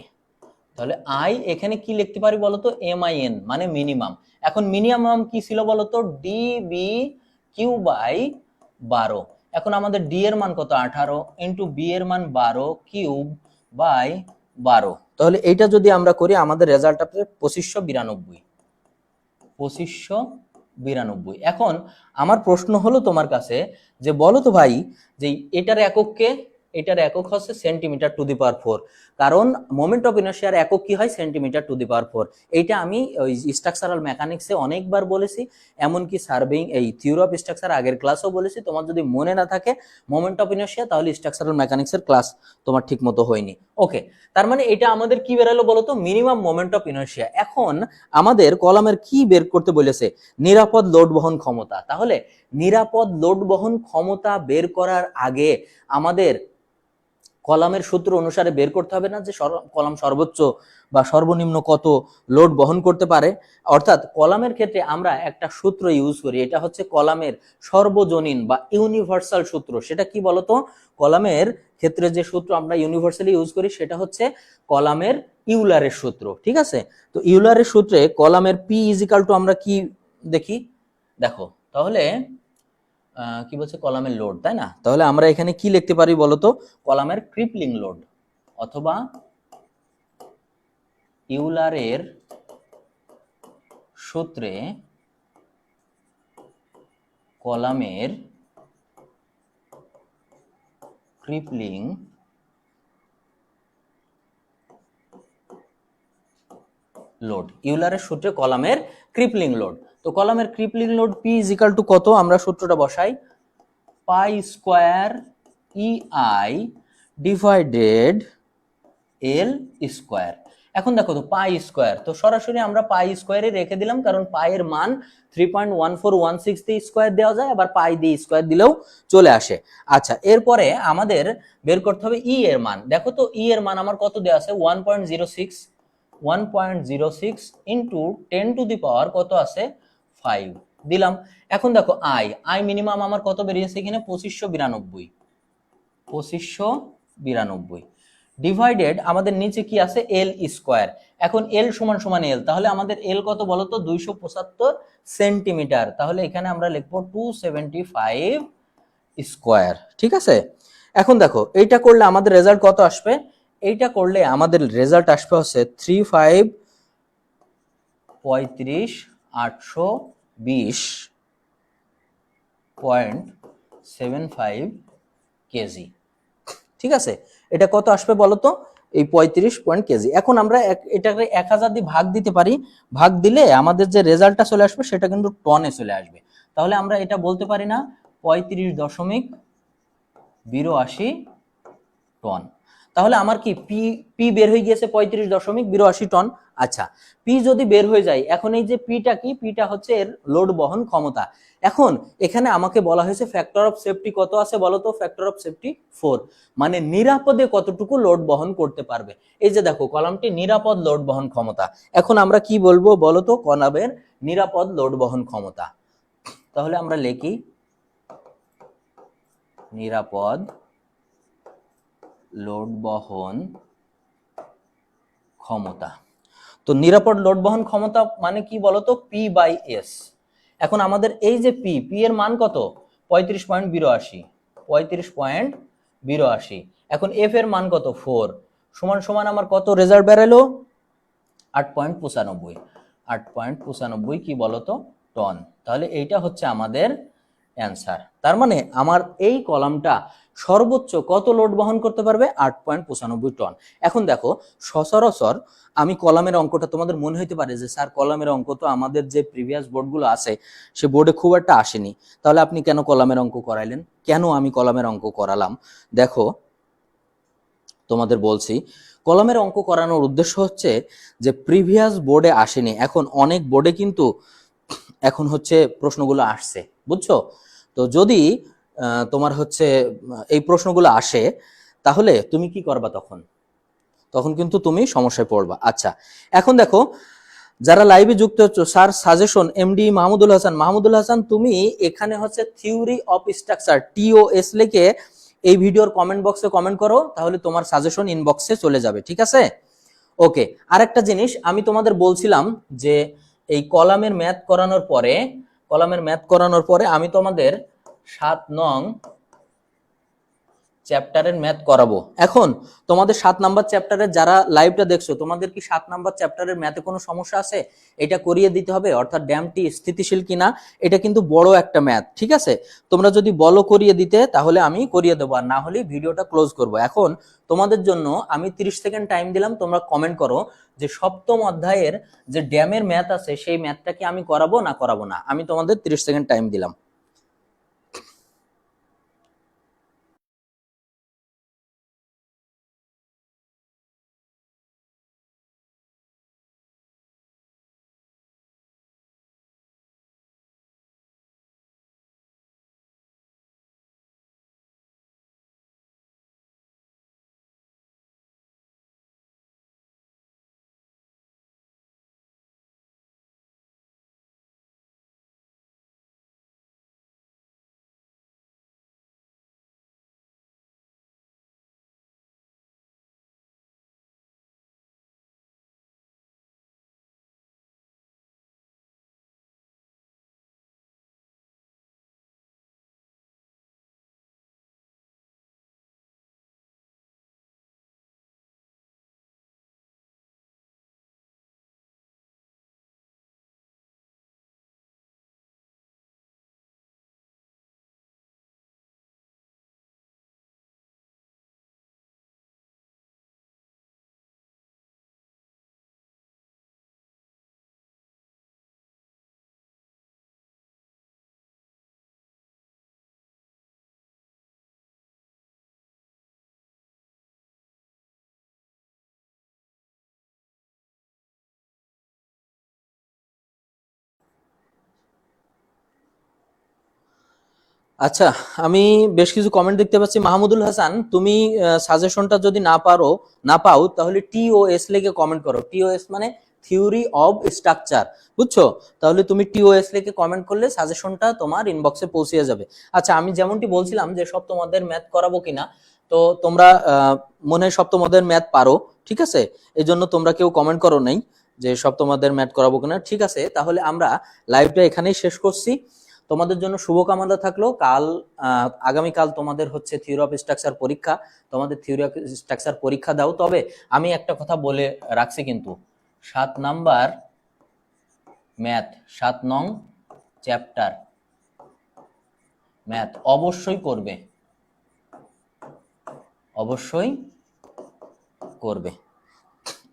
তাহলে আই এখানে কি লিখতে পারি বলতো? MIN, মানে মিনিমাম। এখন মিনিমাম কি ছিল বলতো? DBQ/12। এখন আমাদের ডি এর মান কত? 18 ইন্টু বি এর মান 12 কিউব বাই 12। তাহলে এইটা যদি আমরা করি, আমাদের রেজাল্ট আসবে 2592। এখন আমার প্রশ্ন হলো তোমার কাছে, যে বলো তো ভাই, যে এটার একক কে? এটার একক হচ্ছে সেন্টিমিটার টু দি পাওয়ার 4, কারণ মোমেন্ট অফ ইনার্শিয়ার একক কি হয়? সেন্টিমিটার টু দি পাওয়ার 4। এইটা আমি ওই স্ট্রাকচারাল মেকানিক্সে অনেকবার বলেছি, এমনকি সার্ভেইং এই থিওরি অফ স্ট্রাকচার আগের ক্লাসও বলেছি। তোমার যদি মনে না থাকে মোমেন্ট অফ ইনার্শিয়া, তাহলে স্ট্রাকচারাল মেকানিক্সের ক্লাস তোমার ঠিক মতো হয়নি। ওকে, তার মানে এটা আমাদের কি বেরোলো বলতো? Minimum moment of inertia. এখন আমাদের কলামের কি বের করতে বলেছে? নিরাপদ লোড বহন ক্ষমতা। তাহলে নিরাপদ লোড বহন ক্ষমতা বের করার আগে আমাদের কলামের সূত্র অনুসারে বের করতে হবে না যে কলাম সর্বোচ্চ বা সর্বনিম্ন কত লোড বহন করতে পারে। অর্থাৎ কলামের ক্ষেত্রে আমরা একটা সূত্র ইউজ করি, এটা হচ্ছে কলামের সর্বজনীন বা ইউনিভার্সাল সূত্র। সেটা কি বলতো? কলামের ক্ষেত্রে যে সূত্র আমরা ইউনিভার্সালি ইউজ করি সেটা হচ্ছে কলামের ইউলারের সূত্র। ঠিক আছে, তো ইউলারের সূত্রে কলামের পি ইজিক্যাল টু আমরা কি দেখি? দেখো তাহলে কি বলছে? কলামের লোড, তাই না? তাহলে আমরা এখানে কি লিখতে পারি বলতো? কলামের ক্রিপলিং লোড অথবা ইউলারের সূত্রে কলামের ক্রিপলিং লোড, ইউলারের সূত্রে কলামের ক্রিপলিং লোড। তো কলামের crippling load P is equal to কত, আমরা সূত্রটা বসাই, pi square EI divided L square. এখন দেখো তো পাই স্কয়ার, তো সরাসরি আমরা পাই স্কয়ারে রেখে দিলাম, কারণ পাই এর মান 3.1416 দিয়ে স্কয়ার দেওয়া যায়, আবার পাই দিয়ে স্কয়ার দিলেও চলে আসে। আচ্ছা, এরপরে আমাদের বের করতে হবে ই এর মান। দেখো তো ই এর মান আমার কত দেওয়া আছে, 1.06 ইন্টু 10 টু দি পাওয়ার কত আছে 5 দিলাম। এখন দেখো আই মিনিমাম আমার কত বেরিয়েছে এখানে 2592 ডিভাইডেড আমাদের নিচে কি আছে এল স্কয়ার। এখন এল সমান সমান এল, তাহলে আমাদের এল কত বলতো 275 সেন্টিমিটার, তাহলে এখানে আমরা লিখবো 275 স্কয়ার। ঠিক আছে, এখন দেখো এইটা করলে আমাদের রেজাল্ট কত আসবে, এইটা করলে আমাদের রেজাল্ট আসবে হচ্ছে 35.820.75 কেজি। ঠিক আছে, এটা কত আসবে বলতো, এই 35 পয়েন্ট কেজি। এখন আমরা এটাকে 1000 দিয়ে ভাগ দিতে পারি, ভাগ দিলে আমাদের যে রেজাল্টটা চলে আসবে সেটা কিন্তু টনে চলে আসবে। তাহলে আমরা এটা বলতে পারি না 35.82 টন। তাহলে আমার কি পি বের হয়ে গিয়েছে 35.82 টন। আচ্ছা, পি যদি বের হয়ে যায়, এখন এই যে পিটা কি, পিটা হচ্ছে এর লোড বহন ক্ষমতা। এখন এখানে আমাকে বলা হয়েছে ফ্যাক্টর অফ সেফটি কত আছে বলতো, ফ্যাক্টর অফ সেফটি 4, মানে নিরাপদে কতটুকু লোড বহন করতে পারবে। এই যে দেখো কলামটি নিরাপদ লোড বহন ক্ষমতা। এখন আমরা কি বলবো বলতো, কলামের নিরাপদ লোড বহন ক্ষমতা। তাহলে আমরা লিখি নিরাপদ লোড বহন ক্ষমতা। তো নিরাপদ লোড বহন ক্ষমতা মানে কি বলতো, পি বাই এস। এখন আমাদের এই যে পি এর মান কত 35.82, এখন এফ এর মান কত 4, সমান সমান আমার কত রেজাল্ট বেরালো 8.95 কি বলতো টন। তাহলে এইটা হচ্ছে আমাদের অ্যান্সার। তার মানে আমার এই কলামটা সর্বোচ্চ কত লোড বহন করতে পারবে 8.95 টন। এখন দেখো সচরাচর আমি কলামের অঙ্কটা, তোমাদের মনে হইতে পারে যে স্যার কলামের অঙ্ক তো আমাদের যে প্রিভিয়াস বোর্ডগুলো আছে সে বোর্ডে খুব একটা আসেনি, তাহলে আপনি কেন কলামের অঙ্ক করাইলেন? কেন আমি কলামের অঙ্ক করালাম, দেখো তোমাদের বলছি, কলামের অঙ্ক করানোর উদ্দেশ্য হচ্ছে যে প্রিভিয়াস বোর্ডে আসেনি, এখন অনেক বোর্ডে কিন্তু এখন হচ্ছে প্রশ্নগুলো আসছে, বুঝছো? তো যদি তোমার হচ্ছে এই প্রশ্নগুলো আসে, তাহলে তুমি কি করবা তখন? তখন কিন্তু তুমি সমস্যায় পড়বা। আচ্ছা, এখন দেখো যারা লাইভে যুক্ত হচ্ছে, sir suggestion MD Mahmudul Hasan, তুমি এখানে হচ্ছে থিওরি অফ স্ট্রাকচার TOS লিখে এই ভিডিওর কমেন্ট বক্সে কমেন্ট করো, তাহলে তোমার সাজেশন ইনবক্সে চলে যাবে। ঠিক আছে, ওকে। আরেকটা জিনিস আমি তোমাদের বলছিলাম যে এই কলামের ম্যাথ করানোর পরে আমি তোমাদের 7 নং চ্যাপ্টারের ম্যাথ করাবো। এখন তোমাদের 7 নাম্বার চ্যাপ্টারের যারা লাইভটা দেখছো, তোমাদের কি 7 নাম্বার চ্যাপ্টারের ম্যাথে কোনো সমস্যা আছে? এটা করিয়ে দিতে হবে, অর্থাৎ ড্যামটি স্থিতিশীল কিনা। এটা কিন্তু বড় একটা ম্যাথ, ঠিক আছে? তোমরা যদি বলো করিয়ে দিতে, তাহলে আমি করিয়ে দেবো, আর না হলে ভিডিওটা ক্লোজ করব। এখন তোমাদের জন্য আমি 30 সেকেন্ড টাইম দিলাম, তোমরা কমেন্ট করো যে সপ্তম অধ্যায়ের যে ড্যামের ম্যাথ আছে সেই ম্যাথটা কি আমি করাবো না। আমি তোমাদের 30 সেকেন্ড টাইম দিলাম। আচ্ছা, আমি বেশ কিছু কমেন্ট দেখতে পাচ্ছি। মাহমুদুল হাসান, তুমি সাজেশনটা যদি না পাও তাহলে টিওএস লিখে কমেন্ট করো। টিওএস মানে থিওরি অফ স্ট্রাকচার, বুঝছো? তাহলে তুমি টিওএস লিখে কমেন্ট করলে সাজেশনটা তোমার ইনবক্সে পৌঁছে যাবে। আচ্ছা, আমি যেমনটি বলছিলাম যে সব তোমাদের ম্যাথ করাবো কিনা, তো তোমরা মনে হয় সব তোমাদের ম্যাথ পারো, ঠিক আছে? এই জন্য তোমরা কেউ কমেন্ট করো নাই যে সব তোমাদের ম্যাথ করাবো কিনা। ঠিক আছে, তাহলে আমরা লাইভটা এখানেই শেষ করছি। তোমাদের জন্য শুভকামনা থাকলো। আগামীকাল তোমাদের হচ্ছে থিওরি অফ স্ট্রাকচার পরীক্ষা। তোমাদের থিওরি অফ স্ট্রাকচার পরীক্ষা দাও। তবে আমি একটা কথা বলে রাখছি, কিন্তু 7 নাম্বার ম্যাথ, 7 নং চ্যাপ্টার ম্যাথ অবশ্যই করবে, অবশ্যই করবে।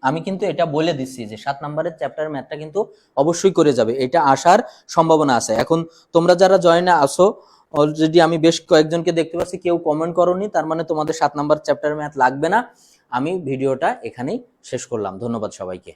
আমি কিন্তু এটা বলে দিচ্ছি যে 7 নাম্বারের চ্যাপ্টার ম্যাথটা কিন্তু অবশ্যই করে যাবে, এটা আসার সম্ভাবনা আছে। এখন তোমরা যারা জয়েনে আসো অলরেডি, আমি বেশ কয়েকজনকে দেখতে পাচ্ছি কেউ কমেন্ট করোনি, তার মানে তোমাদের 7 নাম্বার চ্যাপ্টার ম্যাথ লাগবে না। আমি ভিডিওটা এখানেই শেষ করলাম। ধন্যবাদ সবাইকে।